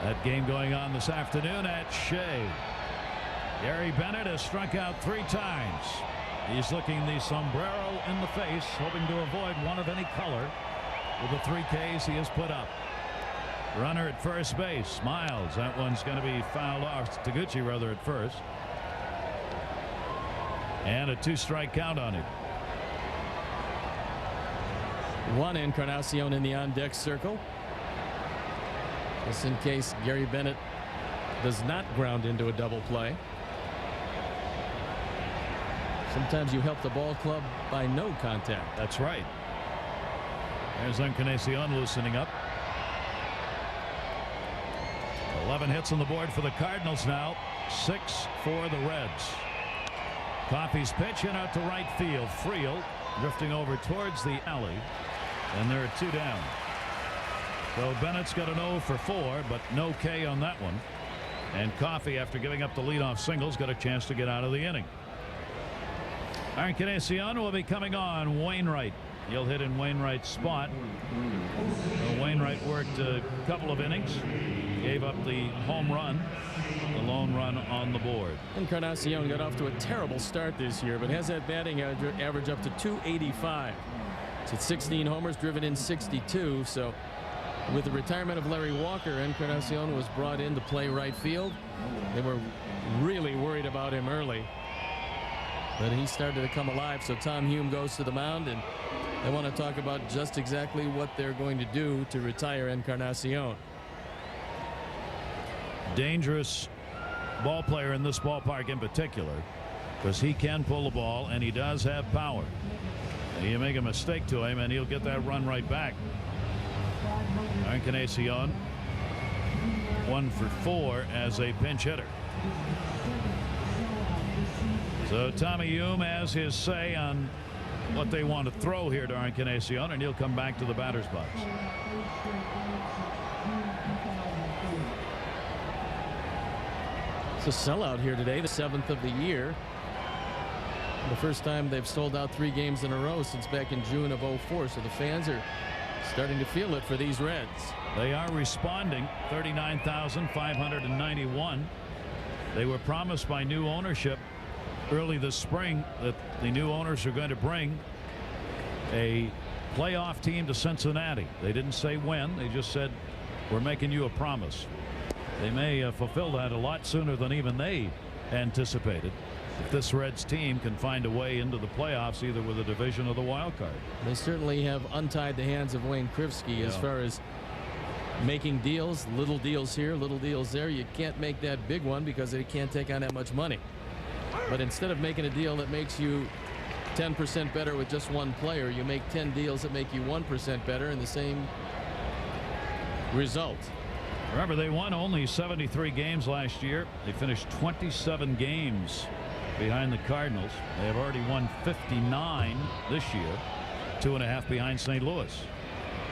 That game going on this afternoon at Shea. Gary Bennett has struck out 3 times. He's looking the sombrero in the face, hoping to avoid one of any color with the 3 Ks he has put up. Runner at first base. Miles. That one's going to be fouled off. Taguchi rather at first. And a 2-strike count on him. One Encarnacion in the on-deck circle. Just in case Gary Bennett does not ground into a double play. Sometimes you help the ball club by no contact. That's right. There's Encarnacion loosening up. 11 hits on the board for the Cardinals now. 6 for the Reds. Coffey's pitch hit out to right field. Friel drifting over towards the alley. And there are 2 down. So Bennett's got an 0 for 4, but no K on that one. And Coffey, after giving up the leadoff singles, got a chance to get out of the inning. Encarnacion will be coming on. Wainwright. He'll hit in Wainwright's spot. So Wainwright worked a couple of innings. Gave up the home run. The lone run on the board. Encarnacion got off to a terrible start this year, but has that batting average up to .285. It's at 16 homers, driven in 62. So with the retirement of Larry Walker, Encarnacion was brought in to play right field. They were really worried about him early, but he started to come alive. So Tom Hume goes to the mound, and they want to talk about just exactly what they're going to do to retire Encarnacion. Dangerous ball player in this ballpark in particular, because he can pull the ball and he does have power. And you make a mistake to him and he'll get that run right back. Encarnacion 1 for 4 as a pinch hitter. So Tommy Hume has his say on what they want to throw here to Encarnacion, and he'll come back to the batter's box. It's a sellout here today, the 7th of the year. The first time they've sold out 3 games in a row since back in June of '04. So the fans are starting to feel it for these Reds. They are responding. 39,591. They were promised by new ownership early this spring that the new owners are going to bring a playoff team to Cincinnati. They didn't say when. They just said, we're making you a promise. They may fulfill that a lot sooner than even they anticipated, if this Reds team can find a way into the playoffs, either with a division or the wild card. They certainly have untied the hands of Wayne Krivsky as far as making deals, little deals here, little deals there. You can't make that big one because they can't take on that much money. But instead of making a deal that makes you 10% better with just one player, you make 10 deals that make you 1% better in the same result. Remember, they won only 73 games last year. They finished 27 games behind the Cardinals. They have already won 59 this year, 2.5 behind St. Louis.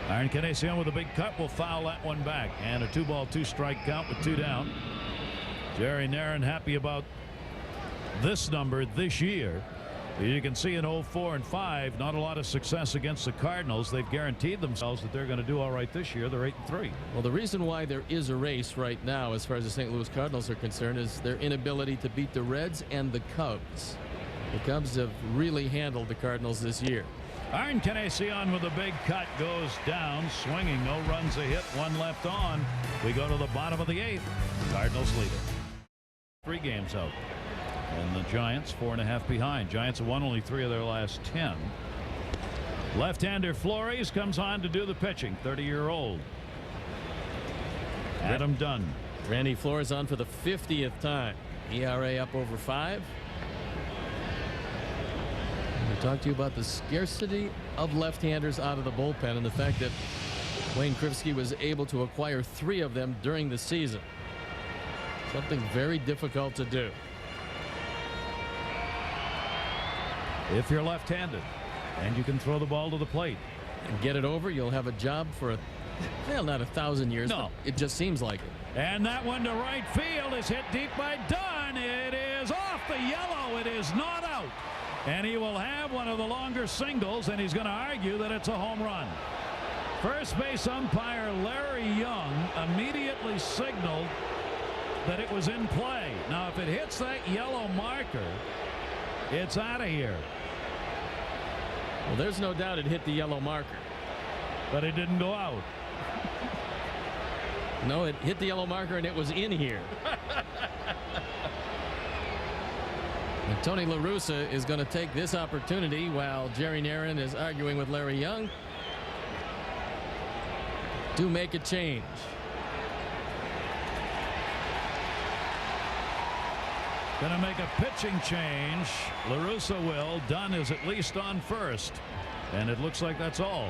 Encarnacion with a big cut will foul that one back, and a 2-ball 2-strike count with 2 down. Jerry Narron happy about this number this year. You can see in 04 and 5, not a lot of success against the Cardinals. They've guaranteed themselves that they're going to do all right this year. They're 8-3. Well, the reason why there is a race right now as far as the St. Louis Cardinals are concerned is their inability to beat the Reds and the Cubs. The Cubs have really handled the Cardinals this year. Encarnacion with a big cut goes down swinging. No runs, a hit, one left on. We go to the bottom of the 8th. Cardinals lead it. 3 games out. And the Giants 4.5 behind. Giants have won only 3 of their last 10. Left-hander Flores comes on to do the pitching. 30-year-old Adam Dunn. Randy Flores on for the 50th time. ERA up over 5. We talked to you about the scarcity of left-handers out of the bullpen and the fact that Wayne Krivsky was able to acquire 3 of them during the season. Something very difficult to do. If you're left-handed and you can throw the ball to the plate and get it over, you'll have a job for well, not 1,000 years. No, it just seems like it. And that one to right field is hit deep by Dunn. It is off the yellow. It is not out. And he will have one of the longer singles, and he's going to argue that it's a home run. First base umpire Larry Young immediately signaled that it was in play. Now, if it hits that yellow marker, it's out of here. Well, there's no doubt it hit the yellow marker. But it didn't go out. No, it hit the yellow marker and it was in here. And Tony La Russa is going to take this opportunity while Jerry Narron is arguing with Larry Young to make a change. Going to make a pitching change. La Russa will. Dunn is at least on first. And it looks like that's all.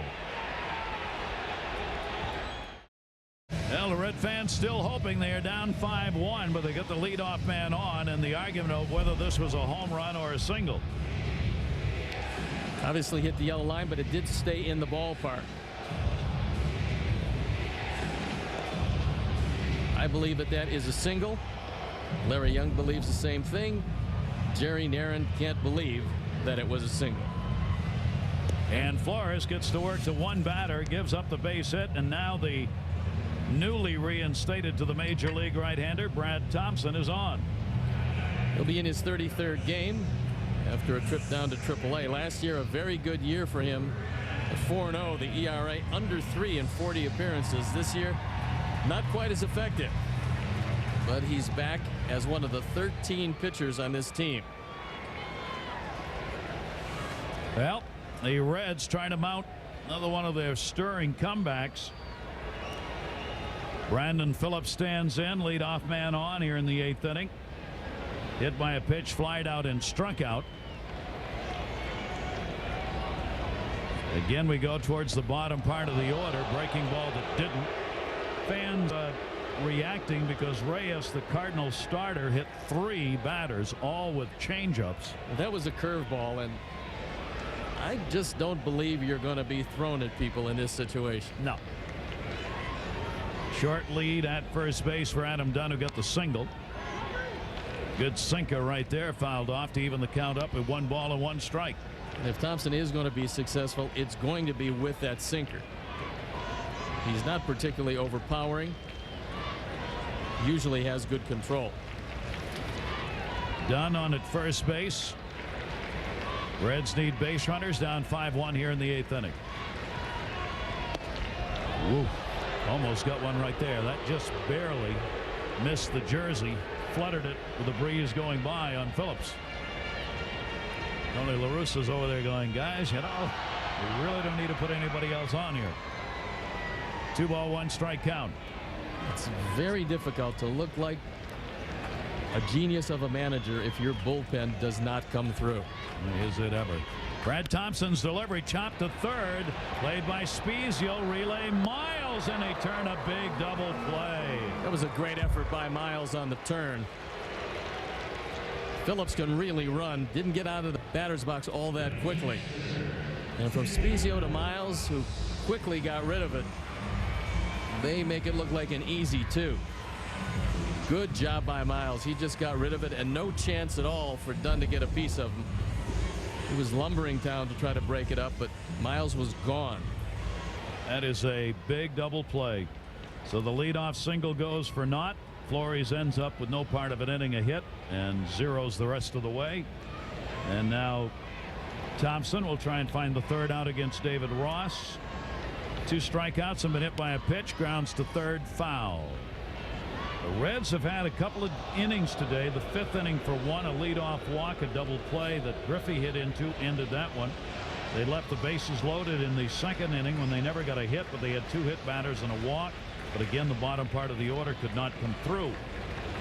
Well, the Red fans still hoping they are down 5-1, but they get the leadoff man on, and the argument of whether this was a home run or a single. Obviously hit the yellow line, but it did stay in the ballpark. I believe that is a single. Larry Young believes the same thing. Jerry Narron can't believe that it was a single. And Flores gets to work to one batter, gives up the base hit, and now the newly reinstated to the major league right-hander Brad Thompson is on. He'll be in his 33rd game after a trip down to AAA. Last year, a very good year for him. At 4-0, the ERA under 3 in 40 appearances. This year, not quite as effective. But he's back as one of the 13 pitchers on this team. Well, the Reds trying to mount another one of their stirring comebacks. Brandon Phillips stands in, leadoff man on here in the 8th inning. Hit by a pitch, flied out and struck out. Again, we go towards the bottom part of the order. Breaking ball that didn't. Fans reacting because Reyes, the Cardinals starter, hit 3 batters, all with changeups. That was a curveball, and I just don't believe you're going to be thrown at people in this situation. No. Short lead at first base for Adam Dunn, who got the single. Good sinker right there, fouled off to even the count up at 1 ball and 1 strike. And if Thompson is going to be successful, it's going to be with that sinker. He's not particularly overpowering. Usually has good control. Dunn on at first base. Reds need base runners, down 5-1 here in the 8th inning. Woo. Almost got one right there. That just barely missed the jersey. Fluttered it with the breeze going by on Phillips. Tony La Russa's over there going, guys, you know, we really don't need to put anybody else on here. 2 ball 1 strike count. It's very difficult to look like a genius of a manager if your bullpen does not come through. Is it ever? Brad Thompson's delivery chopped to third, played by Spezio, relay Miles, and they turn a big double play. That was a great effort by Miles on the turn. Phillips can really run. Didn't get out of the batter's box all that quickly. And from Spezio to Miles, who quickly got rid of it, they make it look like an easy 2. Good job by Miles. He just got rid of it, and no chance at all for Dunn to get a piece of him. It was lumbering town to try to break it up, but Miles was gone. That is a big double play. So the leadoff single goes for naught. Flores ends up with no part of an inning a hit and zeros the rest of the way. And now Thompson will try and find the third out against David Ross. 2 strikeouts and been hit by a pitch. Grounds to third, foul. The Reds have had a couple of innings today. The 5th inning for one, a leadoff walk, a double play that Griffey hit into, ended that one. They left the bases loaded in the 2nd inning when they never got a hit, but they had 2 hit batters and a walk. But again, the bottom part of the order could not come through.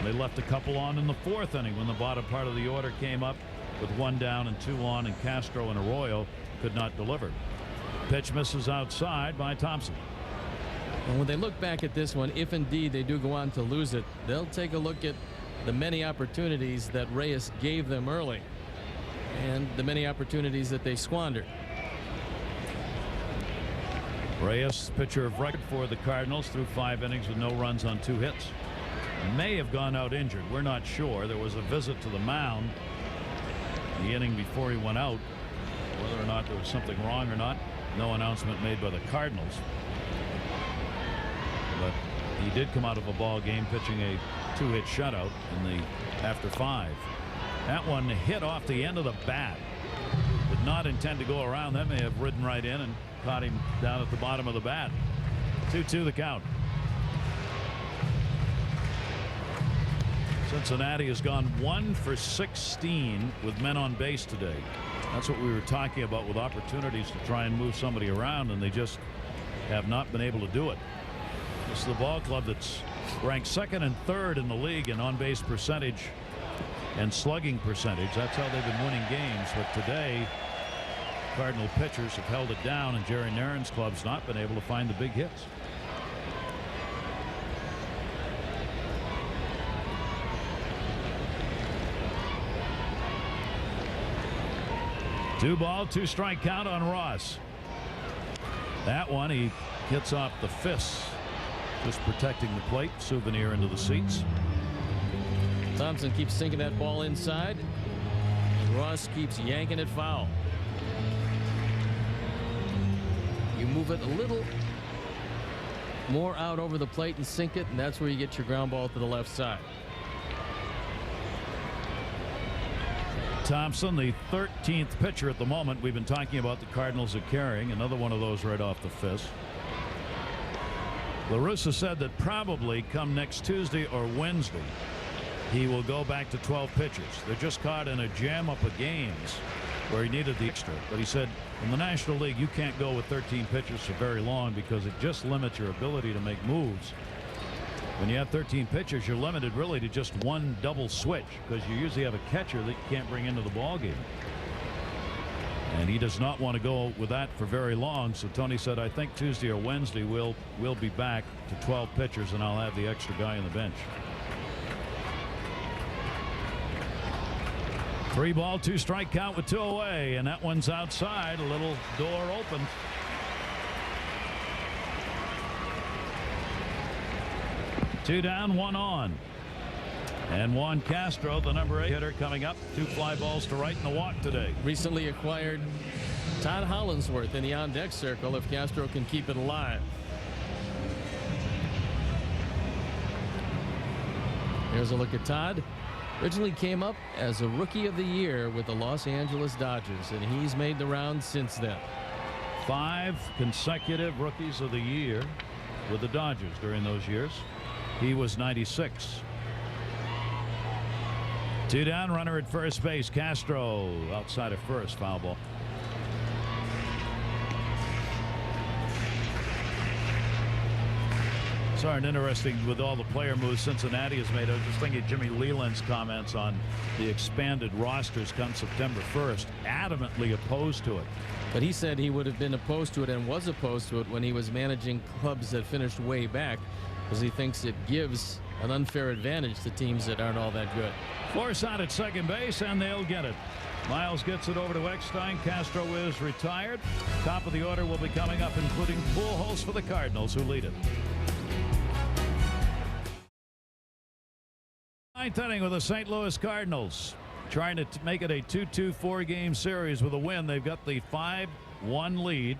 They left a couple on in the 4th inning when the bottom part of the order came up with 1 down and 2 on, and Castro and Arroyo could not deliver. Pitch misses outside by Thompson. And when they look back at this one, if indeed they do go on to lose it, they'll take a look at the many opportunities that Reyes gave them early and the many opportunities that they squandered. Reyes, pitcher of record for the Cardinals, through 5 innings with no runs on 2 hits. May have gone out injured. We're not sure. There was a visit to the mound the inning before he went out. Whether or not there was something wrong or not, no announcement made by the Cardinals. But he did come out of a ball game pitching a 2-hit shutout in the after 5. That one hit off the end of the bat. Did not intend to go around. That may have ridden right in and caught him down at the bottom of the bat. 2-2 the count. Cincinnati has gone 1 for 16 with men on base today. That's what we were talking about, with opportunities to try and move somebody around, and they just have not been able to do it. This is the ball club that's ranked 2nd and 3rd in the league in on-base percentage and slugging percentage. That's how they've been winning games. But today, Cardinal pitchers have held it down, and Jerry Naren's club's not been able to find the big hits. Two ball, 2 strike count on Ross. That one he hits off the fists, just protecting the plate. Souvenir into the seats. Thompson keeps sinking that ball inside. Ross keeps yanking it foul. You move it a little more out over the plate and sink it, and that's where you get your ground ball to the left side. Thompson, the 13th pitcher at the moment. We've been talking about the Cardinals are carrying. Another one of those right off the fist. La Russa said that probably come next Tuesday or Wednesday, he will go back to 12 pitchers. They're just caught in a jam up of games where he needed the extra. But he said in the National League, you can't go with 13 pitchers for very long because it just limits your ability to make moves. When you have 13 pitchers, you're limited really to just 1 double switch, because you usually have a catcher that you can't bring into the ball game. And he does not want to go with that for very long. So Tony said, I think Tuesday or Wednesday we'll be back to 12 pitchers, and I'll have the extra guy on the bench. 3 ball, 2 strike count with 2 away, and that one's outside. A little door open. Two down, 1 on. And Juan Castro, the number 8 hitter, coming up. 2 fly balls to right and a walk today. Recently acquired Todd Hollinsworth in the on-deck circle if Castro can keep it alive. Here's a look at Todd. Originally came up as a Rookie of the Year with the Los Angeles Dodgers, and he's made the rounds since then. 5 consecutive Rookies of the Year with the Dodgers during those years. He was 96. 2 down, runner at first base. Castro outside of first, foul ball. Sorry, and interesting with all the player moves Cincinnati has made. I was just thinking of Jimmy Leland's comments on the expanded rosters come September 1st. Adamantly opposed to it. But he said he would have been opposed to it and was opposed to it when he was managing clubs that finished way back, because he thinks it gives an unfair advantage to teams that aren't all that good. Force out at second base, and they'll get it. Miles gets it over to Eckstein. Castro is retired. Top of the order will be coming up, including Pujols for the Cardinals, who lead it. 9th inning with the St. Louis Cardinals trying to make it a 2-2 4-game series with a win. They've got the 5-1 lead.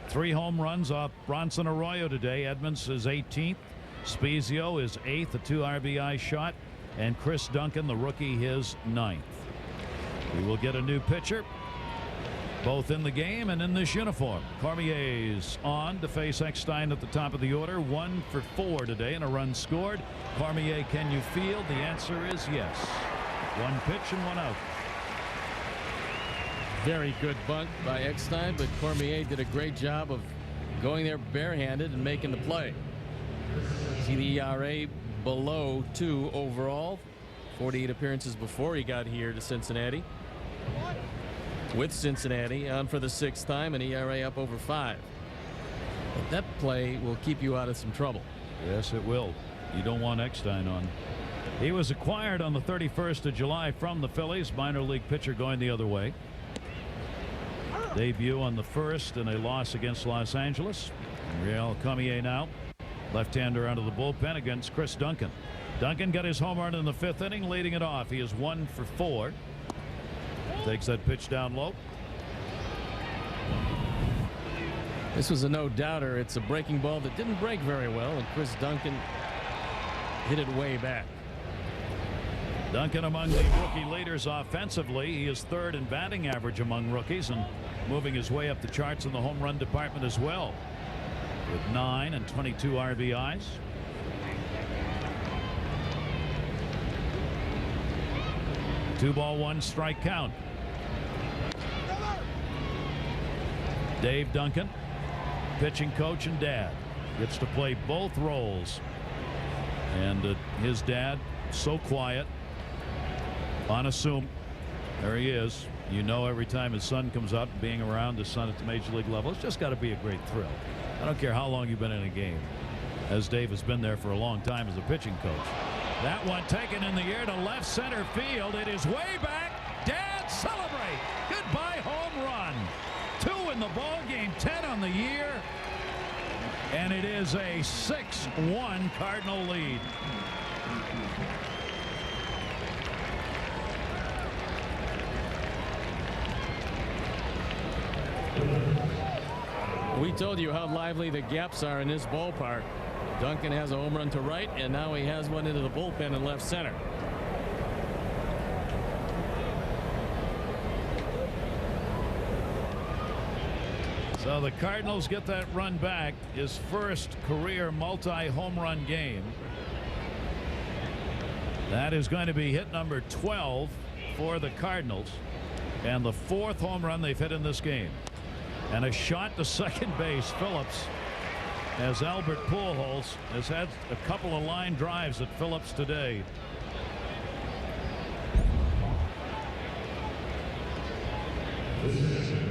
3 home runs off Bronson Arroyo today. Edmonds is 18th. Spezio is 8th, a 2 RBI shot, and Chris Duncan, the rookie, his 9th. We will get a new pitcher. both in the game and in this uniform. Cormier's on to face Eckstein at the top of the order. 1 for 4 today and a run scored. Cormier, can you field? The answer is yes. 1 pitch and 1 out. Very good bunt by Eckstein, but Cormier did a great job of going there barehanded and making the play. See the ERA below 2 overall. 48 appearances before he got here to Cincinnati. With Cincinnati on for the 6th time, and ERA up over 5. But that play will keep you out of some trouble. Yes, it will. You don't want Eckstein on. He was acquired on the 31st of July from the Phillies. Minor league pitcher going the other way. Debut on the 1st in a loss against Los Angeles. Real Cormier now. Left-hander out of the bullpen against Chris Duncan. Duncan got his home run in the 5th inning, leading it off. He is 1 for 4. Takes that pitch down low. This was a no-doubter. It's a breaking ball that didn't break very well, and Chris Duncan hit it way back. Duncan among the rookie leaders offensively. He is 3rd in batting average among rookies and moving his way up the charts in the home run department as well, with 9 and 22 RBIs. Two ball, 1 strike count. Dave Duncan, pitching coach and dad, gets to play both roles. And his dad, so quiet, unassuming. There he is. You know, every time his son comes up, being around his son at the major league level, it's just got to be a great thrill. I don't care how long you've been in a game, as Dave has been there for a long time as a pitching coach. That one taken in the air to left center field. It is way back. Dad, celebrate. Goodbye home run. 2 in the ball game, 10 on the year. And it is a 6-1 Cardinal lead. We told you how lively the gaps are in this ballpark. Duncan has a home run to right, and now he has one into the bullpen in left center. So the Cardinals get that run back, his first career multi-home run game. That is going to be hit number 12 for the Cardinals, and the 4th home run they've hit in this game. And a shot to second base. Phillips, as Albert Pujols has had a couple of line drives at Phillips today.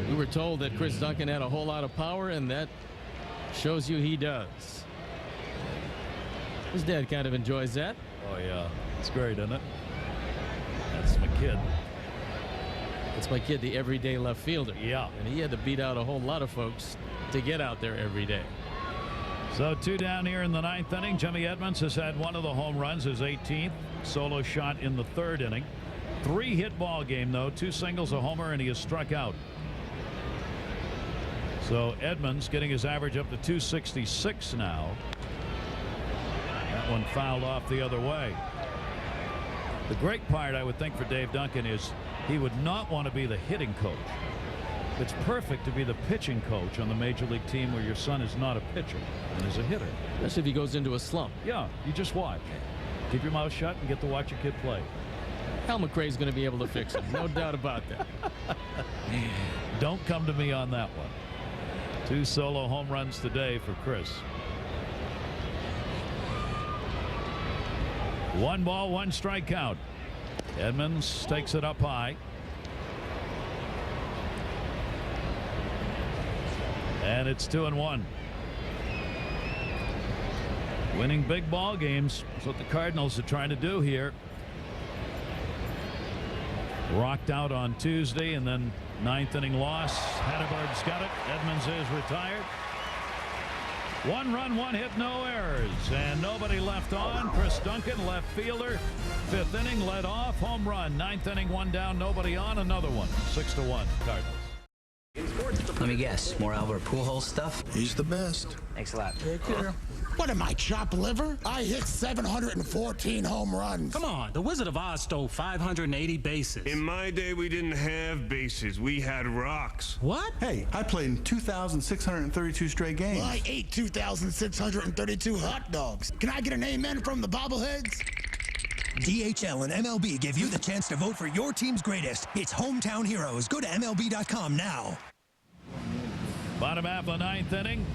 We were told that Chris Duncan had a whole lot of power, and that shows you he does. His dad kind of enjoys that. Oh yeah, it's great, isn't it? That's my kid. It's my kid, the everyday left fielder. Yeah. And he had to beat out a whole lot of folks to get out there every day. So 2 down here in the 9th inning. Jimmy Edmonds has had one of the home runs, his 18th solo shot in the 3rd inning. 3-hit ball game, though. 2 singles, a homer, and he has struck out. So Edmonds getting his average up to 266 now. That one fouled off the other way. The great part, I would think, for Dave Duncan is he would not want to be the hitting coach. It's perfect to be the pitching coach on the major league team where your son is not a pitcher and is a hitter. Especially if he goes into a slump. Yeah, you just watch. Keep your mouth shut and get to watch your kid play. Hal McRae's going to be able to fix him. No doubt about that. Don't come to me on that one. 2 solo home runs today for Chris. 1 ball, 1 strike count. Edmonds takes it up high. And it's 2-1. Winning big ball games is what the Cardinals are trying to do here. Rocked out on Tuesday, and then 9th inning loss. Hatteberg's got it. Edmonds is retired. 1 run, 1 hit, no errors, and nobody left on. Chris Duncan, left fielder. 5th inning, led off, home run. 9th inning, 1 down, nobody on. Another one. 6-1 Cardinals. In sports, the Let me guess, more Albert Pujols stuff? He's the best. Thanks a lot. Take care. What am I, chopped liver? I hit 714 home runs. Come on, the Wizard of Oz stole 580 bases. In my day, we didn't have bases. We had rocks. What? Hey, I played in 2,632 straight games. Well, I ate 2,632 hot dogs. Can I get an amen from the bobbleheads? DHL and MLB give you the chance to vote for your team's greatest. It's Hometown Heroes. Go to MLB.com now. Bottom half of the ninth inning.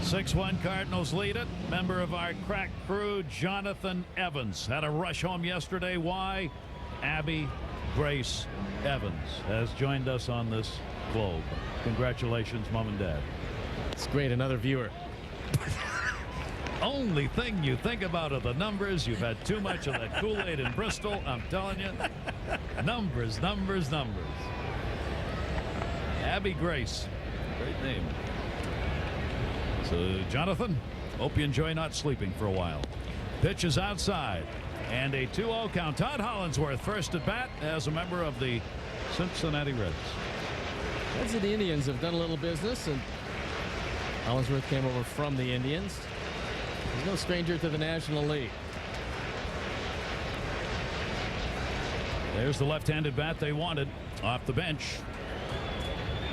6-1 Cardinals lead it. Member of our crack crew, Jonathan Evans, had a rush home yesterday. Why? Abby Grace Evans has joined us on this globe. Congratulations, Mom and Dad. It's great. Another viewer. Only thing you think about are the numbers. You've had too much of that Kool-Aid in Bristol. I'm telling you. Numbers, numbers, numbers. Abby Grace. Great name. So, Jonathan, hope you enjoy not sleeping for a while. Pitch is outside. And a 2-0 count. Todd Hollinsworth first at bat as a member of the Cincinnati Reds. Reds of the Indians have done a little business, and Hollinsworth came over from the Indians. He's no stranger to the National League. There's the left-handed bat they wanted off the bench.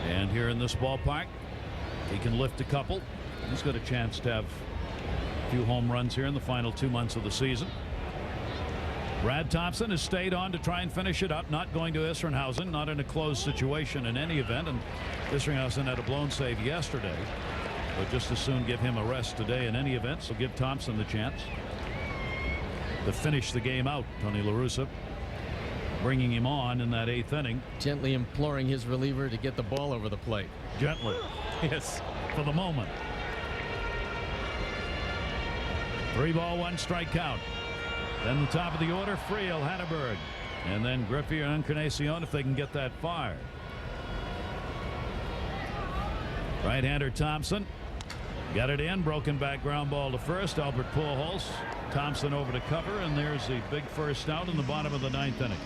And here in this ballpark, he can lift a couple. He's got a chance to have a few home runs here in the final 2 months of the season. Brad Thompson has stayed on to try and finish it up, not going to Isringhausen, not in a closed situation in any event. And Isringhausen had a blown save yesterday, but just as soon give him a rest today in any event. So give Thompson the chance to finish the game out. Tony La Russa bringing him on in that 8th inning. Gently imploring his reliever to get the ball over the plate. Gently. Yes. For the moment. 3-1 strike count. Then the top of the order, Friel, Hatterberg, and then Griffey and Encarnacion if they can get that far. Right-hander Thompson got it in, broken back ground ball to first. Albert Pujols, Thompson over to cover, and there's the big first out in the bottom of the 9th inning.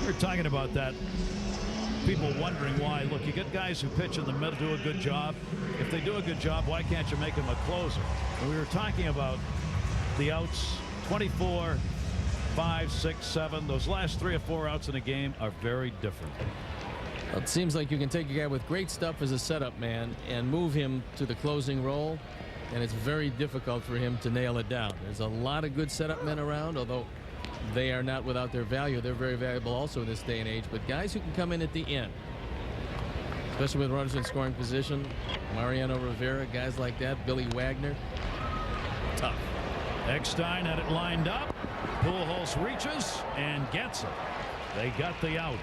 We're talking about that. People wondering why. Look, you get guys who pitch in the middle, do a good job. If they do a good job, why can't you make them a closer? And we were talking about the outs, 24, 5, 6, 7. Those last 3 or 4 outs in a game are very different. Well, it seems like you can take a guy with great stuff as a setup man and move him to the closing role, and it's very difficult for him to nail it down. There's a lot of good setup men around, although they are not without their value. They're very valuable also in this day and age, but guys who can come in at the end, especially with runners in scoring position, Mariano Rivera, guys like that, Billy Wagner, tough. Eckstein had it lined up. Pujols reaches and gets it. They got the out.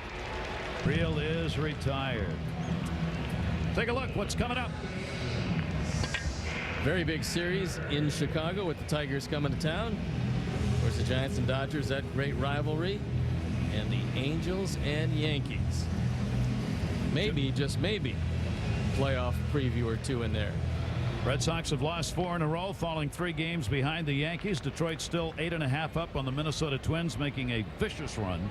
Friel is retired. Take a look what's coming up. Very big series in Chicago with the Tigers coming to town. Of course, the Giants and Dodgers, that great rivalry, and the Angels and Yankees. Maybe, just maybe, playoff preview or 2 in there. Red Sox have lost 4 in a row, falling 3 games behind the Yankees. Detroit still 8.5 up on the Minnesota Twins, making a vicious run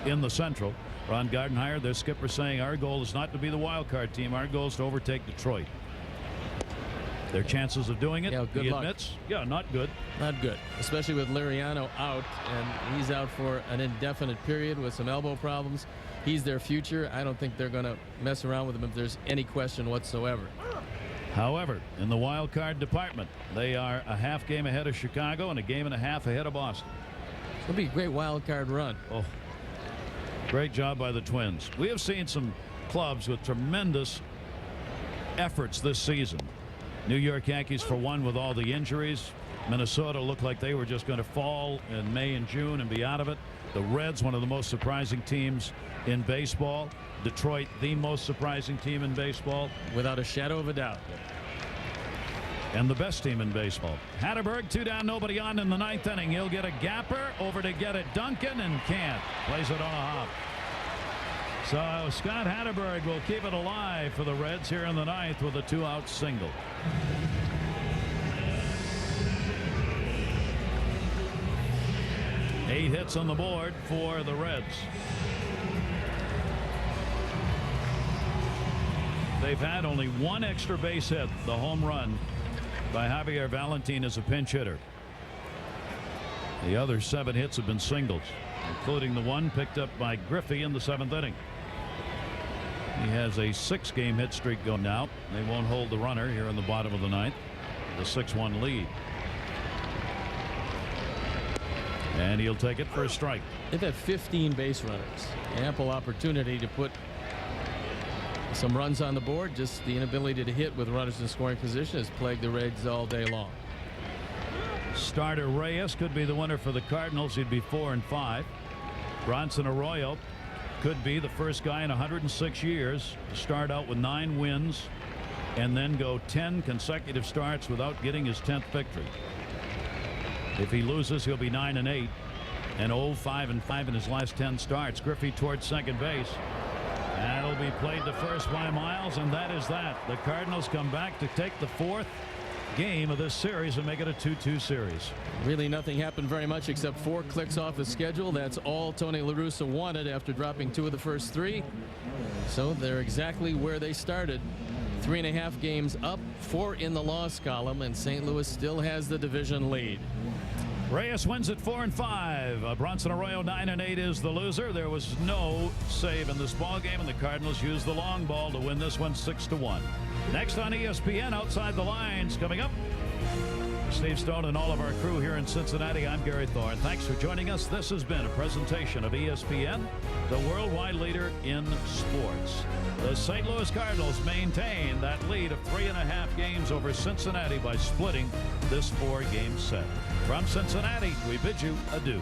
in the Central. Ron Gardenhire, their skipper, saying our goal is not to be the wild card team. Our goal is to overtake Detroit. Their chances of doing it, good he luck. admits, not good. Not good, especially with Liriano out, and he's out for an indefinite period with some elbow problems. He's their future. I don't think they're going to mess around with him if there's any question whatsoever. However, in the wild card department, they are a half game ahead of Chicago and a game and a half ahead of Boston. It'll be a great wild card run. Oh, great job by the Twins. We have seen some clubs with tremendous efforts this season. New York Yankees, for one, with all the injuries. Minnesota looked like they were just going to fall in May and June and be out of it. The Reds, one of the most surprising teams in baseball. Detroit, the most surprising team in baseball. Without a shadow of a doubt. And the best team in baseball. Hatterberg, 2 down, nobody on in the 9th inning. He'll get a gapper, over to get it Duncan, and can't. Plays it on a hop. So Scott Hatterberg will keep it alive for the Reds here in the 9th with a 2-out single. Eight hits on the board for the Reds. They've had only one extra base hit, the home run by Javier Valentin as a pinch hitter. The other 7 hits have been singles, including the one picked up by Griffey in the 7th inning. He has a 6-game hit streak going now. They won't hold the runner here in the bottom of the 9th. The 6-1 lead. And he'll take it for a strike. They've had 15 base runners. Ample opportunity to put some runs on the board. Just the inability to hit with runners in scoring position has plagued the Reds all day long. Starter Reyes could be the winner for the Cardinals. He'd be 4-5. Bronson Arroyo could be the first guy in 106 years to start out with 9 wins and then go 10 consecutive starts without getting his 10th victory. If he loses, he'll be 9-8 and 0-5-5 in his last 10 starts. Griffey towards second base. That'll be played to first by Miles, and that is that. The Cardinals come back to take the 4th game of this series and make it a 2-2 series. Really nothing happened very much except 4 clicks off the schedule. That's all Tony La Russa wanted after dropping 2 of the first 3. So they're exactly where they started. 3.5 games up, 4 in the loss column, and St. Louis still has the division lead. Reyes wins at 4-5. Bronson Arroyo 9-8 is the loser. There was no save in this ball game, and the Cardinals used the long ball to win this one 6-1. Next on ESPN, Outside the Lines, coming up. Steve Stone and all of our crew here in Cincinnati. I'm Gary Thorne. Thanks for joining us. This has been a presentation of ESPN, the worldwide leader in sports. The St. Louis Cardinals maintain that lead of 3.5 games over Cincinnati by splitting this 4-game set. From Cincinnati, we bid you adieu.